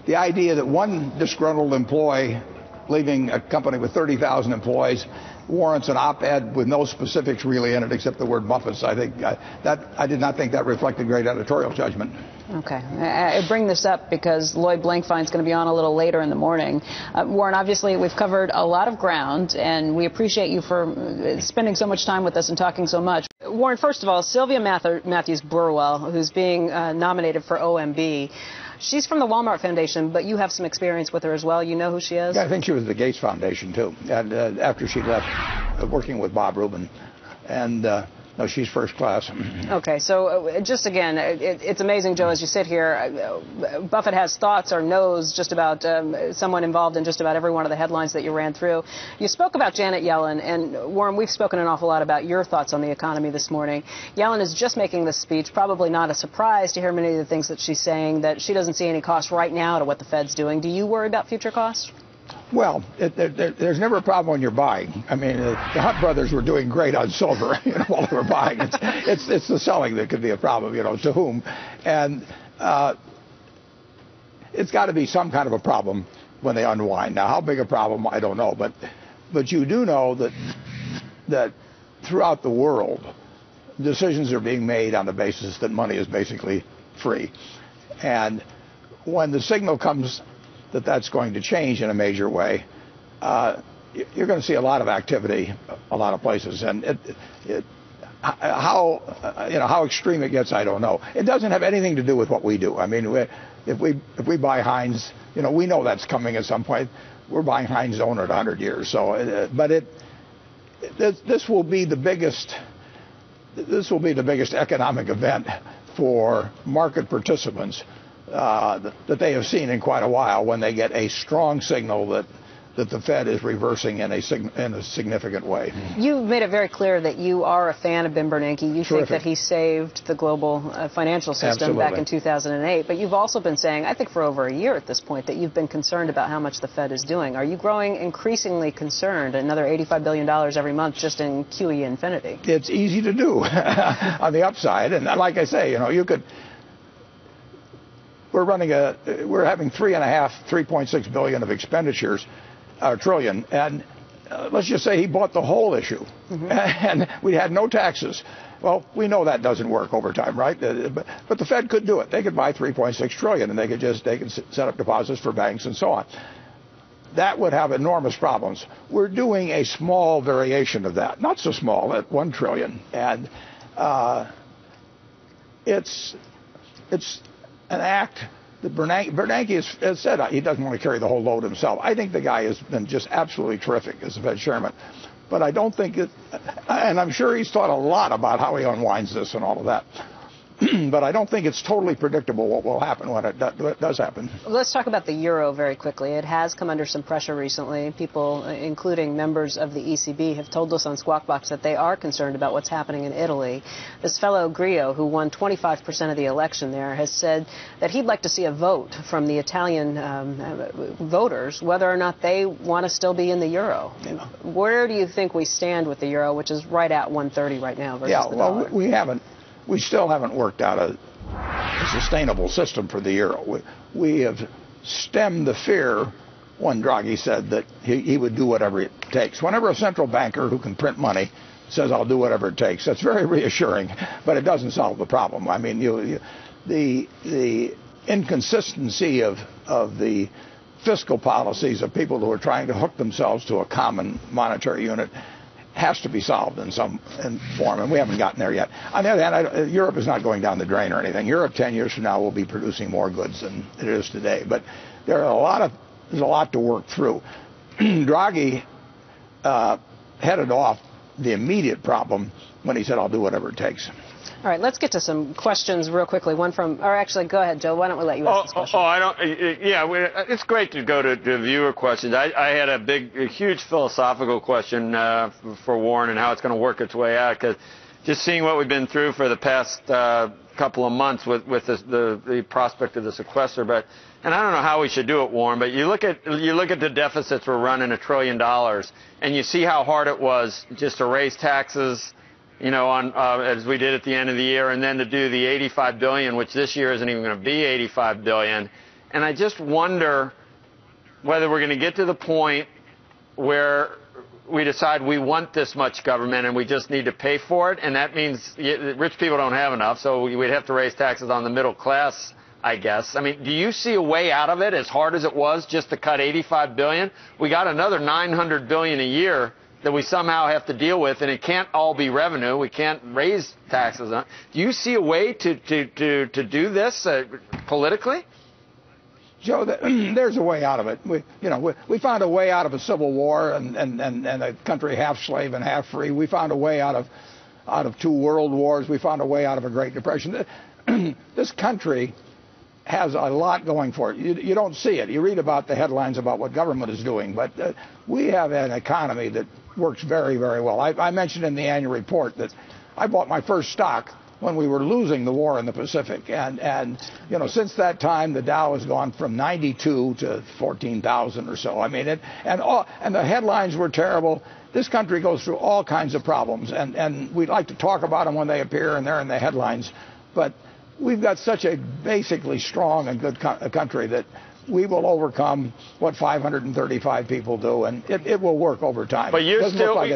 the idea that one disgruntled employee leaving a company with 30,000 employees warrants an op-ed with no specifics really in it except the word Buffett. I think I did not think that reflected great editorial judgment. Okay. I bring this up because Lloyd Blankfein's going to be on a little later in the morning. Warren, obviously we've covered a lot of ground, and we appreciate you for spending so much time with us and talking so much. Warren, first of all, Sylvia Matthews Burwell, who's being nominated for OMB, she's from the Walmart Foundation, but you have some experience with her as well. You know who she is? Yeah, I think she was at the Gates Foundation, too, and after she left, working with Bob Rubin. And no, she's first class. Okay, so just again, it's amazing, Joe, as you sit here, Buffett has thoughts or knows just about someone involved in just about every one of the headlines that you ran through. You spoke about Janet Yellen, and Warren, we've spoken an awful lot about your thoughts on the economy this morning. Yellen is just making this speech, probably not a surprise to hear many of the things that she's saying, that she doesn't see any cost right now to what the Fed's doing. Do you worry about future costs? Well, there's never a problem when you're buying. I mean, the Hunt brothers were doing great on silver, while they were buying. It's the selling that could be a problem, to whom. And it's got to be some kind of a problem when they unwind. Now, how big a problem, I don't know. But you do know that throughout the world, decisions are being made on the basis that money is basically free. And when the signal comes that that's going to change in a major way, you're going to see a lot of activity, a lot of places, and how extreme it gets, I don't know. It doesn't have anything to do with what we do. I mean, if we buy Heinz, we know that's coming at some point. We're buying Heinz owner at 100 years. So, but this will be the biggest. This will be the biggest economic event for market participants that they have seen in quite a while, when they get a strong signal that the Fed is reversing in a significant way. You've made it very clear that you are a fan of Ben Bernanke. You think that he saved the global financial system back in 2008. But you've also been saying, I think for over a year at this point, that you've been concerned about how much the Fed is doing. Are you growing increasingly concerned? Another $85 billion every month just in QE infinity. It's easy to do on the upside. And like I say, you could... We're having $3.6 billion of expenditures, trillion, and let's just say he bought the whole issue, and we had no taxes. Well, we know that doesn't work over time, right? But the Fed could do it. They could buy $3.6 trillion, and they could set up deposits for banks and so on. That would have enormous problems. We're doing a small variation of that, not so small, at $1 trillion, and it's an act that Bernanke has said he doesn't want to carry the whole load himself. I think the guy has been just absolutely terrific as the Fed chairman. But I don't think it, and I'm sure he's thought a lot about how he unwinds this and all of that. But I don't think it's totally predictable what will happen when it does happen. Let's talk about the euro very quickly. It has come under some pressure recently. People, including members of the ECB, have told us on Squawk Box that they are concerned about what's happening in Italy. This fellow Grillo, who won 25% of the election there, has said that he'd like to see a vote from the Italian voters whether or not they want to still be in the euro. Yeah. Where do you think we stand with the euro, which is right at 130 right now versus the dollar? We still haven't worked out a sustainable system for the euro. We have stemmed the fear when Draghi said that he would do whatever it takes. Whenever a central banker who can print money says, I'll do whatever it takes, that's very reassuring, but it doesn't solve the problem. I mean, the inconsistency of the fiscal policies of people who are trying to hook themselves to a common monetary unit has to be solved in some form, and we haven't gotten there yet. On the other hand, Europe is not going down the drain or anything. Europe 10 years from now will be producing more goods than it is today. But there's a lot to work through. Draghi headed off the immediate problem when he said, I'll do whatever it takes. All right, let's get to some questions real quickly. One from, or actually, go ahead, Joe. Why don't we let you ask this question? It's great to go to viewer questions. I had a huge philosophical question for Warren and how it's going to work its way out, because just seeing what we've been through for the past couple of months with the prospect of the sequester, and I don't know how we should do it, Warren, but you look at the deficits we're running, $1 trillion, and you see how hard it was just to raise taxes, as we did at the end of the year, and then to do the $85 billion, which this year isn't even going to be $85 billion. And I just wonder whether we're going to get to the point where we decide we want this much government and we just need to pay for it, and that means rich people don't have enough, so we'd have to raise taxes on the middle class, I guess. I mean, do you see a way out of it, as hard as it was just to cut $85 billion? We got another $900 billion a year that we somehow have to deal with, and it can't all be revenue. We can't raise taxes on. Do you see a way to do this politically? Joe, there's a way out of it. We found a way out of a civil war and a country half slave and half free. We found a way out of 2 world wars. We found a way out of a Great Depression. This country has a lot going for it. You don't see it. You read about the headlines about what government is doing, but we have an economy that works very, very well. I mentioned in the annual report that I bought my first stock when we were losing the war in the Pacific, and since that time the Dow has gone from 92 to 14,000 or so. I mean, and the headlines were terrible. This country goes through all kinds of problems, and we'd like to talk about them when they appear and they're in the headlines, but we've got such a basically strong and good country that we will overcome what 535 people do, and it will work over time. But you're still, like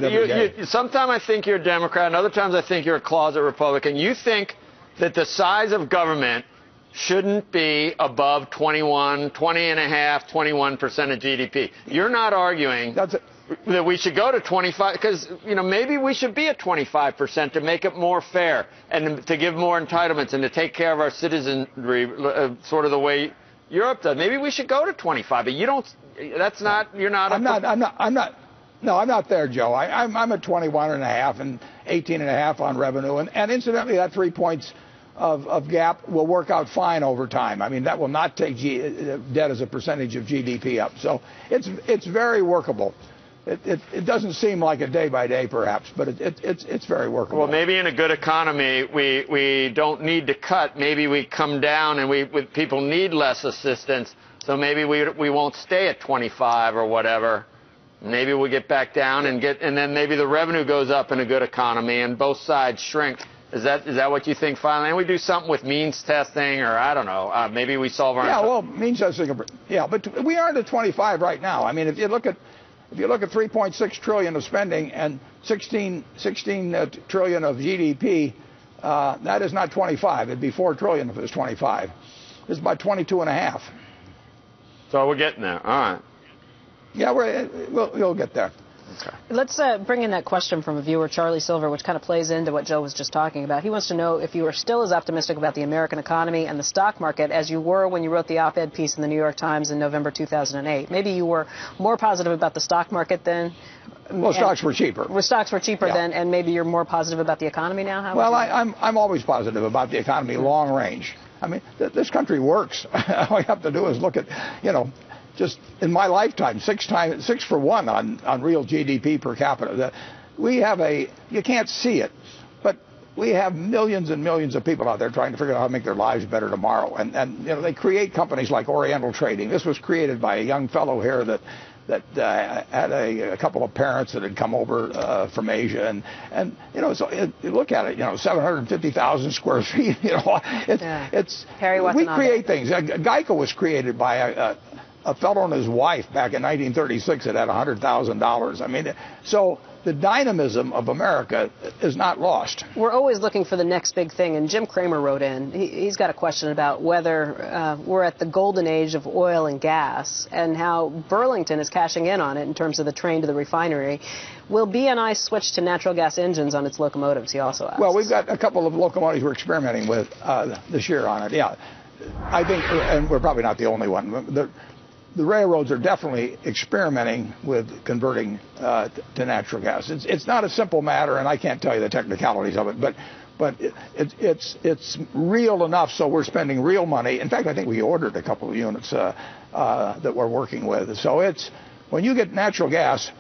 sometimes I think you're a Democrat, and other times I think you're a closet Republican. You think that the size of government shouldn't be above 21% of GDP. You're not arguing that we should go to 25, because maybe we should be at 25% to make it more fair and to give more entitlements and to take care of our citizenry, sort of the way Europe does. Maybe we should go to 25, but you don't. That's not. You're not. I'm not. No, I'm not there, Joe. I'm at 21.5 and 18.5 on revenue, and incidentally, that 3 points of gap will work out fine over time. I mean, that will not take debt as a percentage of GDP up. So it's very workable. It doesn't seem like a day by day, perhaps, but it's very workable. Well, maybe in a good economy, we don't need to cut. Maybe we come down, and people need less assistance. So maybe we won't stay at 25 or whatever. Maybe we get back down and then maybe the revenue goes up in a good economy, and both sides shrink. Is that what you think finally? And we do something with means testing, or I don't know. Maybe we solve our. Yeah, well, means testing. Yeah, but we aren't at 25 right now. I mean, if you look at 3.6 trillion of spending and 16 trillion of GDP, that is not 25. It'd be 4 trillion if it was 25. It's about 22.5. So we're getting there. All right. Yeah, we'll get there. Okay. Let's bring in that question from a viewer, Charlie Silver, which kind of plays into what Joe was just talking about. He wants to know if you are still as optimistic about the American economy and the stock market as you were when you wrote the op-ed piece in the New York Times in November 2008. Maybe you were more positive about the stock market then. Well, stocks were cheaper. Stocks were cheaper then, and maybe you're more positive about the economy now? Well, I'm always positive about the economy long range. I mean, this country works. All you have to do is look at, just in my lifetime, 6 for 1 on real GDP per capita. We have you can't see it, but we have millions and millions of people out there trying to figure out how to make their lives better tomorrow. And they create companies like Oriental Trading. This was created by a young fellow here that had a couple of parents that had come over from Asia, and so you look at it, 750,000 square feet. We create things. Geico was created by a fellow and his wife back in 1936 that had $100,000. I mean, so the dynamism of America is not lost. We're always looking for the next big thing, and Jim Cramer wrote in. He's got a question about whether we're at the golden age of oil and gas and how Burlington is cashing in on it in terms of the train to the refinery. Will BNI switch to natural gas engines on its locomotives, he also asks. Well, we've got a couple of locomotives we're experimenting with this year on it, yeah. I think, and we're probably not the only one. The railroads are definitely experimenting with converting to natural gas. It's not a simple matter, and I can't tell you the technicalities of it, but it's real enough so we're spending real money. In fact, I think we ordered a couple of units that we're working with. So when you get natural gas,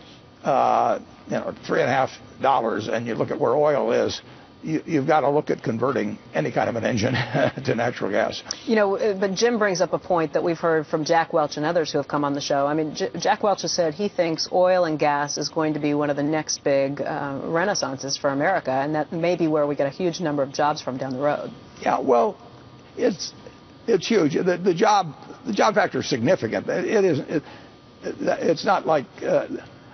$3.50, and you look at where oil is, you've got to look at converting any kind of an engine to natural gas. But Jim brings up a point that we've heard from Jack Welch and others who have come on the show. I mean, Jack Welch has said he thinks oil and gas is going to be one of the next big renaissances for America, and that may be where we get a huge number of jobs from down the road. Yeah, well, it's huge. The job factor is significant. It's not like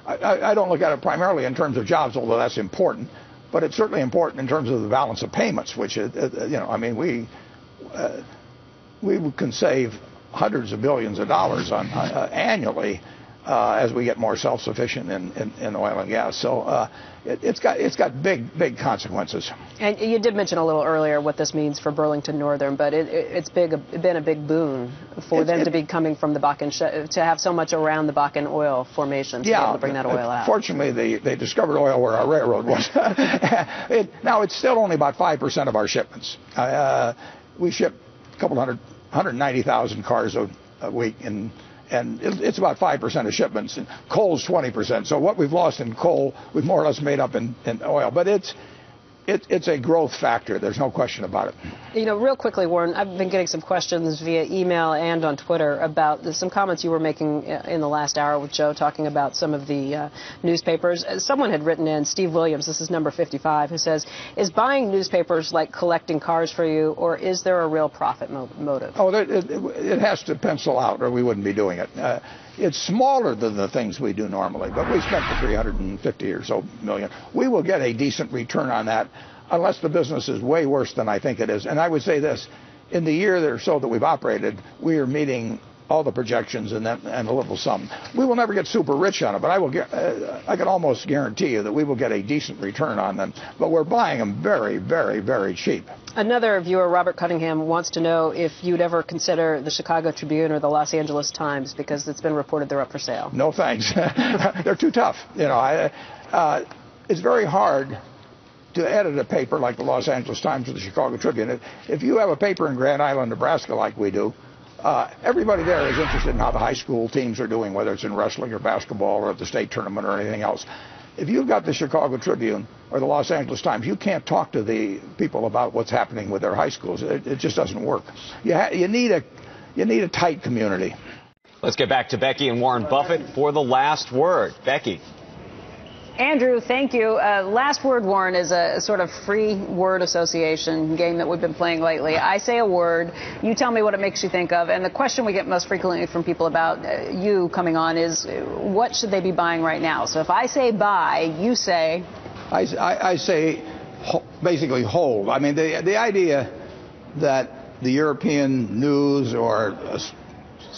I don't look at it primarily in terms of jobs, although that's important. But it's certainly important in terms of the balance of payments, which we can save hundreds of billions of dollars on annually as we get more self-sufficient in oil and gas. So it's got big consequences. And you did mention a little earlier what this means for Burlington Northern, but it's been a big boon for them to be coming from the Bakken, to have so much around the Bakken oil formation to be able to bring that oil out. Fortunately, they discovered oil where our railroad was. Now, it's still only about 5% of our shipments. We ship a couple 190,000 cars a week, and it's about 5% of shipments. And coal's 20%. So what we've lost in coal, we've more or less made up in oil. But it's a growth factor. There's no question about it. Real quickly, Warren, I've been getting some questions via email and on Twitter about some comments you were making in the last hour with Joe, talking about some of the newspapers. Someone had written in, Steve Williams, this is number 55, who says, is buying newspapers like collecting cars for you, or is there a real profit motive? Oh, it has to pencil out, or we wouldn't be doing it. It's smaller than the things we do normally, but we spent the $350 or so million. We will get a decent return on that unless the business is way worse than I think it is. And I would say this, in the year or so that we've operated, we are meeting all the projections and a little some. We will never get super rich on it, but I can almost guarantee you that we will get a decent return on them. But we're buying them very, very, very cheap. Another viewer, Robert Cunningham, wants to know if you'd ever consider the Chicago Tribune or the Los Angeles Times, because it's been reported they're up for sale. No thanks. They're too tough. It's very hard to edit a paper like the Los Angeles Times or the Chicago Tribune, if you have a paper in Grand Island, Nebraska, like we do, everybody there is interested in how the high school teams are doing, whether it's in wrestling or basketball or at the state tournament or anything else. If you've got the Chicago Tribune or the Los Angeles Times, you can't talk to the people about what's happening with their high schools. It just doesn't work. You need a tight community. Let's get back to Becky and Warren Buffett for the last word. Becky. Andrew, thank you. Last word, Warren, is a sort of free word association game that we've been playing lately. I say a word, you tell me what it makes you think of, and the question we get most frequently from people about you coming on is, what should they be buying right now? So if I say buy, you say? I say basically hold. I mean, the idea that the European news or a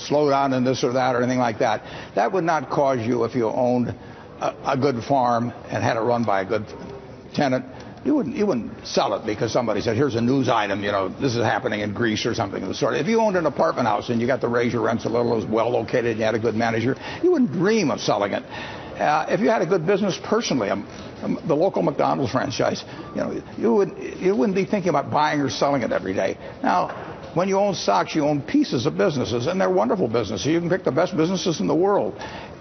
slowdown in this or that or anything like that, that would not cause you if you owned a good farm and had it run by a good tenant. You wouldn't sell it because somebody said, here's a news item, this is happening in Greece or something of the sort. If you owned an apartment house and you got to raise your rents a little, it was well located, and you had a good manager, you wouldn't dream of selling it. If you had a good business personally, the local McDonald's franchise, you wouldn't be thinking about buying or selling it every day. Now, when you own stocks, you own pieces of businesses, and they're wonderful businesses. You can pick the best businesses in the world.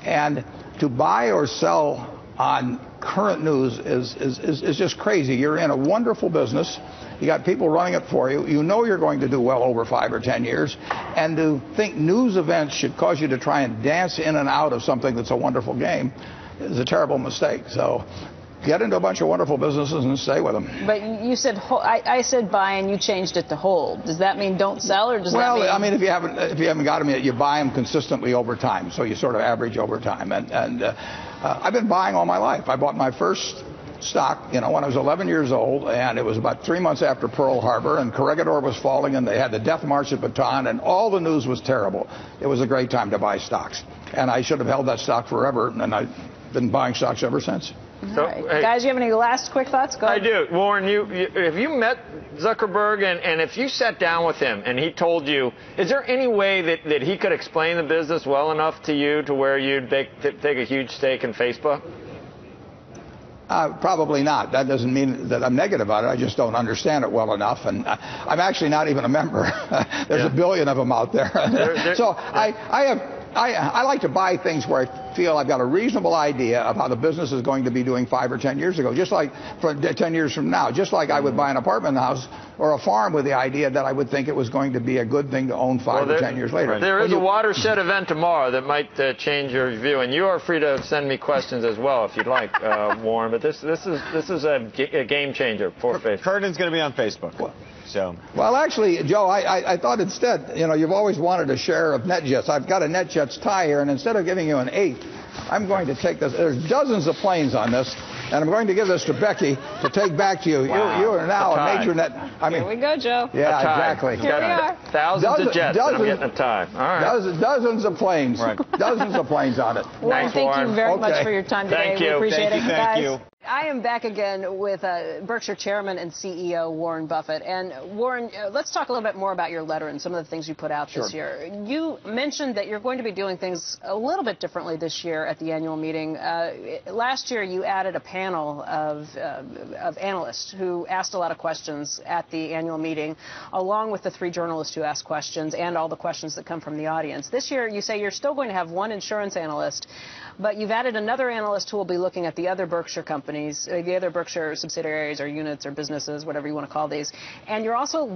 And to buy or sell on current news is just crazy. You're in a wonderful business. You got people running it for you. You know you're going to do well over 5 or 10 years. And to think news events should cause you to try and dance in and out of something that's a wonderful game is a terrible mistake. So get into a bunch of wonderful businesses and stay with them. But you said, I said buy and you changed it to hold. Does that mean don't sell, or does that mean? Well, I mean, if you haven't got them yet, you buy them consistently over time. So you sort of average over time. And I've been buying all my life. I bought my first stock, when I was 11 years old, and it was about 3 months after Pearl Harbor, and Corregidor was falling, and they had the death march at Bataan, and all the news was terrible. It was a great time to buy stocks. And I should have held that stock forever, and I've been buying stocks ever since. All right. Hey, guys, you have any last quick thoughts? Go ahead. I do. Warren, have you met Zuckerberg, and if you sat down with him and he told you, is there any way that he could explain the business well enough to you to where you'd take a huge stake in Facebook? Probably not. That doesn't mean that I'm negative about it. I just don't understand it well enough. And I'm actually not even a member. There's a billion of them out there. So I like to buy things where I feel I've got a reasonable idea of how the business is going to be doing 5 or 10 years ago, just like for 10 years from now, just like I would buy an apartment house or a farm with the idea that I would think it was going to be a good thing to own 5 or 10 years later. There is a watershed event tomorrow that might change your view, and you are free to send me questions as well if you'd like, Warren. But this is a game changer for Facebook. Herndon's going to be on Facebook. Well, actually, Joe, I thought instead, you've always wanted a share of NetJets. I've got a NetJets tie here, and instead of giving you an 1/8, I'm going to take this. There's dozens of planes on this, and I'm going to give this to Becky to take back to you. Wow. You are now a major net. Here we go, Joe. Yeah, exactly. Here we are. Thousands of jets. I'm getting a tie. All right. Dozens of planes. Right. Dozens of planes on it. Warren, thank you very much for your time today. Thank you. We appreciate it, Thank you. I am back again with Berkshire Chairman and CEO Warren Buffett. And Warren, let's talk a little bit more about your letter and some of the things you put out this year. You mentioned that you're going to be doing things a little bit differently this year at the annual meeting. Last year, you added a panel of analysts who asked a lot of questions at the annual meeting, along with the 3 journalists who asked questions and all the questions that come from the audience. This year, you say you're still going to have 1 insurance analyst, but you've added another analyst who will be looking at the other Berkshire companies, the other Berkshire subsidiaries or units or businesses, whatever you want to call these. And you're also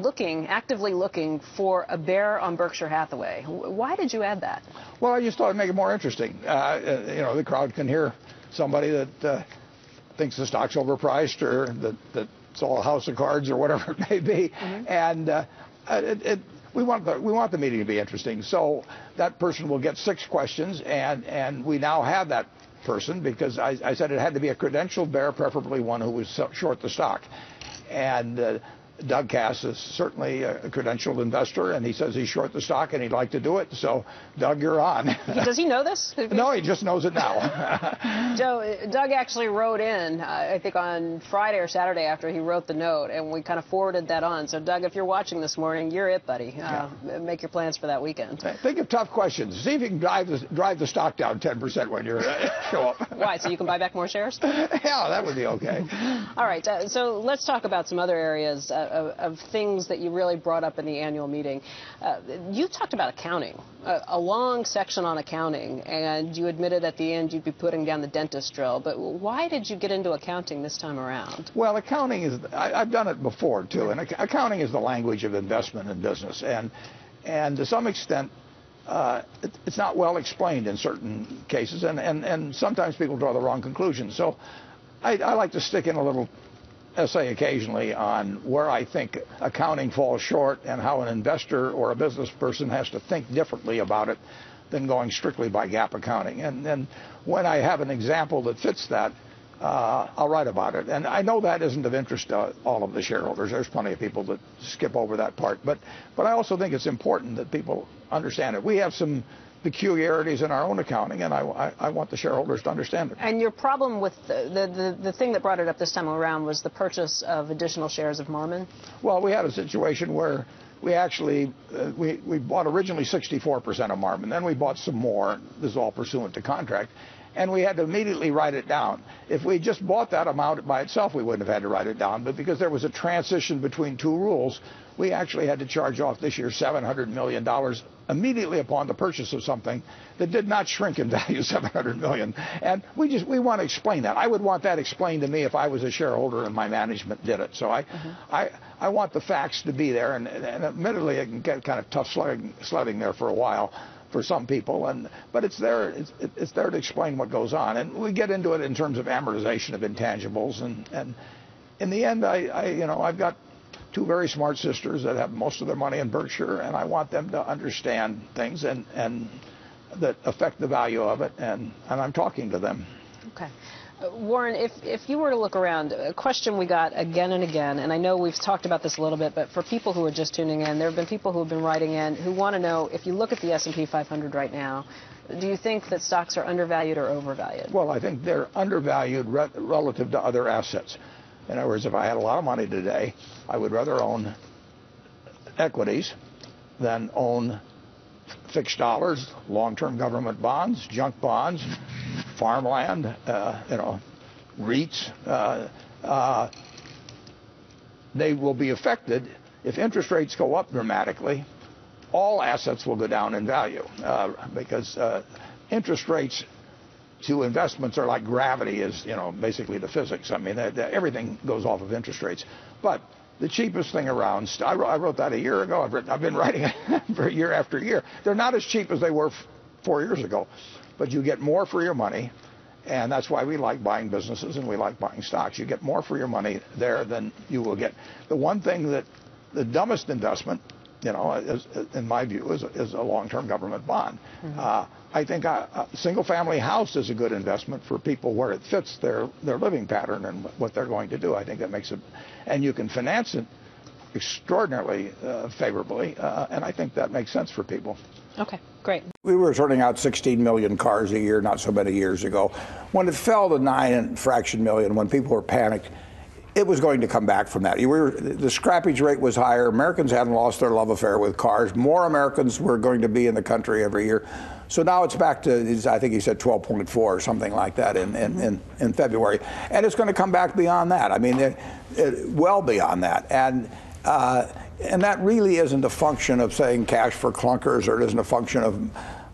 actively looking for a bear on Berkshire Hathaway. Why did you add that? Well, I just thought it'd make it more interesting. The crowd can hear somebody that thinks the stock's overpriced or that it's all a house of cards or whatever it may be. Mm-hmm. And we want the meeting to be interesting. So that person will get 6 questions, and we now have that person because I said it had to be a credentialed bear, preferably one who was short the stock. And Doug Cass is certainly a credentialed investor, and he says he's short the stock and he'd like to do it. So, Doug, you're on. Does he know this? No, he just knows it now. Joe, Doug actually wrote in, I think on Friday or Saturday after he wrote the note, and we kind of forwarded that on. So, Doug, if you're watching this morning, you're it, buddy. Make your plans for that weekend. Think of tough questions. See if you can drive the stock down 10% when you show up. Why? So you can buy back more shares? Yeah, that would be okay. All right. So let's talk about some other areas of things that you really brought up in the annual meeting. You talked about accounting, a long section on accounting, and you admitted at the end you'd be putting down the dentist drill. But why did you get into accounting this time around? Well, accounting is, I've done it before, too, and accounting is the language of investment in business. And to some extent, it's not well explained in certain cases, and sometimes people draw the wrong conclusions. So I like to stick in a little essay occasionally on where I think accounting falls short and how an investor or a business person has to think differently about it than going strictly by GAAP accounting. And then when I have an example that fits that, I'll write about it. And I know that isn't of interest to all of the shareholders. There's plenty of people that skip over that part. But I also think it's important that people understand it. We have some peculiarities in our own accounting, and I want the shareholders to understand it. And your problem with the thing that brought it up this time around was the purchase of additional shares of Marmon? Well, we had a situation where we actually, we bought originally 64% of Marmon. Then we bought some more. This is all pursuant to contract. And we had to immediately write it down. If we just bought that amount by itself, we wouldn't have had to write it down. But because there was a transition between two rules, we actually had to charge off this year $700 million immediately upon the purchase of something that did not shrink in value, $700 million. And we want to explain that. I would want that explained to me if I was a shareholder and my management did it. So I want the facts to be there. And admittedly, it can get kind of tough sledding there for a while for some people, but it's there. It's there to explain what goes on, and we get into it in terms of amortization of intangibles. And in the end, I've got two very smart sisters that have most of their money in Berkshire, and I want them to understand things and that affect the value of it, and I'm talking to them. Okay. Warren, if you were to look around, a question we got again and again, and I know we've talked about this a little bit, but for people who are just tuning in, there have been people who have been writing in who want to know, if you look at the S&P 500 right now, do you think that stocks are undervalued or overvalued? Well, I think they're undervalued relative to other assets. In other words, if I had a lot of money today, I would rather own equities than own fixed dollars, long-term government bonds, junk bonds, farmland, REITs. They will be affected if interest rates go up dramatically. All assets will go down in value because interest rates to investments are like gravity is, basically the physics. I mean, everything goes off of interest rates. But the cheapest thing around, I wrote that a year ago. I've been writing it for year after year. They're not as cheap as they were 4 years ago, but you get more for your money, and that's why we like buying businesses and we like buying stocks. You get more for your money there than you will get. The one thing that the dumbest investment, is, in my view, is a long-term government bond. I think a single-family house is a good investment for people where it fits their living pattern and what they're going to do. I think that makes it, and you can finance it extraordinarily favorably, and I think that makes sense for people. Okay, great. We were turning out 16 million cars a year not so many years ago. When it fell to 9 and fraction million, when people were panicked, it was going to come back from that. The scrappage rate was higher. Americans hadn't lost their love affair with cars. More Americans were going to be in the country every year. So now it's back to, I think he said 12.4 or something like that in February. And it's going to come back beyond that. I mean, well beyond that. And that really isn't a function of saying cash for clunkers, or it isn't a function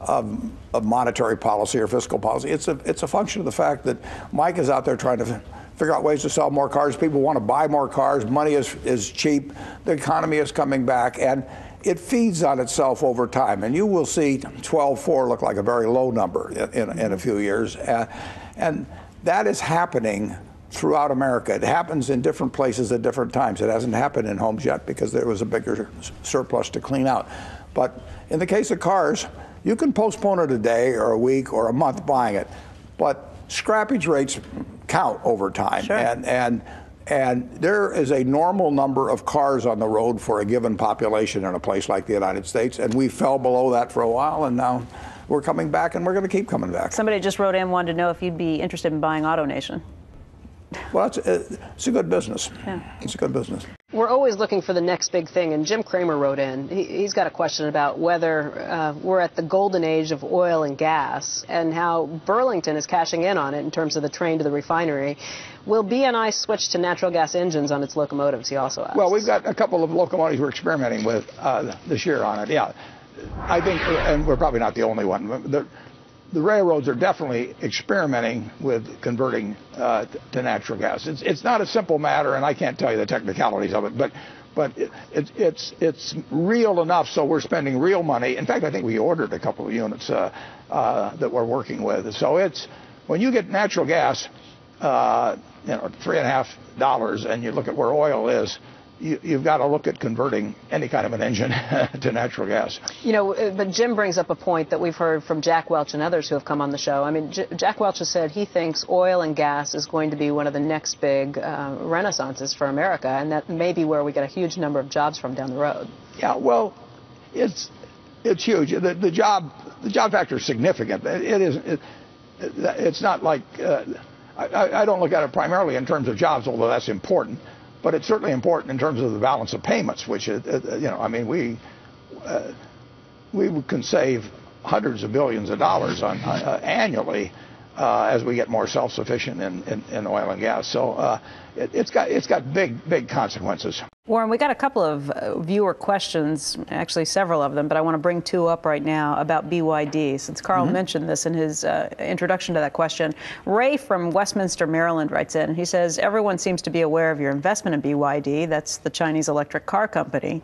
of monetary policy or fiscal policy. It's a function of the fact that Mike is out there trying to figure out ways to sell more cars. People want to buy more cars. Money is cheap. The economy is coming back, and it feeds on itself over time. And you will see 12.4 look like a very low number in a few years. And that is happening throughout America. It happens in different places at different times. It hasn't happened in homes yet because there was a bigger surplus to clean out. But in the case of cars, you can postpone it a day or a week or a month buying it. But scrappage rates count over time. Sure. And there is a normal number of cars on the road for a given population in a place like the United States, and we fell below that for a while, and now we're coming back, and we're going to keep coming back. Somebody just wrote in, wanted to know if you'd be interested in buying AutoNation. Well, it's a good business. Yeah. It's a good business. We're always looking for the next big thing, and Jim Cramer wrote in. He's got a question about whether we're at the golden age of oil and gas and how Burlington is cashing in on it in terms of the train to the refinery. Will B&I switch to natural gas engines on its locomotives, he also asks. Well, we've got a couple of locomotives we're experimenting with this year on it, yeah. I think, and we're probably not the only one. The railroads are definitely experimenting with converting to natural gas. It's not a simple matter, and I can't tell you the technicalities of it, but it's real enough so we're spending real money. In fact, I think we ordered a couple of units that we're working with. So it's when you get natural gas, $3.50, and you look at where oil is. You've got to look at converting any kind of an engine to natural gas. You know, but Jim brings up a point that we've heard from Jack Welch and others who have come on the show. I mean, Jack Welch has said he thinks oil and gas is going to be one of the next big renaissances for America, and that may be where we get a huge number of jobs from down the road. Yeah, well, it's huge. The job factor is significant. It's not like I don't look at it primarily in terms of jobs, although that's important. But it's certainly important in terms of the balance of payments, which I mean, we can save hundreds of billions of dollars on annually as we get more self-sufficient in oil and gas. So it's got big consequences. Warren, we got a couple of viewer questions, actually several of them, but I want to bring two up right now about BYD, since Carl mentioned this in his introduction to that question. Ray from Westminster, Maryland writes in. He says, everyone seems to be aware of your investment in BYD. That's the Chinese electric car company.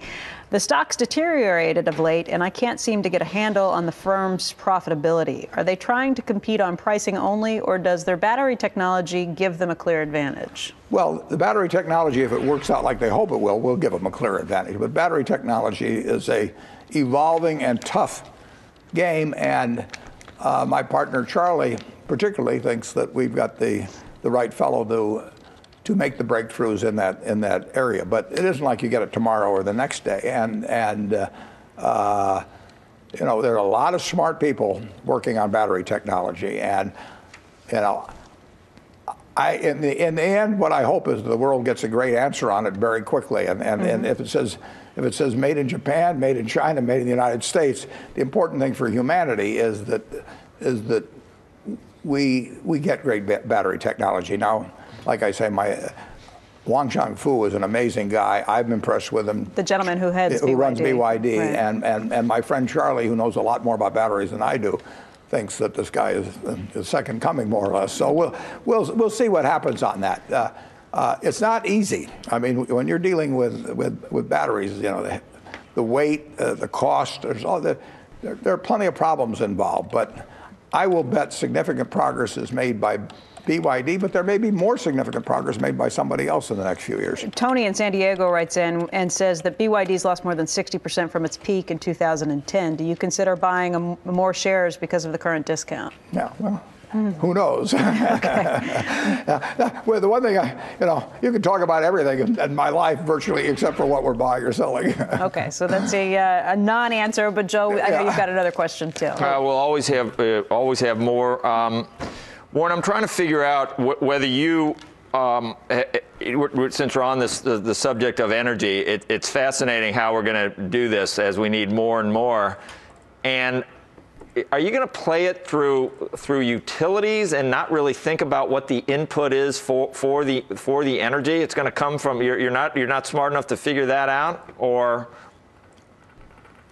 The stock's deteriorated of late, and I can't seem to get a handle on the firm's profitability. Are they trying to compete on pricing only, or does their battery technology give them a clear advantage? Well, the battery technology, if it works out like they hope it will give them a clear advantage. But battery technology is a evolving and tough game, and my partner Charlie particularly thinks that we've got the right fellow to make the breakthroughs in that area. But it isn't like you get it tomorrow or the next day. And there are a lot of smart people working on battery technology, and in the end, what I hope is the world gets a great answer on it very quickly. And if it says made in Japan, made in China, made in the United States, the important thing for humanity is that we get great battery technology. Now, like I say, Wang Changfu is an amazing guy. I'm impressed with him. The gentleman who runs BYD, right. and my friend Charlie, who knows a lot more about batteries than I do, thinks that this guy is the second coming, more or less. So we'll see what happens on that. It's not easy. I mean, when you're dealing with batteries, the weight, the cost, there are plenty of problems involved. But I will bet significant progress is made by BYD, but there may be more significant progress made by somebody else in the next few years. Tony in San Diego writes in and says that BYD's lost more than 60% from its peak in 2010. Do you consider buying more shares because of the current discount? Yeah, well, who knows? Well, the one thing, you can talk about everything in my life virtually except for what we're buying or selling. Okay, so that's a non-answer, but Joe, I know you've got another question too. We'll always have more. Warren, I'm trying to figure out whether you, since we're on the subject of energy, it's fascinating how we're going to do this as we need more and more. And are you going to play it through utilities and not really think about what the input is for the energy? It's going to come from you're not smart enough to figure that out, or?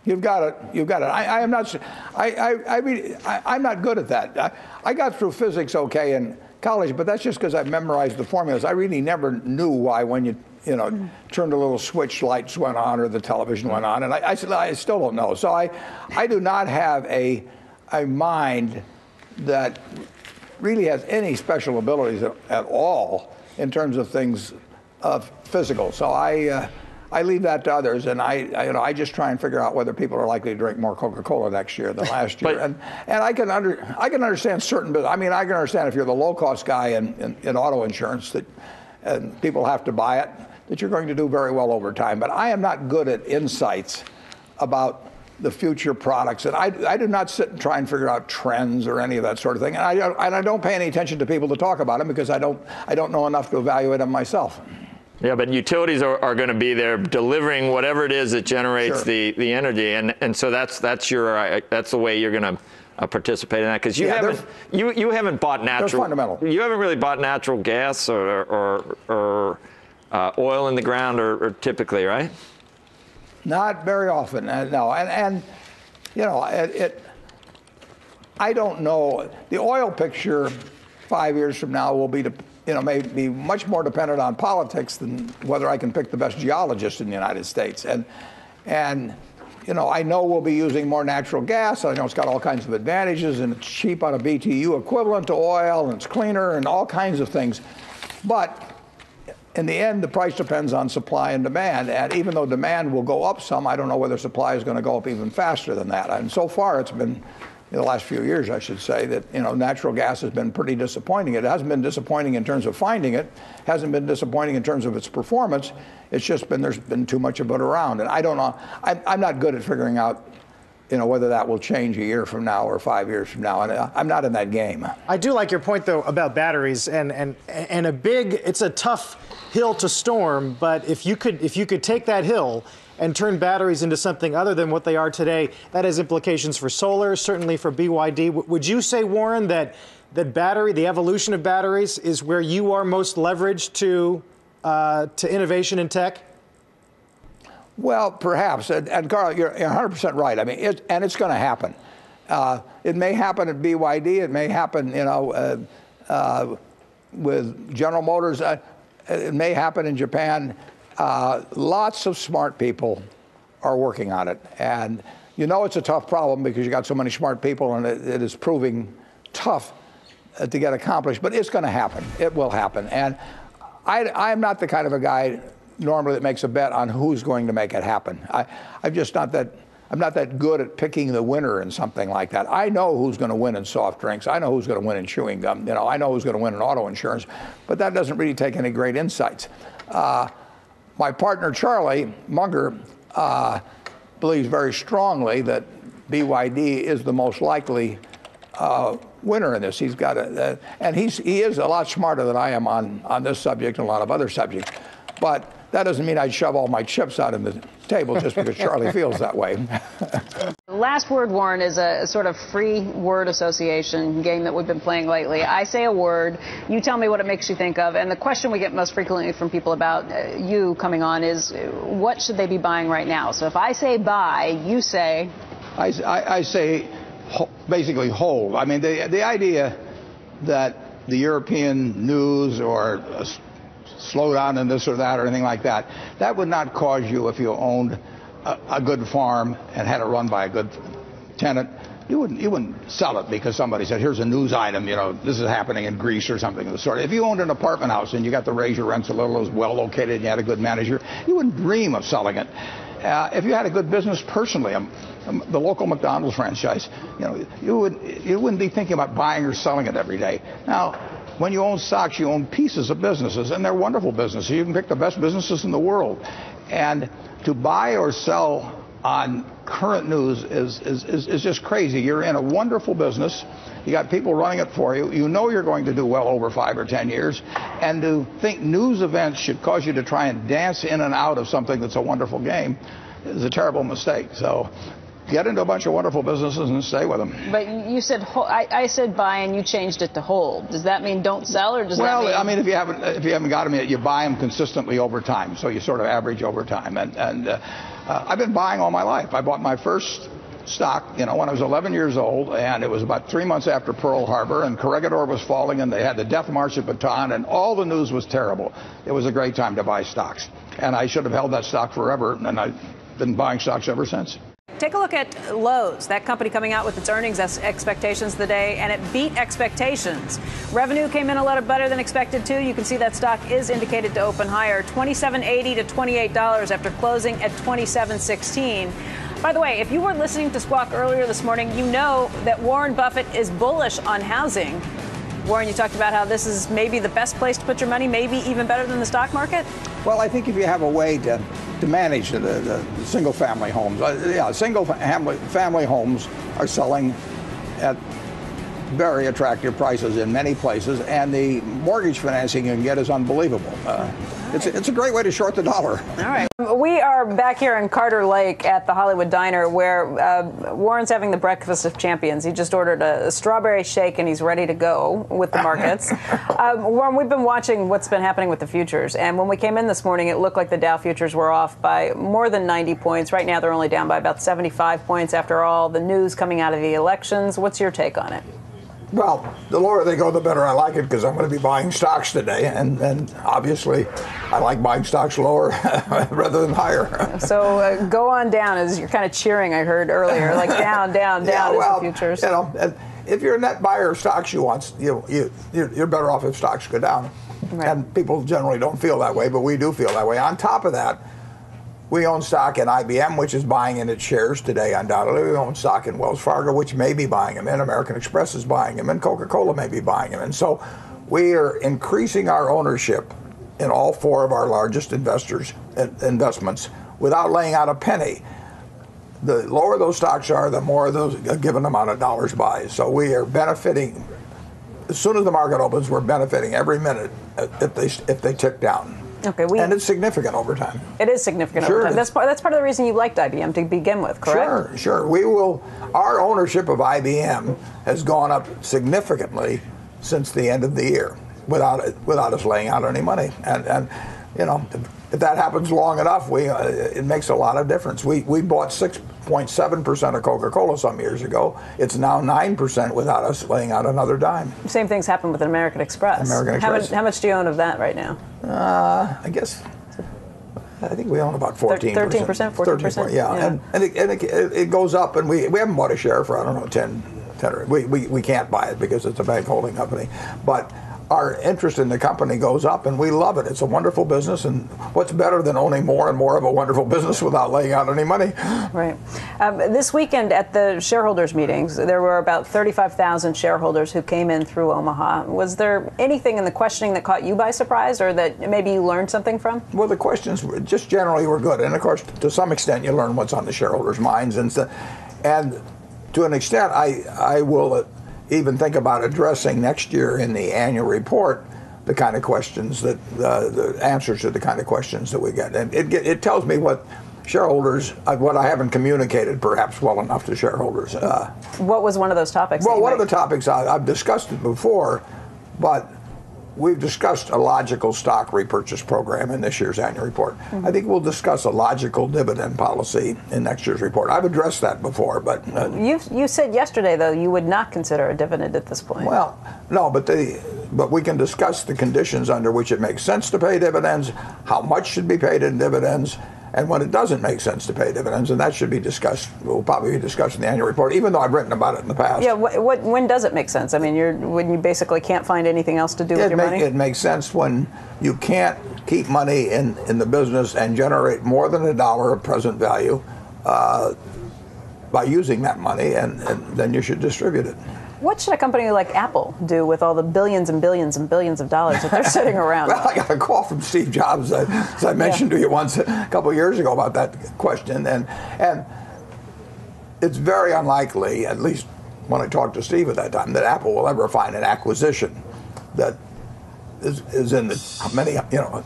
You've got it. You've got it. I am not. I'm not good at that. I got through physics okay in college, but that's just because I memorized the formulas. I really never knew why when you turned a little switch, lights went on or the television went on, and I still don't know. So I do not have a mind that really has any special abilities at all in terms of things of physical. So I leave that to others, and I just try and figure out whether people are likely to drink more Coca-Cola next year than last year. And I can understand certain, but I mean, I can understand if you're the low-cost guy in auto insurance that and people have to buy it, that you're going to do very well over time. But I am not good at insights about the future products, and I do not sit and try and figure out trends or any of that sort of thing. And I don't pay any attention to people to talk about them because I don't know enough to evaluate them myself. Yeah, but utilities are going to be there delivering whatever it is that generates the energy, and so that's the way you're going to participate in that, because you haven't bought natural. Fundamental. You haven't really bought natural gas or oil in the ground or typically, right? Not very often, no. And you know, I don't know. The oil picture 5 years from now will be, may be much more dependent on politics than whether I can pick the best geologist in the United States. And I know we'll be using more natural gas. I know it's got all kinds of advantages, and it's cheap on a BTU equivalent to oil, and it's cleaner, and all kinds of things. But in the end, the price depends on supply and demand. And even though demand will go up some, I don't know whether supply is going to go up even faster than that. And so far, it's been, in the last few years, I should say, that natural gas has been pretty disappointing. It hasn't been disappointing in terms of finding it, hasn't been disappointing in terms of its performance. It's just been there's been too much of it around. And I don't know. I'm not good at figuring out whether that will change a year from now or 5 years from now, and I'm not in that game. I do like your point, though, about batteries, and it's a tough hill to storm. But if you could take that hill and turn batteries into something other than what they are today, that has implications for solar, certainly for BYD. Would you say, Warren, that the evolution of batteries, is where you are most leveraged to innovation in tech? Well, perhaps, and Carl, you're 100% right. I mean, it's going to happen. It may happen at BYD. It may happen, with General Motors. It may happen in Japan. Lots of smart people are working on it, and it's a tough problem because you got so many smart people, and it is proving tough to get accomplished. But it's going to happen. It will happen, and I'm not the kind of a guy normally that makes a bet on who's going to make it happen. I'm just not that. I'm not that good at picking the winner in something like that. I know who's going to win in soft drinks. I know who's going to win in chewing gum. I know who's going to win in auto insurance, but that doesn't really take any great insights. My partner Charlie Munger believes very strongly that BYD is the most likely winner in this. He's got and he is a lot smarter than I am on this subject and a lot of other subjects, but that doesn't mean I'd shove all my chips out on the table just because Charlie feels that way. Last word, Warren, is a sort of free word association game that we've been playing lately. I say a word, you tell me what it makes you think of, and the question we get most frequently from people about you coming on is, what should they be buying right now? So if I say buy, you say? I say basically hold. I mean, the idea that the European news or slow down in this or that or anything like that, that would not cause you, if you owned a good farm and had it run by a good tenant, you wouldn't sell it because somebody said, here's a news item, this is happening in Greece or something of the sort. If you owned an apartment house and you got to raise your rents a little, it was well located, and you had a good manager, you wouldn't dream of selling it. If you had a good business personally, the local McDonald's franchise, you wouldn't be thinking about buying or selling it every day. Now, when you own stocks, you own pieces of businesses, and they're wonderful businesses. You can pick the best businesses in the world. And to buy or sell on current news is just crazy. You're in a wonderful business. You got people running it for you. You know you're going to do well over 5 or 10 years. And to think news events should cause you to try and dance in and out of something that's a wonderful game is a terrible mistake. So get into a bunch of wonderful businesses and stay with them. But you said, I said buy, and you changed it to hold. Does that mean don't sell, or does that mean? Well, I mean, if you haven't got them yet, you buy them consistently over time. So you sort of average over time. And I've been buying all my life. I bought my first stock, when I was 11 years old, and it was about 3 months after Pearl Harbor, and Corregidor was falling, and they had the death march at Bataan, and all the news was terrible. It was a great time to buy stocks. And I should have held that stock forever, and I've been buying stocks ever since. Take a look at Lowe's, that company coming out with its earnings expectations today, and it beat expectations. Revenue came in a lot better than expected, too. You can see that stock is indicated to open higher, $27.80 to $28 after closing at $27.16. By the way, if you were listening to Squawk earlier this morning, you know that Warren Buffett is bullish on housing. Warren, you talked about how this is maybe the best place to put your money, maybe even better than the stock market? Well, I think if you have a way to manage the single-family homes, single-family homes are selling at very attractive prices in many places, and the mortgage financing you can get is unbelievable. It's a great way to short the dollar. All right. We are back here in Carter Lake at the Hollywood Diner where Warren's having the breakfast of champions. He just ordered a strawberry shake and he's ready to go with the markets. Warren, we've been watching what's been happening with the futures, and when we came in this morning, it looked like the Dow futures were off by more than 90 points. Right now, they're only down by about 75 points after all the news coming out of the elections. What's your take on it? Well, the lower they go, the better I like it, because I'm going to be buying stocks today, and obviously I like buying stocks lower rather than higher. So go on down, as you're kind of cheering, I heard earlier, like down, down, down as the futures. You know, if you're a net buyer of stocks, you're better off if stocks go down. Right. And people generally don't feel that way, but we do feel that way. On top of that, we own stock in IBM, which is buying in its shares today, undoubtedly. We own stock in Wells Fargo, which may be buying them in. American Express is buying them in. Coca-Cola may be buying them in. So we are increasing our ownership in all four of our largest investments without laying out a penny. The lower those stocks are, the more those a given amount of dollars buys. So we are benefiting. As soon as the market opens, we're benefiting every minute if they tick down. Okay, and it's significant over time. It is significant over time. That's part of the reason you liked IBM to begin with, correct? Sure. We will. Our ownership of IBM has gone up significantly since the end of the year, without us laying out any money. And you know, if that happens long enough, it makes a lot of difference. We bought 6.7% of Coca-Cola some years ago. It's now 9% without us laying out another dime. Same things happen with American Express. How much do you own of that right now? I think we own about 14%. 13%, 14%? Yeah. And it goes up, and we haven't bought a share for, I don't know, 10 or we can't buy it because it's a bank holding company. But our interest in the company goes up, and we love it. It's a wonderful business, and what's better than owning more and more of a wonderful business without laying out any money? Right. This weekend at the shareholders meetings, there were about 35,000 shareholders who came in through Omaha. Was there anything in the questioning that caught you by surprise, or that maybe you learned something from? Well, the questions just generally were good, and of course, to some extent, you learn what's on the shareholders' minds, and to an extent, I will even think about addressing next year in the annual report the kind of questions that the answers to the kind of questions that we get, and it tells me what shareholders, what I haven't communicated perhaps well enough to shareholders. What was one of those topics? Well, one of the topics I've discussed it before, but we've discussed a logical stock repurchase program in this year's annual report. Mm-hmm. I think we'll discuss a logical dividend policy in next year's report. I've addressed that before, but you said yesterday though you would not consider a dividend at this point. Well, no, but we can discuss the conditions under which it makes sense to pay dividends, how much should be paid in dividends, and when it doesn't make sense to pay dividends, and that should be discussed. We'll probably be discussed in the annual report, even though I've written about it in the past. Yeah, when does it make sense? I mean, when you basically can't find anything else to do with your money? It makes sense when you can't keep money in the business and generate more than $1 of present value by using that money, and then you should distribute it. What should a company like Apple do with all the billions and billions and billions of dollars that they're sitting around? Well, I got a call from Steve Jobs, as I mentioned to you once a couple of years ago about that question, and it's very unlikely, at least when I talked to Steve at that time, that Apple will ever find an acquisition that is in the many,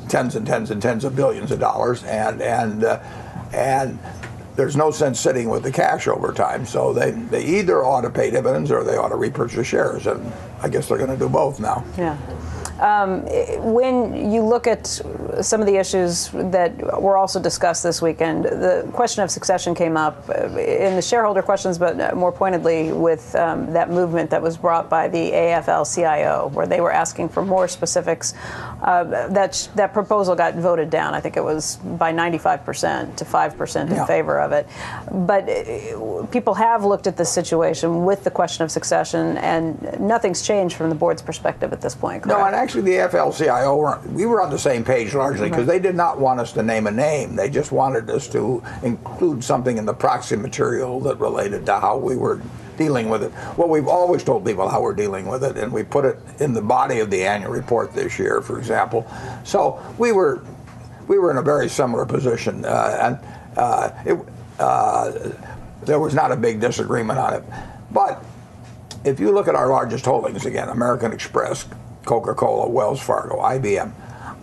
tens and tens and tens of billions of dollars, and there's no sense sitting with the cash over time. So they either ought to pay dividends or they ought to repurchase shares, and I guess they're going to do both now. Yeah. When you look at some of the issues that were also discussed this weekend, the question of succession came up in the shareholder questions, but more pointedly with that movement that was brought by the AFL-CIO, where they were asking for more specifics. That proposal got voted down. I think it was by 95% to 5% in favor of it. But people have looked at this situation with the question of succession, and nothing's changed from the board's perspective at this point, correct? No, and actually the AFL-CIO, we were on the same page largely because they did not want us to name a name. They just wanted us to include something in the proxy material that related to how we were dealing with it. Well, we've always told people how we're dealing with it, and we put it in the body of the annual report this year, for example. So we were in a very similar position, and there was not a big disagreement on it. But if you look at our largest holdings again, American Express, Coca-Cola, Wells Fargo, IBM,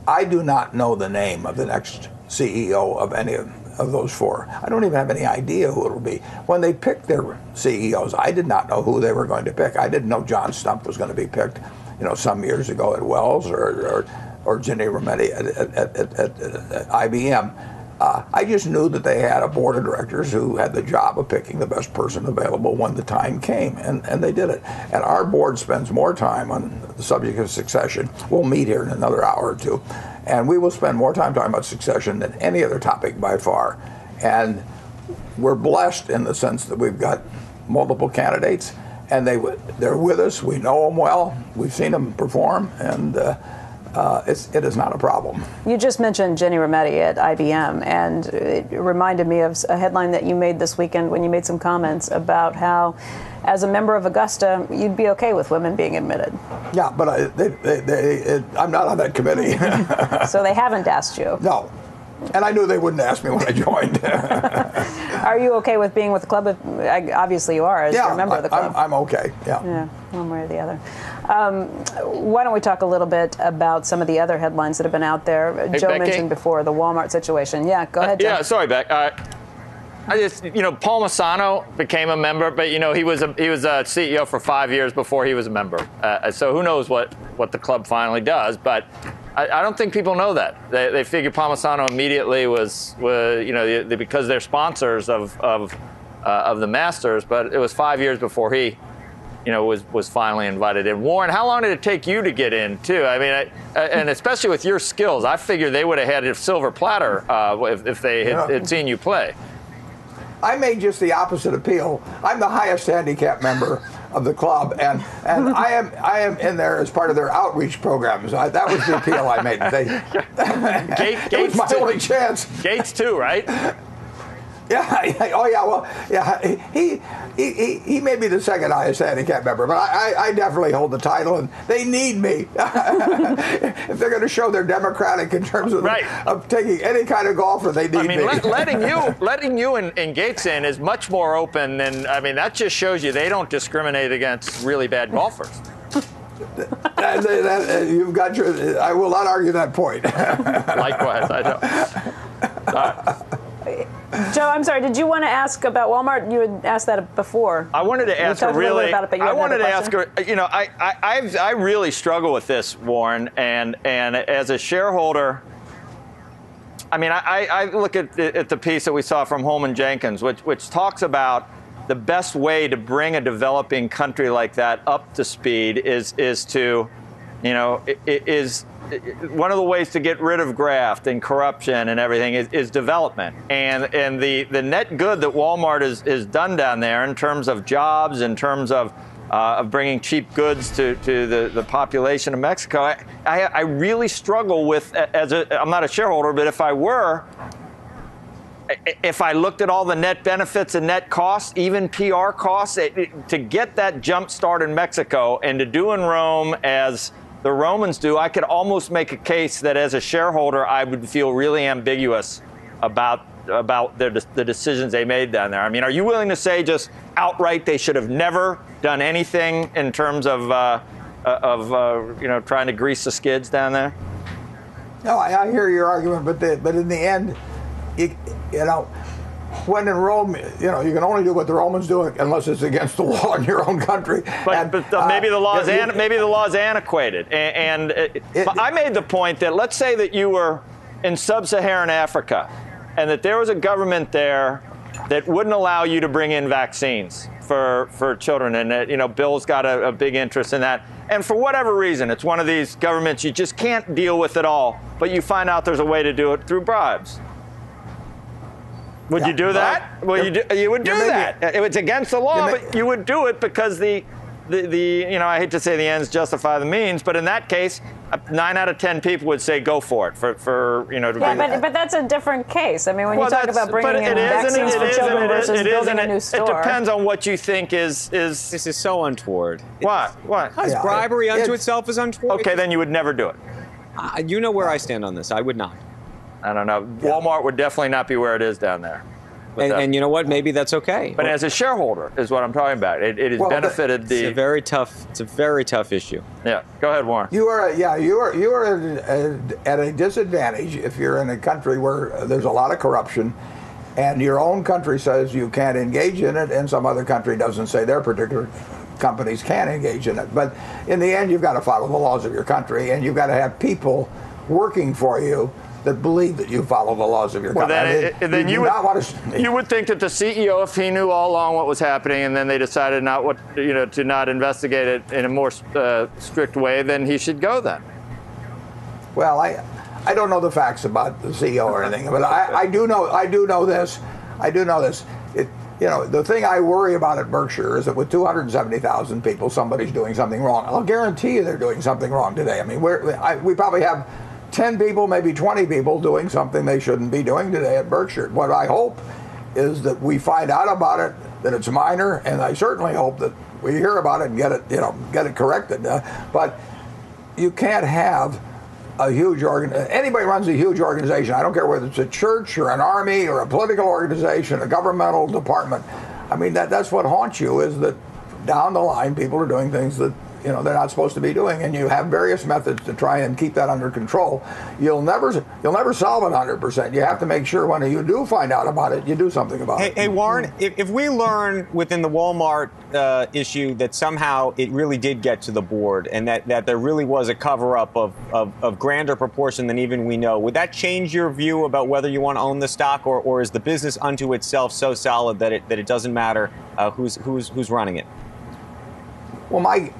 I do not know the name of the next CEO of any of those four. I don't even have any idea who it'll be. When they picked their CEOs, I did not know who they were going to pick. I didn't know John Stump was going to be picked, some years ago at Wells or Ginny Rometty at IBM. I just knew that they had a board of directors who had the job of picking the best person available when the time came, and they did it. And our board spends more time on the subject of succession. We'll meet here in another hour or two, and we will spend more time talking about succession than any other topic by far. And we're blessed in the sense that we've got multiple candidates, and they're with us. We know them well. We've seen them perform, and it is not a problem. You just mentioned Ginny Rometty at IBM, and it reminded me of a headline that you made this weekend when you made some comments about how, as a member of Augusta, you'd be okay with women being admitted. Yeah, but I'm not on that committee. So they haven't asked you? No. And I knew they wouldn't ask me when I joined. Are you okay with being with the club? Obviously you are, as you're a member of the club. I'm okay, Yeah, one way or the other. Why don't we talk a little bit about some of the other headlines that have been out there? Hey, Joe Becky? mentioned before the Walmart situation. Yeah, go ahead, Joe. Yeah, sorry, Beck. Paul Massano became a member, but he was a CEO for 5 years before he was a member. So who knows what the club finally does? But I don't think people know that. They figure Paul Massano immediately was because they're sponsors of the Masters, but it was 5 years before he was finally invited in. Warren, how long did it take you to get in, too? I mean, and especially with your skills, I figure they would have had a silver platter if they had seen you play. I made just the opposite appeal. I'm the highest handicap member of the club, and I am in there as part of their outreach programs. That was the appeal I made. It was my only chance. Gates too, right? Yeah. Oh yeah. Well, yeah. He may be the second highest handicap member, but I definitely hold the title, and they need me if they're going to show they're democratic in terms of taking any kind of golfer. They need me. letting you and Gates in is much more open than. I mean, that just shows you they don't discriminate against really bad golfers. You've got your. I will not argue that point. Likewise, I don't. Joe, I'm sorry. Did you want to ask about Walmart? You had asked that before. I wanted to ask her really. I wanted to ask her. I really struggle with this, Warren, and as a shareholder, I mean, I look at the piece that we saw from Holman Jenkins, which talks about the best way to bring a developing country like that up to speed is one of the ways to get rid of graft and corruption and everything is development. And the net good that Walmart is done down there in terms of jobs, in terms of bringing cheap goods to the population of Mexico, I really struggle with, I'm not a shareholder, but if I looked at all the net benefits and net costs, even PR costs, to get that jump start in Mexico and to do in Rome as the Romans do, I could almost make a case that as a shareholder, I would feel really ambiguous about the decisions they made down there. I mean, are you willing to say just outright they should have never done anything in terms of trying to grease the skids down there? No, I hear your argument, but in the end, when in Rome, you can only do what the Romans do unless it's against the law in your own country. But maybe the law is antiquated. But I made the point that let's say that you were in sub-Saharan Africa, and that there was a government there that wouldn't allow you to bring in vaccines for children, and that Bill's got a big interest in that. And for whatever reason, it's one of these governments you just can't deal with at all, but you find out there's a way to do it through bribes. Would you do that? Well, you would do that. It's against the law, but you would do it because the I hate to say the ends justify the means, but in that case, 9 out of 10 people would say go for it. But that's a different case. I mean, when you talk about bringing in vaccines for children versus building a new store. It depends on what you think is. This is so untoward. What? Because bribery unto itself is untoward. Okay, then you would never do it. You know where I stand on this. I would not. I don't know. Walmart would definitely not be where it is down there. And you know what? Maybe that's okay. But as a shareholder is what I'm talking about. It has benefited the. It's a very tough issue. Yeah. Go ahead, Warren. You are at a disadvantage if you're in a country where there's a lot of corruption, and your own country says you can't engage in it, and some other country doesn't say their particular companies can engage in it. But in the end, you've got to follow the laws of your country, and you've got to have people working for you that believe that you follow the laws of your country. Then you would think that the CEO, if he knew all along what was happening, and then they decided to not investigate it in a more strict way, then he should go then. Well, I don't know the facts about the CEO or anything, but I do know this. The thing I worry about at Berkshire is that with 270,000 people, somebody's doing something wrong. I'll guarantee you they're doing something wrong today. I mean, we probably have 10 people, maybe 20 people doing something they shouldn't be doing today at Berkshire. What I hope is that we find out about it, that it's minor, and I certainly hope that we hear about it and get it corrected. But you can't have a huge anybody runs a huge organization. I don't care whether it's a church or an army or a political organization, a governmental department. I mean, that's what haunts you, is that down the line people are doing things that they're not supposed to be doing, and you have various methods to try and keep that under control. You'll never solve it 100%. You have to make sure when you do find out about it, you do something about it. Hey, Warren, if we learn within the Walmart issue that somehow it really did get to the board, and that there really was a cover-up of grander proportion than even we know, would that change your view about whether you want to own the stock, or is the business unto itself so solid that it doesn't matter who's running it? Well, I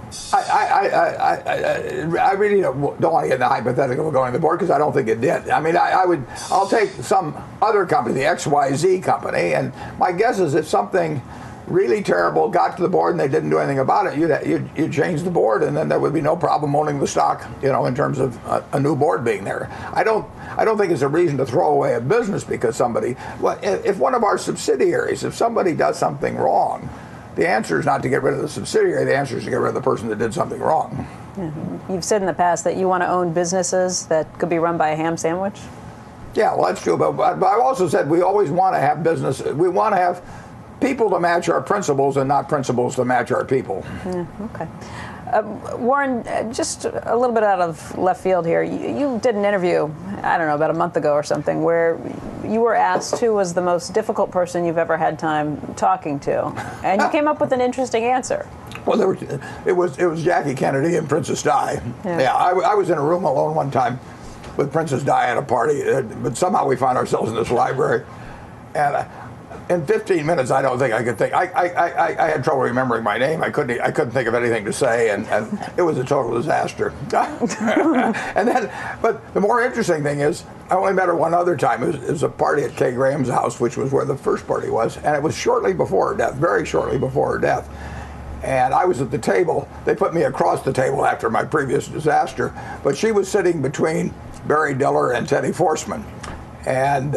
really don't want to get in the hypothetical of going to the board, because I don't think it did. I mean, I'll take some other company, the XYZ company, and my guess is if something really terrible got to the board and they didn't do anything about it, you'd change the board, and then there would be no problem owning the stock, in terms of a new board being there. I don't think it's a reason to throw away a business because if one of our subsidiaries, if somebody does something wrong, the answer is not to get rid of the subsidiary. The answer is to get rid of the person that did something wrong. Mm-hmm. You've said in the past that you want to own businesses that could be run by a ham sandwich. Yeah, well, that's true. But I've also said we always want to have business. We want to have people to match our principles and not principles to match our people. Yeah, okay. Warren, just a little bit out of left field here. You did an interview, I don't know, about a month ago or something, where you were asked who was the most difficult person you've ever had time talking to, and you came up with an interesting answer. Well, it was Jackie Kennedy and Princess Di. Yeah, I was in a room alone one time with Princess Di at a party, but somehow we found ourselves in this library, and in 15 minutes, I don't think I could think. I had trouble remembering my name. I couldn't think of anything to say, and it was a total disaster. But the more interesting thing is, I only met her one other time. It was a party at Kay Graham's house, which was where the first party was, and it was shortly before her death, very shortly before her death. And I was at the table. They put me across the table after my previous disaster, but she was sitting between Barry Diller and Teddy Forsman, and.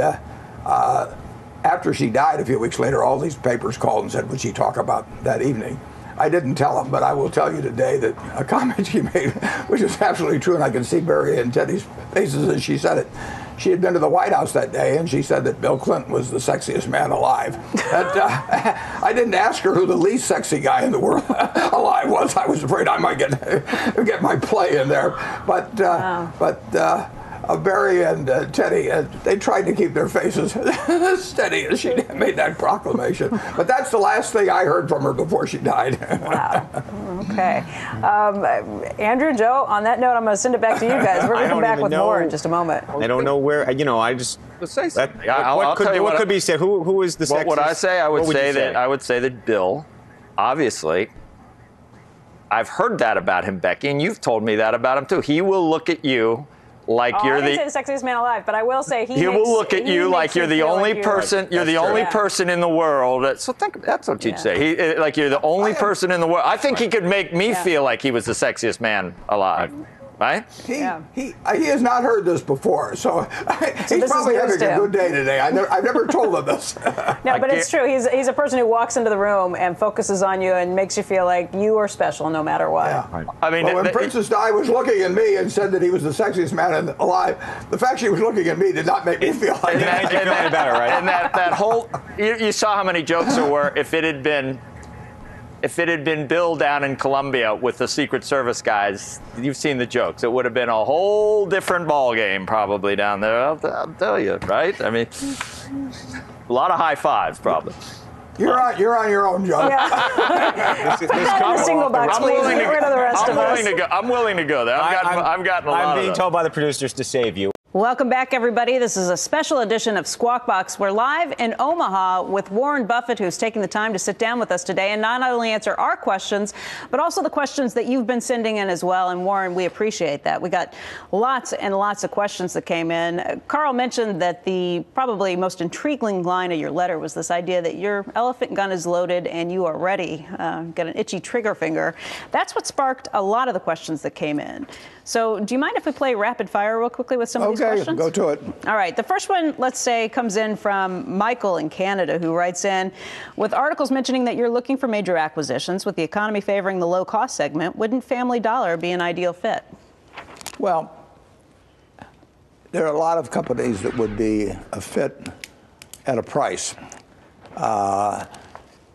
After she died a few weeks later, all these papers called and said, would she talk about that evening? I didn't tell them, but I will tell you today that a comment she made, which is absolutely true, and I can see Barry and Teddy's faces as she said it. She had been to the White House that day, and she said that Bill Clinton was the sexiest man alive. I didn't ask her who the least sexy guy in the world alive was. I was afraid I might get my play in there. Barry and Teddy, they tried to keep their faces steady as she made that proclamation. But that's the last thing I heard from her before she died. Wow. Okay. Andrew, Joe, on that note, I'm going to send it back to you guys. We're going to come back with more in just a moment. I don't know where, I just... Let's say something. What could be said? Who is the sexiest? What would I say? I would say that Bill, obviously, I've heard that about him, Becky, and you've told me that about him, too. He will look at you like you're I didn't say the sexiest man alive, but I will say he will look at you like you're the only person. You're the only person in the world. So that's what you'd say. Like you're the only person in the world. I think he could make me feel like he was the sexiest man alive. Right? He has not heard this before, so he's probably having a good day today. I've never told him this. No, but it's true. He's a person who walks into the room and focuses on you and makes you feel like you are special no matter what. Yeah. I mean, when Princess Di was looking at me and said that he was the sexiest man alive, the fact she was looking at me did not make me feel like that. Make you feel any better, right? And that whole, you saw how many jokes there were. If it had been Bill down in Colombia with the Secret Service guys, you've seen the jokes. It would have been a whole different ball game probably down there. I'll tell you, right? I mean, a lot of high fives probably. You're on your own, Joe. Yeah. Single box, please. Get rid of the rest of us. I'm willing to go there. I've gotten a lot of I'm being told by the producers to save you. Welcome back, everybody. This is a special edition of Squawk Box. We're live in Omaha with Warren Buffett, who's taking the time to sit down with us today and not only answer our questions, but also the questions that you've been sending in as well. And Warren, we appreciate that. We got lots and lots of questions that came in. Carl mentioned that the probably most intriguing line of your letter was this idea that your elephant gun is loaded and you are ready. Got an itchy trigger finger. That's what sparked a lot of the questions that came in. So do you mind if we play rapid fire real quickly with some of these questions? Okay, go to it. All right. The first one, let's say, comes in from Michael in Canada, who writes in, with articles mentioning that you're looking for major acquisitions with the economy favoring the low-cost segment, wouldn't Family Dollar be an ideal fit? Well, there are a lot of companies that would be a fit at a price.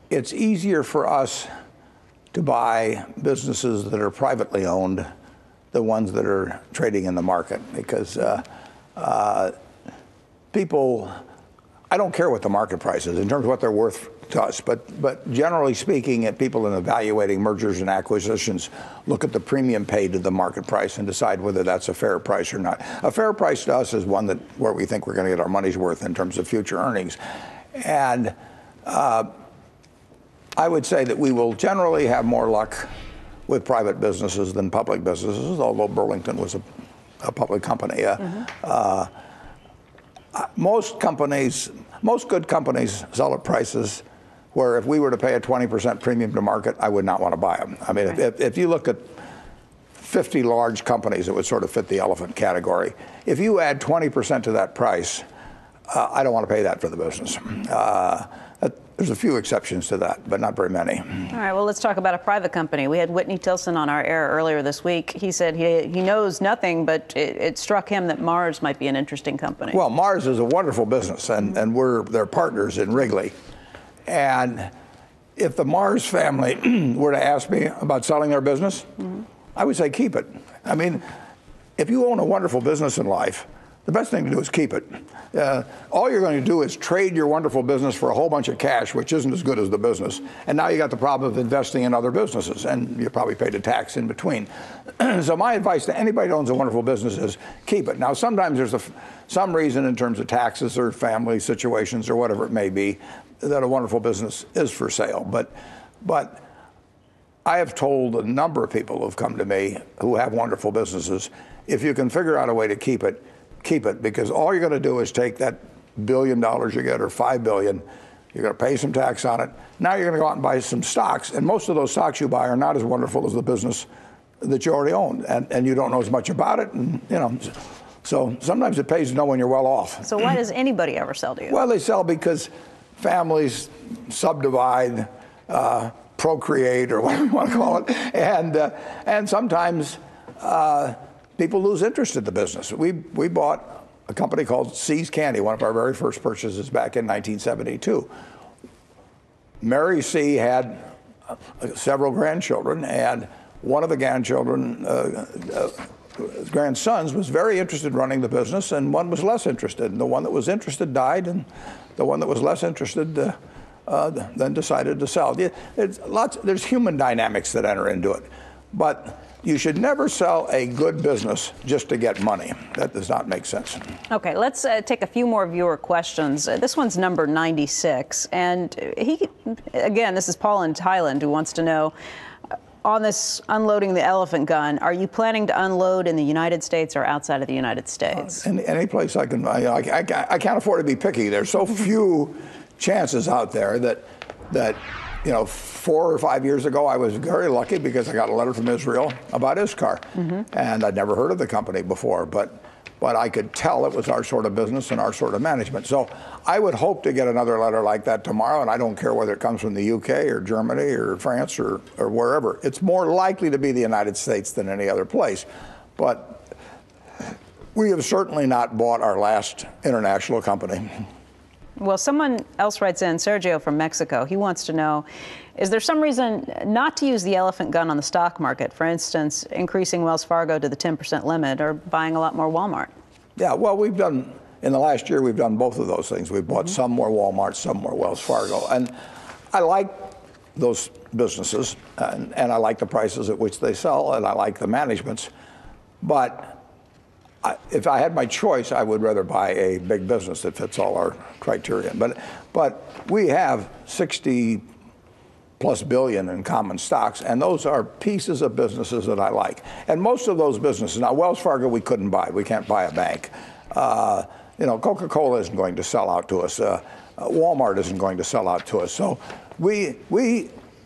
It's easier for us to buy businesses that are privately owned, the ones that are trading in the market, because people, I don't care what the market price is in terms of what they're worth to us, but generally speaking, people in evaluating mergers and acquisitions look at the premium paid to the market price and decide whether that's a fair price or not. A fair price to us is one where we think we're going to get our money's worth in terms of future earnings. And I would say that we will generally have more luck with private businesses than public businesses, although Burlington was a public company. Most good companies sell at prices where if we were to pay a 20% premium to market, I would not want to buy them. I mean, if you look at 50 large companies that would sort of fit the elephant category, if you add 20% to that price, I don't want to pay that for the business. There's a few exceptions to that, but not very many. All right, well, let's talk about a private company. We had Whitney Tilson on our air earlier this week. He said he knows nothing, but it struck him that Mars might be an interesting company. Well, Mars is a wonderful business, and they're partners in Wrigley. And if the Mars family were to ask me about selling their business, I would say keep it. I mean, if you own a wonderful business in life, the best thing to do is keep it. All you're going to do is trade your wonderful business for a whole bunch of cash, which isn't as good as the business. And now you got the problem of investing in other businesses, and you probably paid a tax in between. So my advice to anybody who owns a wonderful business is keep it. Now, sometimes there's some reason in terms of taxes or family situations or whatever it may be that a wonderful business is for sale. But I have told a number of people who have come to me who have wonderful businesses, if you can figure out a way to keep it, because all you're going to do is take that $1 billion you get or $5 billion, you're going to pay some tax on it. Now you're going to go out and buy some stocks, and most of those stocks you buy are not as wonderful as the business that you already own, and you don't know as much about it, and so sometimes it pays to know when you're well off. So why does anybody ever sell to you? Well, they sell because families subdivide, procreate, or whatever you want to call it, and sometimes people lose interest in the business. We bought a company called See's Candy, one of our very first purchases back in 1972. Mary C. had several grandchildren, and one of the grandsons was very interested in running the business, and one was less interested. And the one that was interested died, and the one that was less interested then decided to sell. There's human dynamics that enter into it, but you should never sell a good business just to get money. That does not make sense. Okay, let's take a few more viewer questions. This one's number 96. And again, this is Paul in Thailand who wants to know, on this unloading the elephant gun, are you planning to unload in the United States or outside of the United States? Any place I can. I can't afford to be picky. There's so few chances out there that 4 or 5 years ago, I was very lucky because I got a letter from Israel about Iscar, and I'd never heard of the company before, but I could tell it was our sort of business and our sort of management. So I would hope to get another letter like that tomorrow, and I don't care whether it comes from the UK or Germany or France or wherever. It's more likely to be the United States than any other place. But we have certainly not bought our last international company. Well, someone else writes in, Sergio from Mexico. He wants to know, is there some reason not to use the elephant gun on the stock market? For instance, increasing Wells Fargo to the 10% limit or buying a lot more Walmart? Yeah, well, in the last year, we've done both of those things. We've bought some more Walmart, some more Wells Fargo. And I like those businesses, and I like the prices at which they sell, and I like the managements. But if I had my choice, I would rather buy a big business that fits all our criteria. But we have 60+ billion in common stocks, and those are pieces of businesses that I like. And most of those businesses, now Wells Fargo we couldn't buy. We can't buy a bank. Coca-Cola isn't going to sell out to us. Walmart isn't going to sell out to us. So we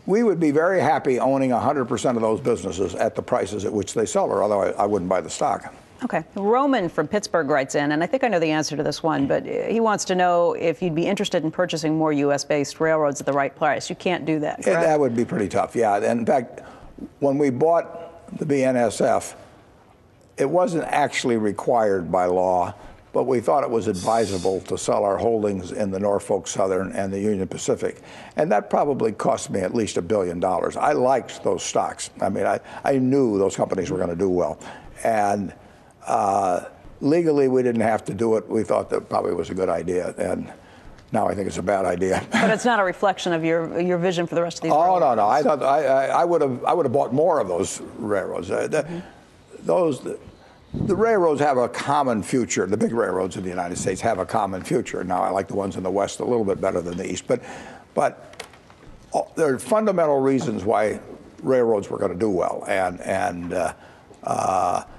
would be very happy owning 100% of those businesses at the prices at which they sell, or otherwise I wouldn't buy the stock. Okay. Roman from Pittsburgh writes in, and I think I know the answer to this one, but he wants to know if you'd be interested in purchasing more U.S.-based railroads at the right price. You can't do that, correct? That would be pretty tough, yeah. And in fact, when we bought the BNSF, it wasn't actually required by law, but we thought it was advisable to sell our holdings in the Norfolk Southern and the Union Pacific. And that probably cost me at least $1 billion. I liked those stocks. I mean, I knew those companies were going to do well. And legally, we didn't have to do it. We thought that probably was a good idea, and now I think it's a bad idea. But it's not a reflection of your vision for the rest of these. Oh no, I thought I would have bought more of those railroads. The railroads have a common future. The big railroads in the United States have a common future. Now I like the ones in the West a little bit better than the East, but there are fundamental reasons why railroads were going to do well,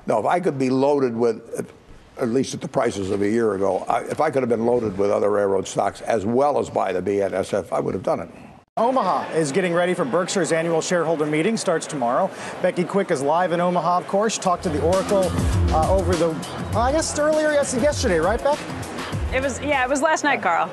no, if I could be loaded with, at least at the prices of a year ago, if I could have been loaded with other railroad stocks as well as buy the BNSF, I would have done it. Omaha is getting ready for Berkshire's annual shareholder meeting. Starts tomorrow. Becky Quick is live in Omaha, of course. Talked to the Oracle over the, I guess earlier yesterday, right, Beck? It was last night, Carl.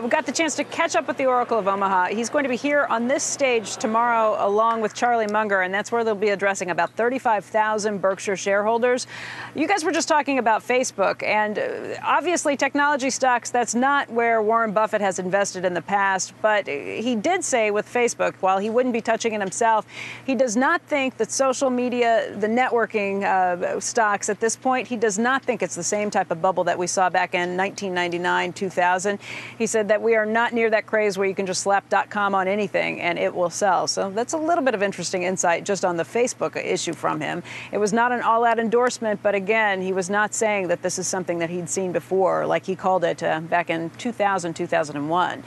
We got the chance to catch up with the Oracle of Omaha. He's going to be here on this stage tomorrow along with Charlie Munger, and that's where they'll be addressing about 35,000 Berkshire shareholders. You guys were just talking about Facebook, and obviously technology stocks, that's not where Warren Buffett has invested in the past, but he did say with Facebook, while he wouldn't be touching it himself, he does not think that social media, the networking stocks at this point, he does not think it's the same type of bubble that we saw back in 1999, 2000. He said that we are not near that craze where you can just slap .com on anything and it will sell. So that's a little bit of interesting insight just on the Facebook issue from him. It was not an all-out endorsement, but again, he was not saying that this is something that he'd seen before, like he called it back in 2000, 2001.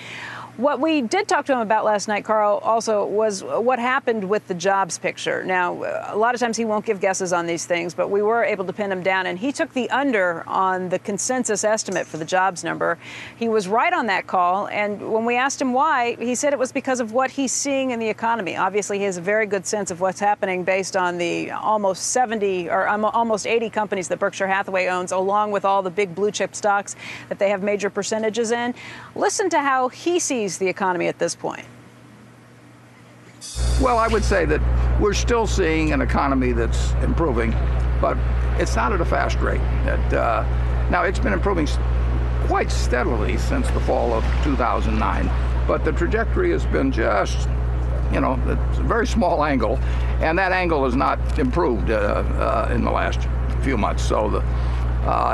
What we did talk to him about last night, Carl, also was what happened with the jobs picture. Now, a lot of times he won't give guesses on these things, but we were able to pin him down, and he took the under on the consensus estimate for the jobs number. He was right on that call, and when we asked him why, he said it was because of what he's seeing in the economy. Obviously, he has a very good sense of what's happening based on the almost 70 or almost 80 companies that Berkshire Hathaway owns, along with all the big blue chip stocks that they have major percentages in. Listen to how he sees the economy at this point. Well, I would say that we're still seeing an economy that's improving, but it's not at a fast rate. Now, it's been improving quite steadily since the fall of 2009, but the trajectory has been just, it's a very small angle, and that angle has not improved in the last few months. So,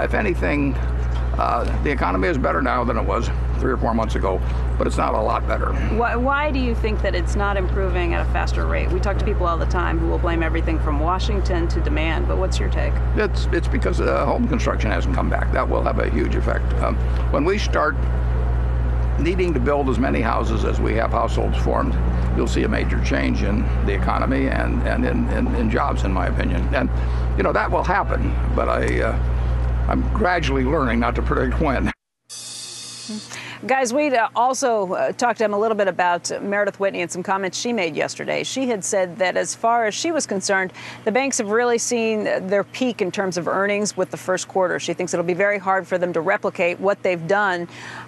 if anything, the economy is better now than it was 3 or 4 months ago, but it's not a lot better. Why do you think that it's not improving at a faster rate? We talk to people all the time who will blame everything from Washington to demand, but what's your take? It's because home construction hasn't come back. That will have a huge effect. When we start needing to build as many houses as we have households formed, you'll see a major change in the economy and in jobs, in my opinion. And, you know, that will happen, but I'm gradually learning not to predict when. Guys, we also talked to him a little bit about Meredith Whitney and some comments she made yesterday. She had said that as far as she was concerned, the banks have really seen their peak in terms of earnings with the first quarter. She thinks it'll be very hard for them to replicate what they've done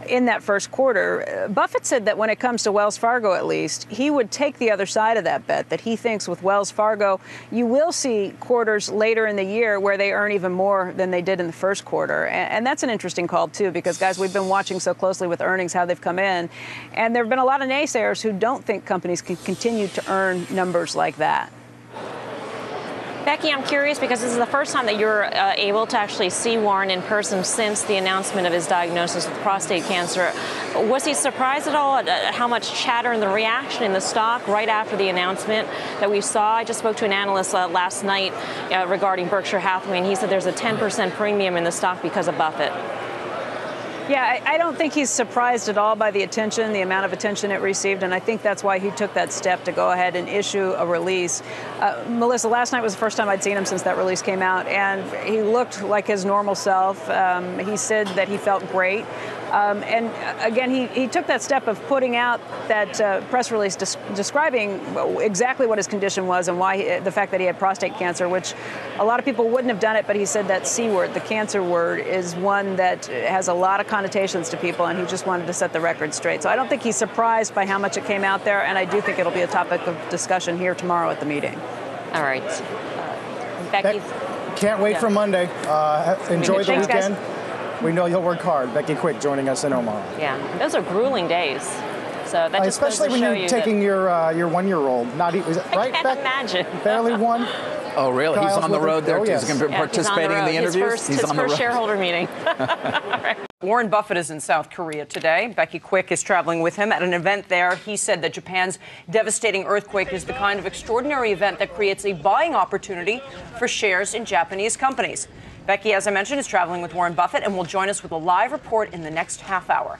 in that first quarter. Buffett said that when it comes to Wells Fargo, at least, he would take the other side of that bet, that he thinks with Wells Fargo, you will see quarters later in the year where they earn even more than they did in the first quarter. And that's an interesting call, too, because, guys, we've been watching so closely with earnings, how they've come in. And there have been a lot of naysayers who don't think companies can continue to earn numbers like that. Becky, I'm curious because this is the first time that you're able to actually see Warren in person since the announcement of his diagnosis with prostate cancer. Was he surprised at all at how much chatter and the reaction in the stock right after the announcement that we saw? I just spoke to an analyst last night regarding Berkshire Hathaway, and he said there's a 10% premium in the stock because of Buffett. Yeah, I don't think he's surprised at all by the attention, the amount of attention it received, and I think that's why he took that step to go ahead and issue a release. Melissa, last night was the first time I'd seen him since that release came out, and he looked like his normal self. He said that he felt great. And again, he took that step of putting out that press release describing exactly what his condition was and why the fact that he had prostate cancer, which a lot of people wouldn't have done it, but he said that C word, the cancer word, is one that has a lot of connotations to people, and he just wanted to set the record straight. So I don't think he's surprised by how much it came out there, and I do think it'll be a topic of discussion here tomorrow at the meeting. All right. Becky. Can't wait for Monday. Enjoy the weekend. Guys. We know you'll work hard. Becky Quick joining us in Omaha. Yeah, those are grueling days. So that just especially when you're taking your 1-year-old. Not is it right? I can't imagine. Barely one. Oh, really? Kyle's he's on the road there. Yes. He's going to be participating in the interviews. His first shareholder meeting. Warren Buffett is in South Korea today. Becky Quick is traveling with him at an event there. He said that Japan's devastating earthquake is the kind of extraordinary event that creates a buying opportunity for shares in Japanese companies. Becky, as I mentioned, is traveling with Warren Buffett and will join us with a live report in the next half hour.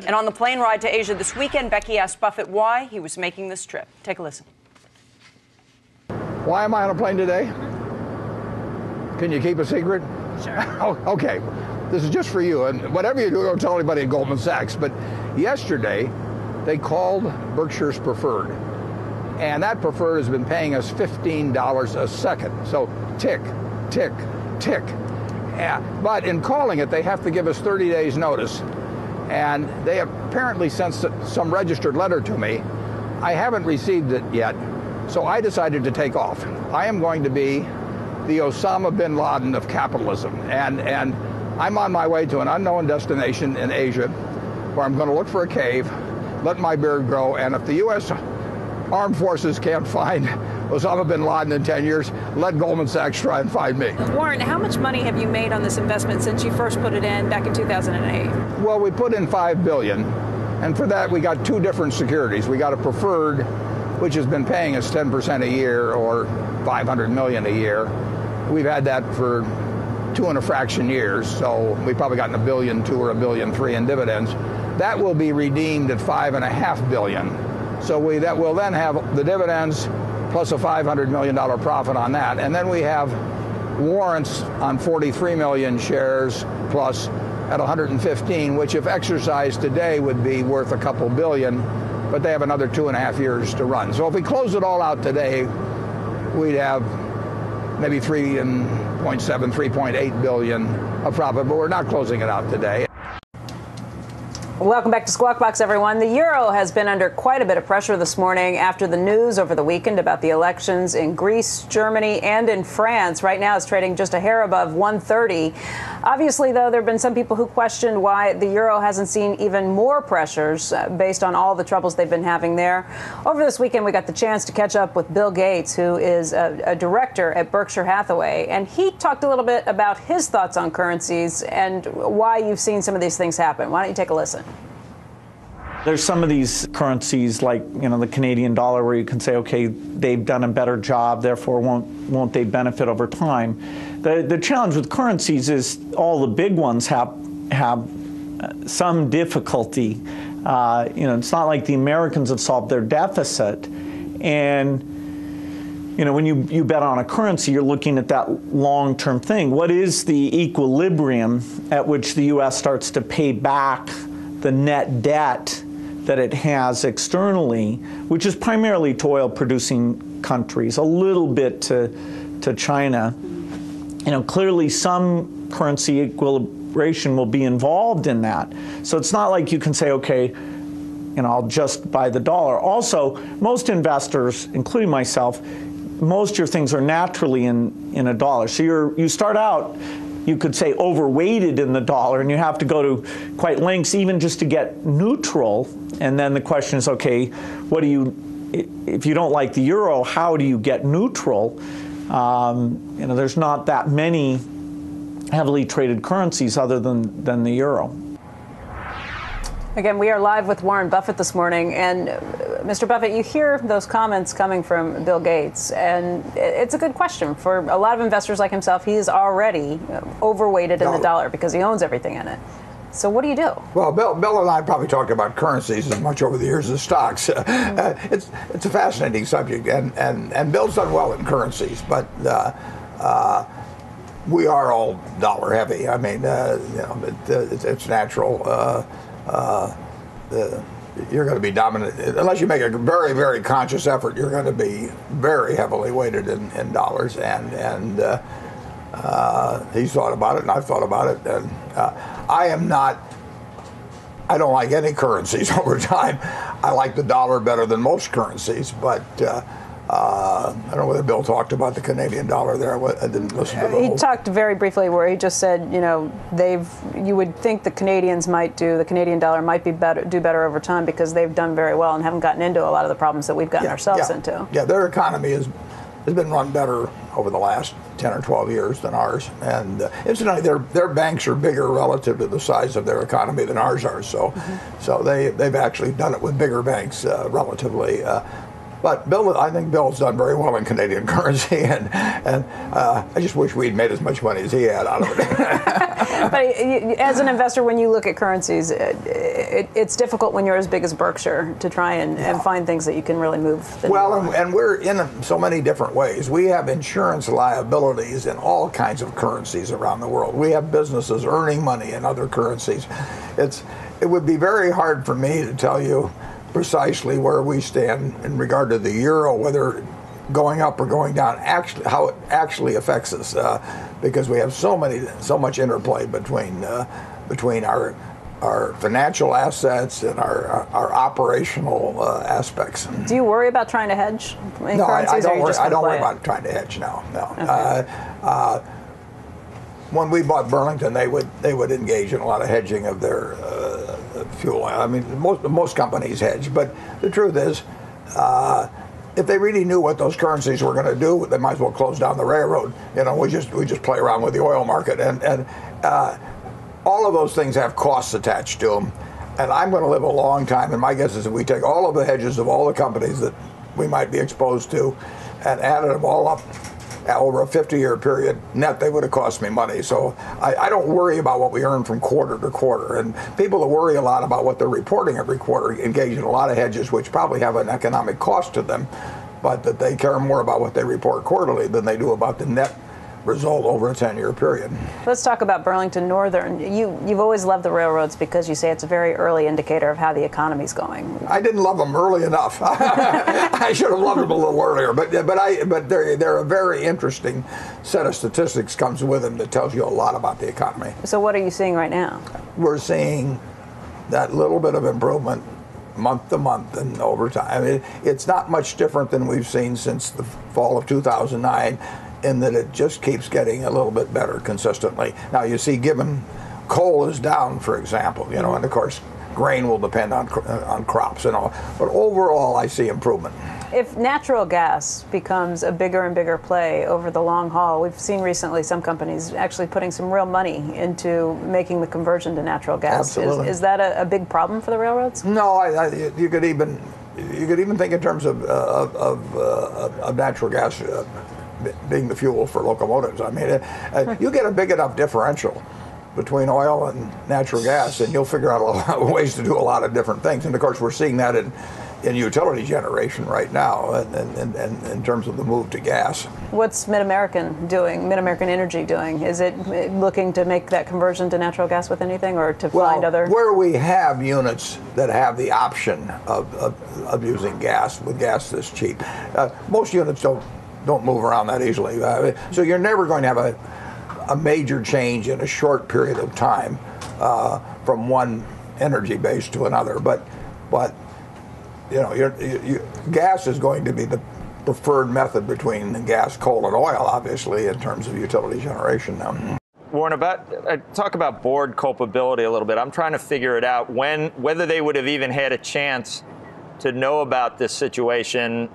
And on the plane ride to Asia this weekend, Becky asked Buffett why he was making this trip. Take a listen. Why am I on a plane today? Can you keep a secret? Sure. Oh, okay. This is just for you. And whatever you do, don't tell anybody at Goldman Sachs. But yesterday, they called Berkshire's preferred. And that preferred has been paying us $15 a second. So tick, tick, tick. Yeah. But in calling it, they have to give us 30 days notice. And they apparently sent some registered letter to me. I haven't received it yet. So I decided to take off. I am going to be the Osama bin Laden of capitalism. And I'm on my way to an unknown destination in Asia where I'm going to look for a cave, let my beard grow, and if the U.S. Armed Forces can't find Osama bin Laden in 10 years, let Goldman Sachs try and find me. Warren, how much money have you made on this investment since you first put it in back in 2008? Well, we put in $5 billion, and for that we got two different securities. We got a preferred, which has been paying us 10% a year or $500 million a year. We've had that for 2 and a fraction years, so we've probably gotten $1.2 billion or $1.3 billion in dividends. That will be redeemed at $5.5 billion. So that will then have the dividends plus a $500 million profit on that. And then we have warrants on 43 million shares plus at 115, which if exercised today would be worth a couple billion, but they have another 2.5 years to run. So if we close it all out today, we'd have maybe 3.7, 3.8 billion of profit, but we're not closing it out today. Welcome back to Squawk Box, everyone. The euro has been under quite a bit of pressure this morning after the news over the weekend about the elections in Greece, Germany, and in France. Right now, it's trading just a hair above 130. Obviously, though, there have been some people who questioned why the euro hasn't seen even more pressures based on all the troubles they've been having there. Over this weekend, we got the chance to catch up with Bill Gates, who is a director at Berkshire Hathaway, and he talked a little bit about his thoughts on currencies and why you've seen some of these things happen. Why don't you take a listen? There's some of these currencies like, the Canadian dollar where you can say, okay, they've done a better job, therefore won't they benefit over time. The challenge with currencies is all the big ones have some difficulty It's not like the Americans have solved their deficit. And when you bet on a currency, you're looking at that long-term thing. What is the equilibrium at which the U.S. starts to pay back the net debt that it has externally, which is primarily to oil-producing countries, a little bit to China? Clearly some currency equilibration will be involved in that. So it's not like you can say, okay, I'll just buy the dollar. Also, most investors, including myself, most of your things are naturally in a dollar. So you start out, you could say, overweighted in the dollar, and you have to go to quite lengths even just to get neutral. And then the question is, okay, if you don't like the euro, how do you get neutral? There's not that many heavily traded currencies other than the euro. Again, we are live with Warren Buffett this morning. And Mr. Buffett, you hear those comments coming from Bill Gates, and it's a good question. For a lot of investors like himself, he is already overweighted in the dollar because he owns everything in it. So what do you do? Well, Bill and I probably talked about currencies as much over the years as stocks. It's a fascinating subject, and Bill's done well in currencies, but we are all dollar heavy. I mean, it's natural. You're going to be dominant unless you make a very, very conscious effort. You're going to be very heavily weighted in dollars, and he's thought about it, and I've thought about it, and I don't like any currencies over time. I like the dollar better than most currencies, but I don't know whether Bill talked about the Canadian dollar there. I didn't listen to the whole. He talked very briefly where he just said, you would think the Canadian dollar might do better over time because they've done very well and haven't gotten into a lot of the problems that we've gotten ourselves into. Yeah, their economy has been run better over the last 10 or 12 years than ours. And incidentally, their banks are bigger relative to the size of their economy than ours are. So, so they've actually done it with bigger banks relatively. But I think Bill's done very well in Canadian currency, and I just wish we'd made as much money as he had out of it. But as an investor, when you look at currencies, it's difficult when you're as big as Berkshire to try and find things that you can really move. Well, and we're in so many different ways. We have insurance liabilities in all kinds of currencies around the world. We have businesses earning money in other currencies. It would be very hard for me to tell you precisely where we stand in regard to the euro, whether going up or going down, how it actually affects us, because we have so much interplay between our financial assets and our operational aspects. Do you worry about trying to hedge in currencies? No, I don't worry about trying to hedge. No. Okay. When we bought Burlington, they would engage in a lot of hedging of their fuel. I mean, most companies hedge, but the truth is, if they really knew what those currencies were going to do, they might as well close down the railroad. We just play around with the oil market, and all of those things have costs attached to them. And I'm going to live a long time, and my guess is if we take all of the hedges of all the companies that we might be exposed to, and added them all up over a 50-year period, net, they would have cost me money. So I don't worry about what we earn from quarter to quarter. And people that worry a lot about what they're reporting every quarter engage in a lot of hedges, which probably have an economic cost to them, but that they care more about what they report quarterly than they do about the net result over a 10-year period. Let's talk about Burlington Northern. You've always loved the railroads because you say it's a very early indicator of how the economy's going. I didn't love them early enough. I should have loved them a little earlier, but they're a very interesting set of statistics comes with them that tells you a lot about the economy. So what are you seeing right now? We're seeing that little bit of improvement month to month and over time. I mean, it's not much different than we've seen since the fall of 2009. In that it just keeps getting a little bit better consistently. Now you see, given coal is down, for example, and of course grain will depend on crops and all, but overall I see improvement. If natural gas becomes a bigger and bigger play over the long haul, we've seen recently some companies actually putting some real money into making the conversion to natural gas. Absolutely. Is that a big problem for the railroads? No, you could even think in terms of natural gas being the fuel for locomotives. I mean, you get a big enough differential between oil and natural gas, and you'll figure out a lot of ways to do a lot of different things. And of course, we're seeing that in utility generation right now, and in terms of the move to gas. What's MidAmerican doing? MidAmerican Energy doing? Is it looking to make that conversion to natural gas with anything, or to find other? Where we have units that have the option of using gas with gas this cheap, most units don't move around that easily. So you're never going to have a major change in a short period of time from one energy base to another. But you know, gas is going to be the preferred method between gas, coal, and oil, obviously, in terms of utility generation now. Warren, talk about board culpability a little bit. I'm trying to figure it out whether they would have even had a chance to know about this situation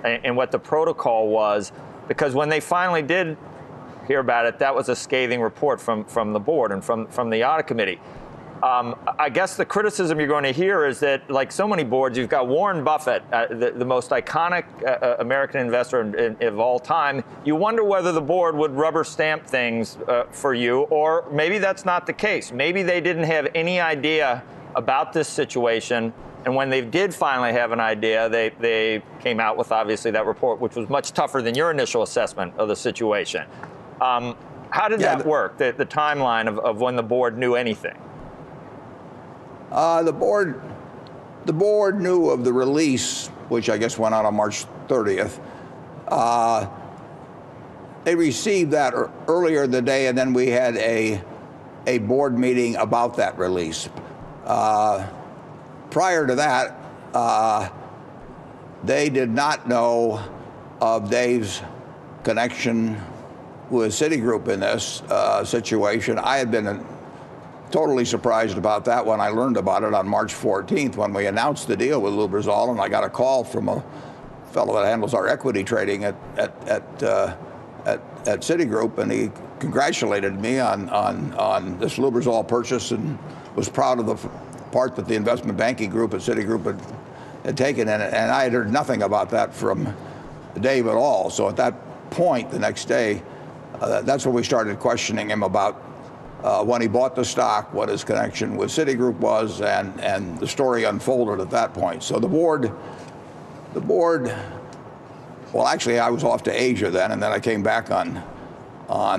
and what the protocol was, because when they finally did hear about it, that was a scathing report from the board and from the audit committee. I guess the criticism you're going to hear is that, like so many boards, you've got Warren Buffett, the most iconic American investor of all time. You wonder whether the board would rubber stamp things for you, or maybe that's not the case. Maybe they didn't have any idea about this situation, and when they did finally have an idea, they came out with, obviously, that report, which was much tougher than your initial assessment of the situation. How did that work, the timeline of when the board knew anything? The board knew of the release, which I guess went out on March 30th. They received that earlier in the day, and then we had a board meeting about that release. Prior to that, they did not know of Dave's connection with Citigroup in this situation. I had been totally surprised about that when I learned about it on March 14th when we announced the deal with Lubrizol, and I got a call from a fellow that handles our equity trading at Citigroup, and he congratulated me on this Lubrizol purchase and was proud of the part that the investment banking group at Citigroup had taken in it. And I had heard nothing about that from Dave at all. So at that point, the next day, that's when we started questioning him about when he bought the stock, what his connection with Citigroup was, and the story unfolded at that point. So the board, well, actually, I was off to Asia then, and then I came back on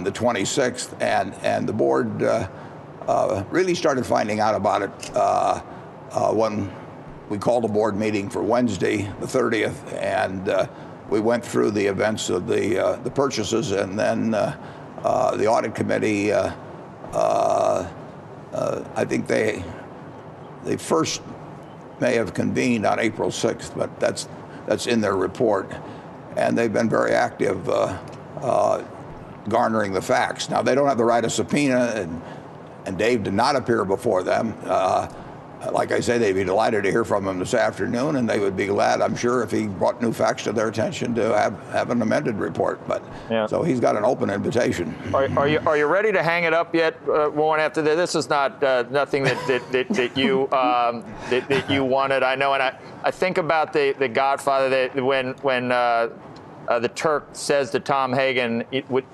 the 26th, and the board really started finding out about it when we called a board meeting for Wednesday, the 30th, and we went through the events of the purchases, and then the audit committee. I think they first may have convened on April 6th, but that's in their report, and they've been very active garnering the facts. Now, they don't have the right of subpoena, and Dave did not appear before them. Like I say, they'd be delighted to hear from him this afternoon, and they would be glad, I'm sure, if he brought new facts to their attention to have an amended report. But so he's got an open invitation. Are you ready to hang it up yet, Warren? After this is not nothing that you wanted. I know, and I think about the Godfather that when the Turk says to Tom Hagen,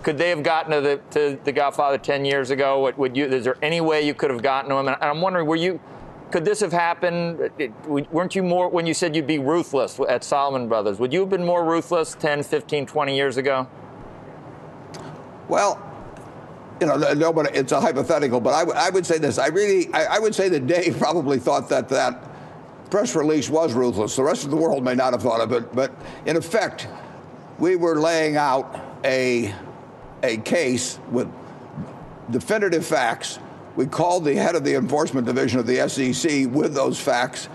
could they have gotten to the Godfather 10 years ago? Is there any way you could have gotten to him? And I'm wondering, could this have happened? Weren't you more, when you said you'd be ruthless at Salomon Brothers, would you have been more ruthless 10, 15, 20 years ago? Well, nobody, it's a hypothetical, but I would say this. I would say that Dave probably thought that press release was ruthless. The rest of the world may not have thought of it, but in effect, we were laying out a case with definitive facts. We called the head of the enforcement division of the SEC with those facts.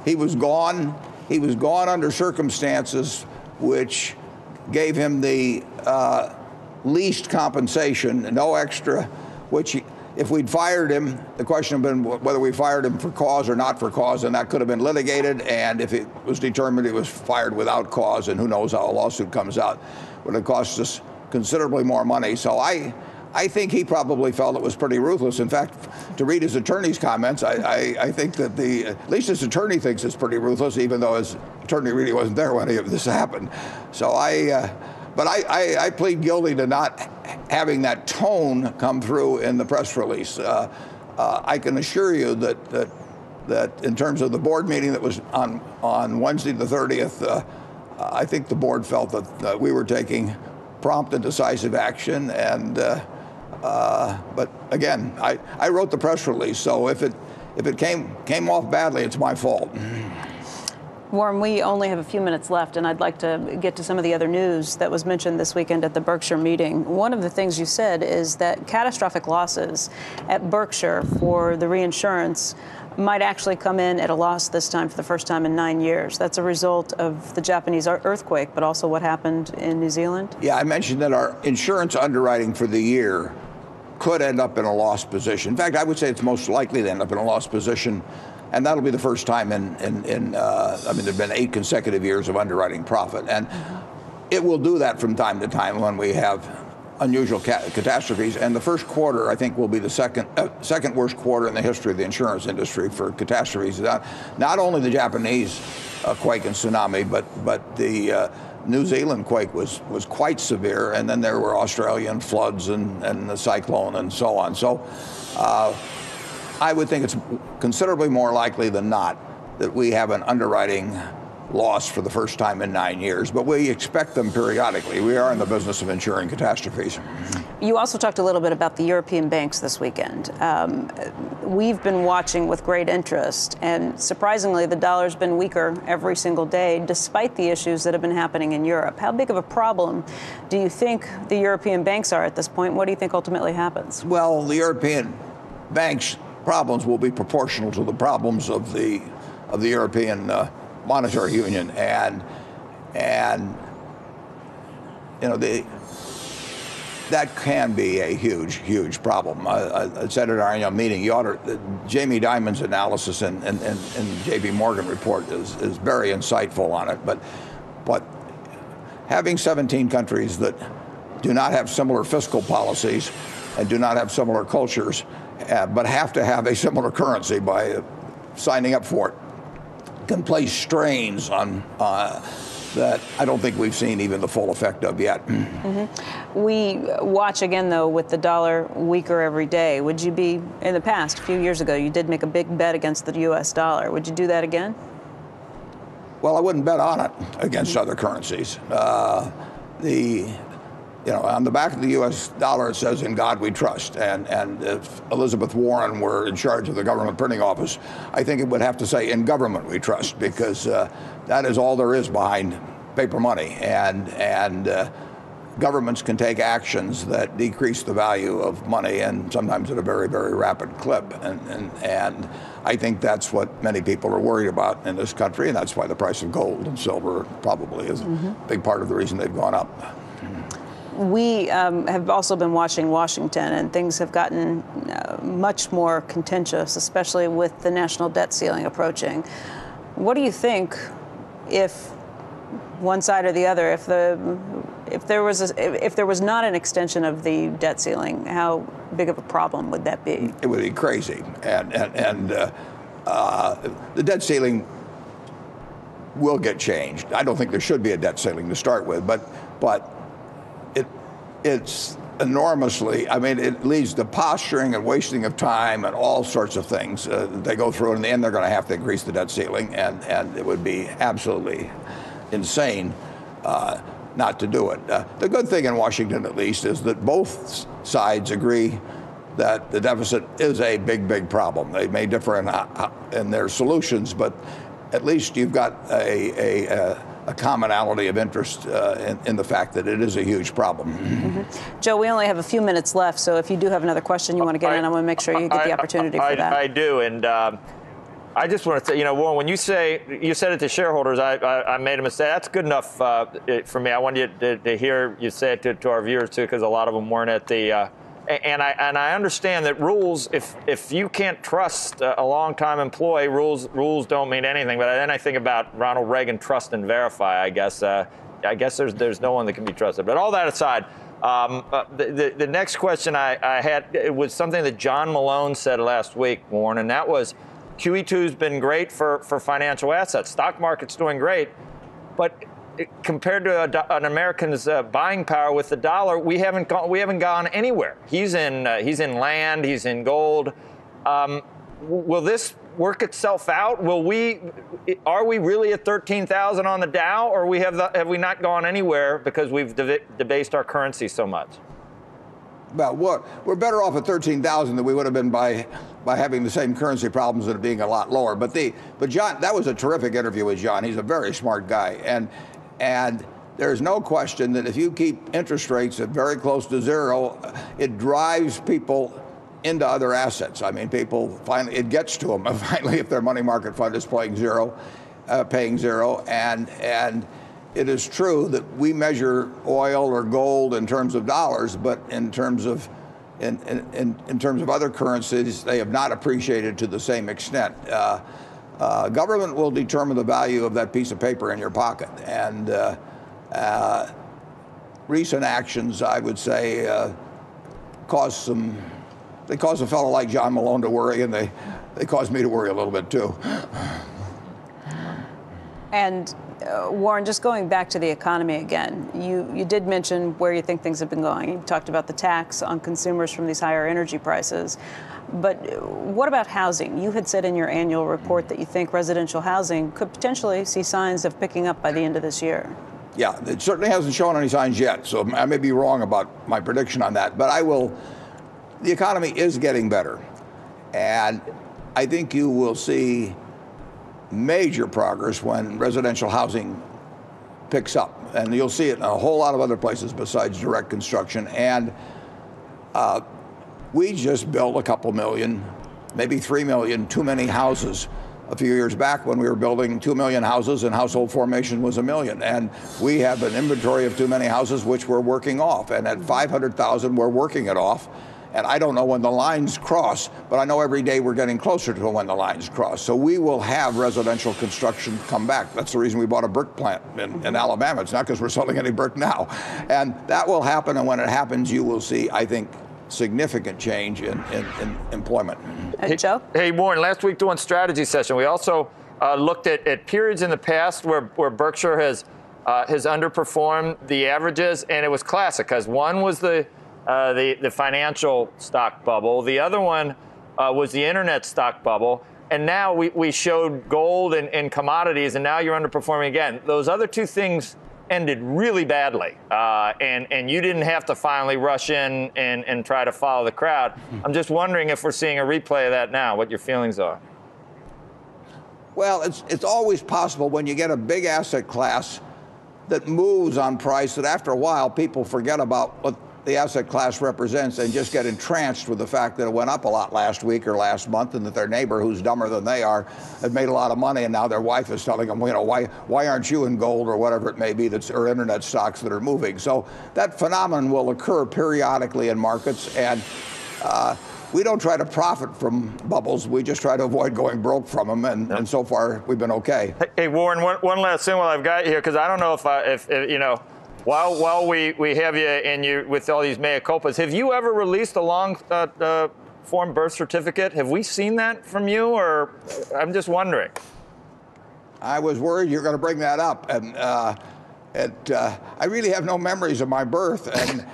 He was gone. He was gone under circumstances which gave him the least compensation, no extra, which if we'd fired him, the question would have been whether we fired him for cause or not for cause, and that could have been litigated. And if it was determined he was fired without cause, and who knows how a lawsuit comes out, would have cost us considerably more money. So I think he probably felt it was pretty ruthless. In fact, to read his attorney's comments, I think that at least his attorney thinks it's pretty ruthless, even though his attorney really wasn't there when any of this happened. So but I plead guilty to not having that tone come through in the press release. I can assure you that in terms of the board meeting that was on Wednesday the 30th, I think the board felt that we were taking prompt and decisive action. And but again, I wrote the press release, so if it came off badly, it's my fault. Warren, we only have a few minutes left, and I'd like to get to some of the other news that was mentioned this weekend at the Berkshire meeting. One of the things you said is that catastrophic losses at Berkshire for the reinsurance might actually come in at a loss this time for the first time in 9 years. That's a result of the Japanese earthquake, but also what happened in New Zealand? Yeah, I mentioned that our insurance underwriting for the year could end up in a loss position. In fact, I would say it's most likely to end up in a loss position. And that'll be the first time I mean, there've been 8 consecutive years of underwriting profit. And it will do that from time to time when we have unusual catastrophes. And the first quarter, I think, will be the second worst quarter in the history of the insurance industry for catastrophes. Not only the Japanese quake and tsunami, but the New Zealand quake was quite severe. And then there were Australian floods and the cyclone and so on. So I would think it's considerably more likely than not that we have an underwriting loss for the first time in 9 years, but we expect them periodically. We are in the business of insuring catastrophes. You also talked a little bit about the European banks this weekend. We've been watching with great interest, and surprisingly, the dollar's been weaker every single day, despite the issues that have been happening in Europe. How big of a problem do you think the European banks are at this point? What do you think ultimately happens? Well, the European banks' problems will be proportional to the problems of the European monetary union, and you know that can be a huge problem. I said at our annual meeting, Jamie Dimon's analysis and J.P. Morgan report is very insightful on it. But having 17 countries that do not have similar fiscal policies and do not have similar cultures, but have to have a similar currency by signing up for it, can place strains on that I don't think we've seen even the full effect of yet. Mm-hmm. We watch again, though, with the dollar weaker every day. Would you be, in the past, a few years ago, you did make a big bet against the U.S. dollar. Would you do that again? Well, I wouldn't bet on it against other currencies. On the back of the U.S. dollar, it says, "In God we trust." And if Elizabeth Warren were in charge of the government printing office, I think it would have to say, "In government we trust," because that is all there is behind paper money. And governments can take actions that decrease the value of money, and sometimes at a very rapid clip. And I think that's what many people are worried about in this country, and that's why the price of gold and silver probably is a big part of the reason they've gone up. We have also been watching Washington, and things have gotten much more contentious, especially with the national debt ceiling approaching. What do you think if one side or the other, if there was not an extension of the debt ceiling, how big of a problem would that be? It would be crazy, and the debt ceiling will get changed. I don't think there should be a debt ceiling to start with, but it's enormously, I mean, it leads to posturing and wasting of time and all sorts of things. They go through, and in the end, they're going to have to increase the debt ceiling, and it would be absolutely insane not to do it. The good thing in Washington, at least, is that both sides agree that the deficit is a big problem. They may differ in their solutions, but at least you've got a commonality of interest in the fact that it is a huge problem. Mm-hmm. Joe, we only have a few minutes left, so if you do have another question you want to get in, I want to make sure you get the opportunity for that. I do, and I just want to say, Warren, when you said it to shareholders, I made a mistake. That's good enough for me. I wanted you to hear you say it to our viewers too, because a lot of them weren't at the. And I understand that rules, if you can't trust a long-time employee, rules don't mean anything. But then I think about Ronald Reagan, trust and verify. I guess there's no one that can be trusted. But all that aside, the next question I had, it was something that John Malone said last week, Warren, and that was QE2's been great for financial assets. Stock market's doing great, but compared to an American's buying power with the dollar, we haven't gone anywhere. He's in land, he's in gold. Will this work itself out? Are we really at 13,000 on the Dow, or have we not gone anywhere because we've debased our currency so much? Well, we're better off at 13,000 than we would have been by having the same currency problems and it being a lot lower. But John, that was a terrific interview with John. He's a very smart guy, and there's no question that if you keep interest rates at very close to zero, it drives people into other assets. I mean, people finally, it gets to them finally if their money market fund is paying zero, and it is true that we measure oil or gold in terms of dollars, but in terms of other currencies, they have not appreciated to the same extent. Government will determine the value of that piece of paper in your pocket, and recent actions, I would say, cause a fellow like John Malone to worry, and they cause me to worry a little bit too. And Warren, just going back to the economy again, you did mention where you think things have been going. You talked about the tax on consumers from these higher energy prices. But what about housing? You had said in your annual report that you think residential housing could potentially see signs of picking up by the end of this year. Yeah, it certainly hasn't shown any signs yet, so I may be wrong about my prediction on that. But the economy is getting better. And I think you will see major progress when residential housing picks up, and you'll see it in a whole lot of other places besides direct construction. And we just built a couple million, maybe 3 million, too many houses a few years back when we were building 2 million houses and household formation was 1 million. And we have an inventory of too many houses which we're working off. And at 500,000, we're working it off. And I don't know when the lines cross, but I know every day we're getting closer to when the lines cross. So we will have residential construction come back. That's the reason we bought a brick plant in Alabama. It's not because we're selling any brick now. And that will happen, and when it happens, you will see, I think, significant change in employment. Joe? Hey, Warren, last week doing strategy session, we also looked at periods in the past where Berkshire has underperformed the averages, and it was classic, because one was the financial stock bubble. The other one was the internet stock bubble. And now we showed gold and commodities, and now you're underperforming again. Those other two things ended really badly. And you didn't have to finally rush in and try to follow the crowd. I'm just wondering if we're seeing a replay of that now, what your feelings are. Well, it's always possible when you get a big asset class that moves on price that after a while people forget about what the asset class represents and just get entranced with the fact that it went up a lot last week or last month, and that their neighbor, who's dumber than they are, had made a lot of money, and now their wife is telling them, why aren't you in gold or whatever it may be, or internet stocks that are moving. So that phenomenon will occur periodically in markets, and we don't try to profit from bubbles. We just try to avoid going broke from them, and so far we've been okay. Hey, Warren, one last thing while I've got you here, because I don't know if you know. While we have you and you with all these mea culpas, have you ever released a long form birth certificate? Have we seen that from you, or I'm just wondering? I was worried you're going to bring that up, and I really have no memories of my birth, and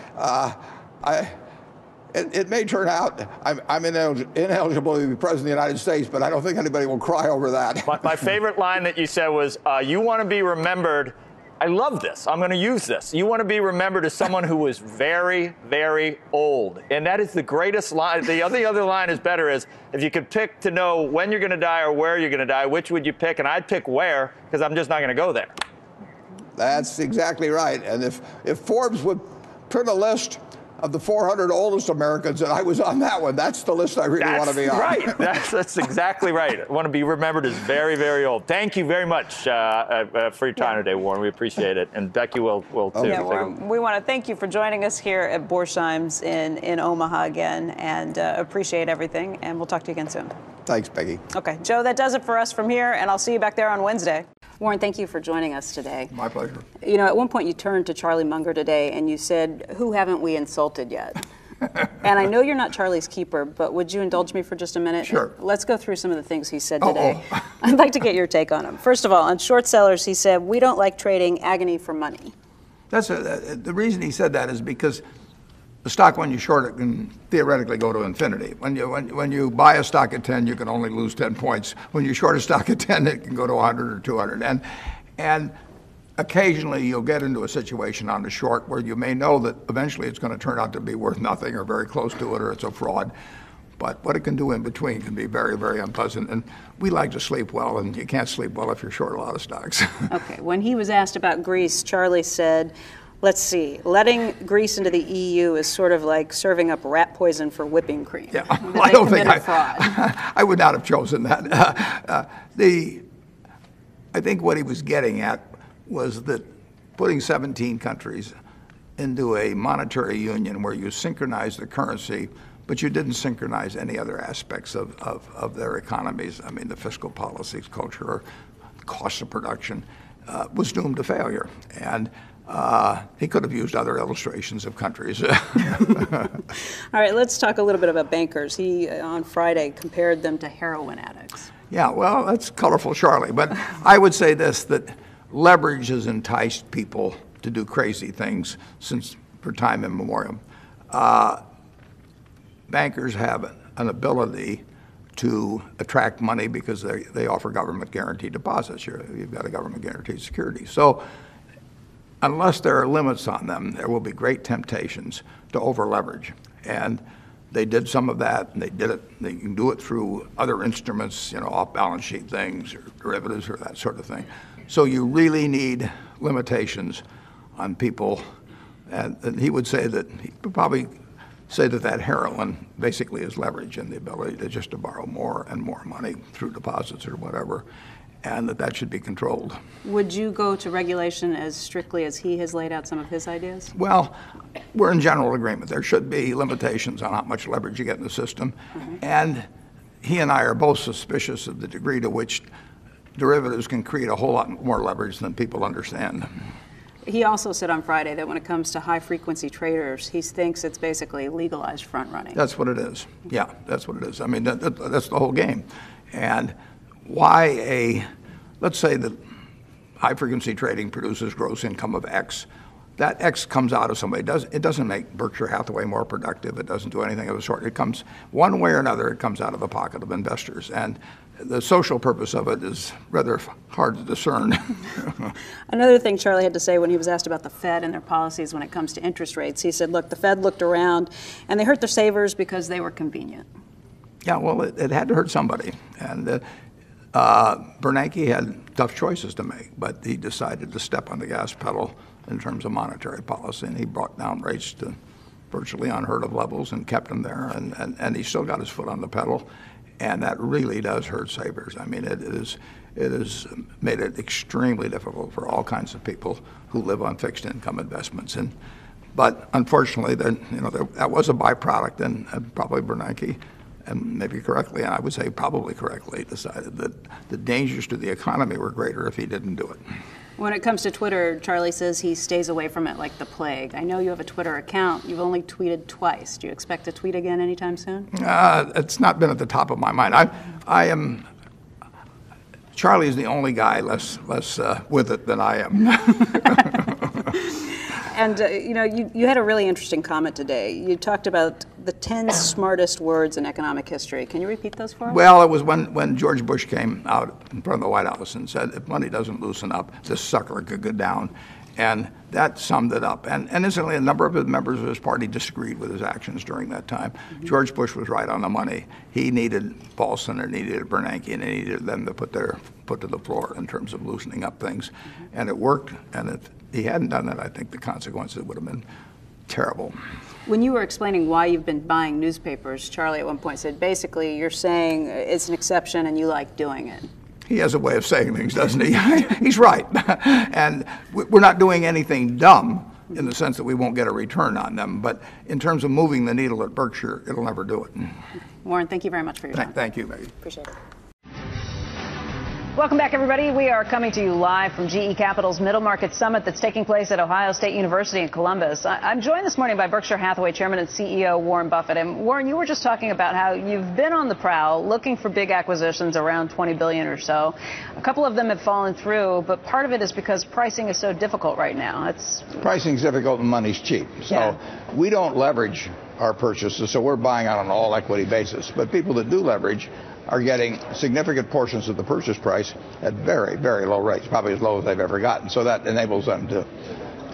it may turn out I'm ineligible to be president of the United States, but I don't think anybody will cry over that. My favorite line that you said was, "You want to be remembered." I love this. I'm going to use this. You want to be remembered as someone who was very, very old. And that is the greatest line. The other line is better, is if you could pick to know when you're going to die or where you're going to die, which would you pick? And I'd pick where, because I'm just not going to go there. That's exactly right. And if Forbes would print a list of the 400 oldest Americans, and I was on that one, that's the list I really want to be on. Right. That's exactly right. I want to be remembered as very, very old. Thank you very much for your time today, Warren. We appreciate it. And Becky will too. Yeah, Warren, we want to thank you for joining us here at Borsheim's in Omaha again, and appreciate everything. And we'll talk to you again soon. Thanks, Becky. Okay, Joe, that does it for us from here, and I'll see you back there on Wednesday. Warren, thank you for joining us today. My pleasure. You know, at one point you turned to Charlie Munger today and you said, "Who haven't we insulted yet?" And I know you're not Charlie's keeper, but would you indulge me for just a minute? Sure. Let's go through some of the things he said today. I'd like to get your take on them. First of all, on short sellers, he said, we don't like trading agony for money. The reason he said that is because the stock, when you short it, can theoretically go to infinity. When you buy a stock at 10, you can only lose 10 points. When you short a stock at 10, it can go to 100 or 200. And occasionally you'll get into a situation on the short where you may know that eventually it's going to turn out to be worth nothing or very close to it, or it's a fraud. But what it can do in between can be very, very unpleasant. And we like to sleep well, and you can't sleep well if you're short a lot of stocks. Okay, when he was asked about Greece, Charlie said, let's see, letting Greece into the EU is sort of like serving up rat poison for whipping cream. Yeah, well, I don't think I would not have chosen that. I think what he was getting at was that putting 17 countries into a monetary union where you synchronize the currency, but you didn't synchronize any other aspects of their economies. I mean, the fiscal policies, culture, or cost of production, was doomed to failure. And he could have used other illustrations of countries. All right, let's talk a little bit about bankers. He, on Friday, compared them to heroin addicts. Yeah, well, that's colorful, Charlie. But I would say this, that leverage has enticed people to do crazy things for time immemorial. Bankers have an ability to attract money because they offer government guaranteed deposits. You've got a government guaranteed security. So unless there are limits on them, there will be great temptations to over leverage. And they did some of that, and they did it. They can do it through other instruments, off balance sheet things or derivatives or that sort of thing. So you really need limitations on people. And he would say that, he would probably say that heroin basically is leverage and the ability to borrow more and more money through deposits or whatever, and that should be controlled. Would you go to regulation as strictly as he has laid out some of his ideas? Well, we're in general agreement. There should be limitations on how much leverage you get in the system. And he and I are both suspicious of the degree to which derivatives can create a whole lot more leverage than people understand. He also said on Friday that when it comes to high-frequency traders, he thinks it's basically legalized front-running. That's what it is. Yeah, that's what it is. I mean, that's the whole game. And why let's say that high-frequency trading produces gross income of X. That X comes out of somebody. It doesn't make Berkshire Hathaway more productive. It doesn't do anything of the sort. It comes, one way or another, it comes out of the pocket of investors. And the social purpose of it is rather hard to discern. Another thing Charlie had to say when he was asked about the Fed and their policies when it comes to interest rates, he said, look, the Fed looked around and they hurt their savers because they were convenient. Yeah, well, it had to hurt somebody. And Bernanke had tough choices to make, but he decided to step on the gas pedal in terms of monetary policy, and he brought down rates to virtually unheard of levels and kept them there, and he still got his foot on the pedal. And that really does hurt savers. I mean, it has made it extremely difficult for all kinds of people who live on fixed income investments. But unfortunately, that was a byproduct, and probably Bernanke, and maybe correctly, and I would say probably correctly, decided that the dangers to the economy were greater if he didn't do it. When it comes to Twitter, Charlie says he stays away from it like the plague. I know you have a Twitter account. You've only tweeted twice. Do you expect to tweet again anytime soon? It's not been at the top of my mind. Charlie is the only guy less with it than I am. And you had a really interesting comment today. You talked about the 10 smartest words in economic history. Can you repeat those for us? Well, it was when George Bush came out in front of the White House and said, if money doesn't loosen up, this sucker could go down. And that summed it up. And incidentally, a number of the members of his party disagreed with his actions during that time. George Bush was right on the money. He needed Paulson, and he needed Bernanke, and he needed them to put to the floor in terms of loosening up things. And it worked. And if he hadn't done that, I think the consequences would have been terrible. When you were explaining why you've been buying newspapers, Charlie at one point said, basically, you're saying it's an exception and you like doing it. He has a way of saying things, doesn't he? He's right. And we're not doing anything dumb in the sense that we won't get a return on them. But in terms of moving the needle at Berkshire, it'll never do it. Warren, thank you very much for your time. Thank you, Maggie. Appreciate it. Welcome back, everybody. We are coming to you live from GE Capital's Middle Market Summit that's taking place at Ohio State University in Columbus. I'm joined this morning by Berkshire Hathaway Chairman and CEO Warren Buffett. And Warren, you were just talking about how you've been on the prowl looking for big acquisitions around $20 billion or so. A couple of them have fallen through, but part of it is because pricing is so difficult right now. Pricing's difficult and money's cheap. So we don't leverage our purchases, so we're buying on an all-equity basis. But people that do leverage are getting significant portions of the purchase price at very, very low rates, probably as low as they've ever gotten. So that enables them to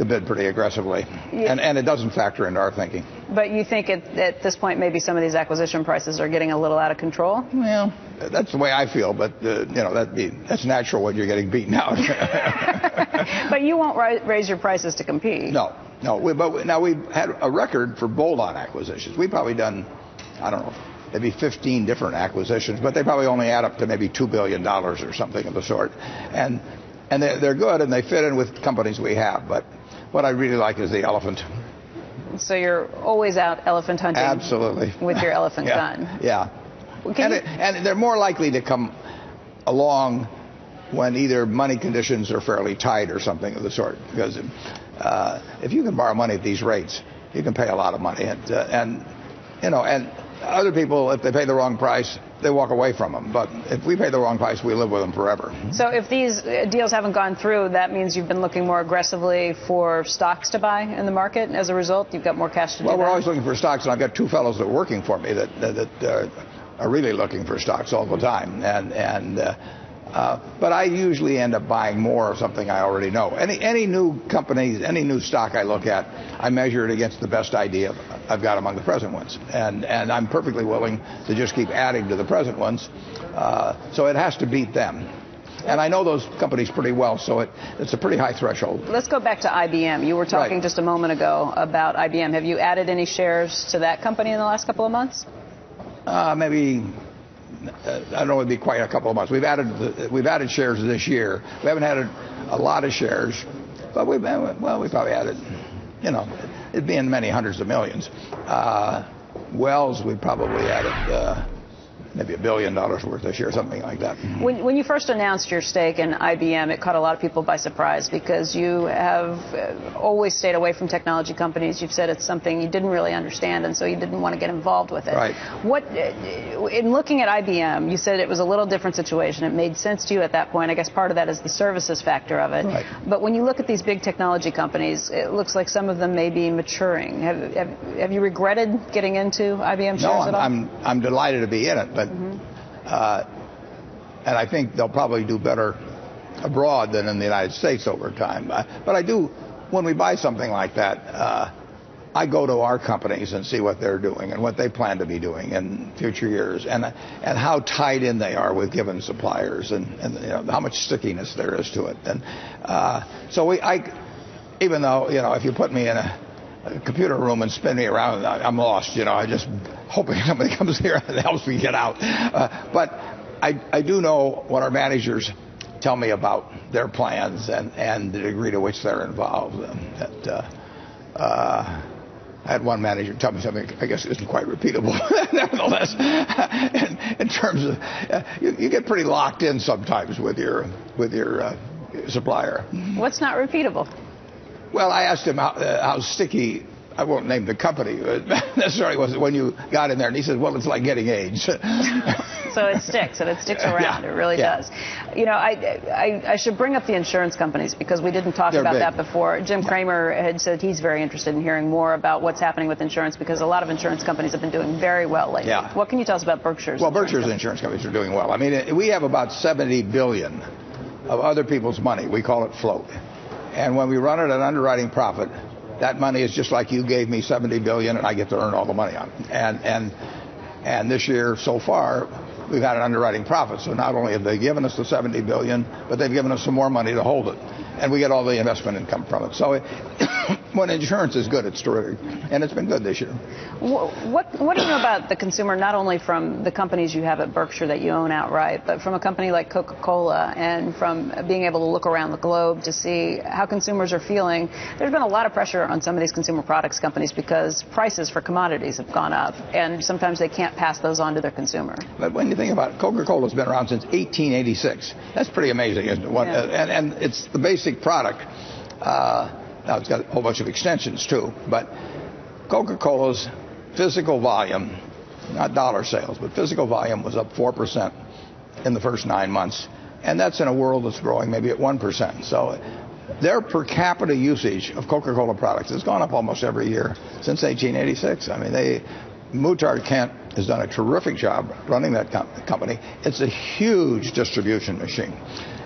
bid pretty aggressively. Yeah. And it doesn't factor into our thinking. But you think at this point maybe some of these acquisition prices are getting a little out of control? Well, that's the way I feel, but that's natural when you're getting beaten out. But you won't raise your prices to compete. No. But we've had a record for bolt-on acquisitions. We've probably done, I don't know, maybe 15 different acquisitions, but they probably only add up to maybe $2 billion or something of the sort. And they're good and they fit in with companies we have. But what I really like is the elephant. So you're always out elephant hunting. Absolutely. With your elephant gun. Yeah. And they're more likely to come along when either money conditions are fairly tight or something of the sort. Because if you can borrow money at these rates, you can pay a lot of money. And other people, if they pay the wrong price, they walk away from them. But if we pay the wrong price, we live with them forever. So if these deals haven't gone through, that means you've been looking more aggressively for stocks to buy in the market. As a result, you've got more cash to do that. Well, we're always looking for stocks, and I've got two fellows that are working for me that are really looking for stocks all the time. But I usually end up buying more of something I already know. Any new company, any new stock I look at, I measure it against the best idea I've got among the present ones. And I'm perfectly willing to just keep adding to the present ones. So it has to beat them. And I know those companies pretty well, so it's a pretty high threshold. Let's go back to IBM. You were talking just a moment ago about IBM. Have you added any shares to that company in the last couple of months? Maybe. I don't know, it'd be quite a couple of months. We've added shares this year. We haven't added a lot of shares, but we probably added, it'd be in many hundreds of millions. Wells, we probably added maybe $1 billion worth this year, something like that. When you first announced your stake in IBM, it caught a lot of people by surprise because you have always stayed away from technology companies. You've said it's something you didn't really understand, and so you didn't want to get involved with it. Right. In looking at IBM, you said it was a little different situation. It made sense to you at that point. I guess part of that is the services factor of it. Right. But when you look at these big technology companies, it looks like some of them may be maturing. Have you regretted getting into IBM shares at all? No, I'm delighted to be in it. But, and I think they'll probably do better abroad than in the United States over time. But I do, when we buy something like that, I go to our companies and see what they're doing and what they plan to be doing in future years, and how tied in they are with given suppliers, and how much stickiness there is to it. And so even though if you put me in a computer room and spin me around, I'm lost. I just hoping somebody comes here and helps me get out. But I do know what our managers tell me about their plans and the degree to which they're involved. I had one manager tell me something I guess isn't quite repeatable, nevertheless. In terms of you get pretty locked in sometimes with your supplier. What's not repeatable? Well, I asked him how sticky, I won't name the company, necessarily was it when you got in there, and he said, well, it's like getting AIDS. So it sticks, and it sticks around. It really does. I should bring up the insurance companies because we didn't talk about that before. Jim Cramer had said he's very interested in hearing more about what's happening with insurance because a lot of insurance companies have been doing very well lately. Yeah. What can you tell us about Berkshire's? Well, Berkshire's insurance companies are doing well. I mean, we have about $70 billion of other people's money. We call it float. And when we run it at underwriting profit, that money is just like you gave me $70 billion, and I get to earn all the money on it. And this year so far, we've had an underwriting profit. So not only have they given us the $70 billion, but they've given us some more money to hold it. and we get all the investment income from it. So when insurance is good, it's terrific, and it's been good this year. What do you know about the consumer, not only from the companies you have at Berkshire that you own outright, but from a company like Coca-Cola, and from being able to look around the globe to see how consumers are feeling? There's been a lot of pressure on some of these consumer products companies because prices for commodities have gone up, and sometimes they can't pass those on to their consumer. But when you think about it, Coca-Cola's been around since 1886. That's pretty amazing, isn't it? And it's the basic product. Now, it's got a whole bunch of extensions, too. But Coca-Cola's physical volume, not dollar sales, but physical volume was up 4% in the first 9 months. And that's in a world that's growing maybe at 1%. So their per capita usage of Coca-Cola products has gone up almost every year since 1886. I mean, Muhtar Kent has done a terrific job running that company. It's a huge distribution machine.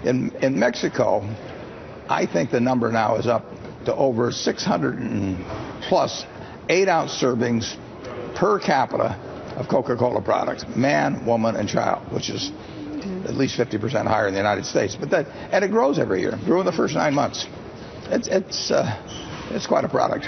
In Mexico, I think the number now is up to over 600 plus 8-ounce servings per capita of Coca-Cola products, man, woman, and child, which is at least 50% higher in the United States. And it grows every year. It grew in the first 9 months. It's quite a product.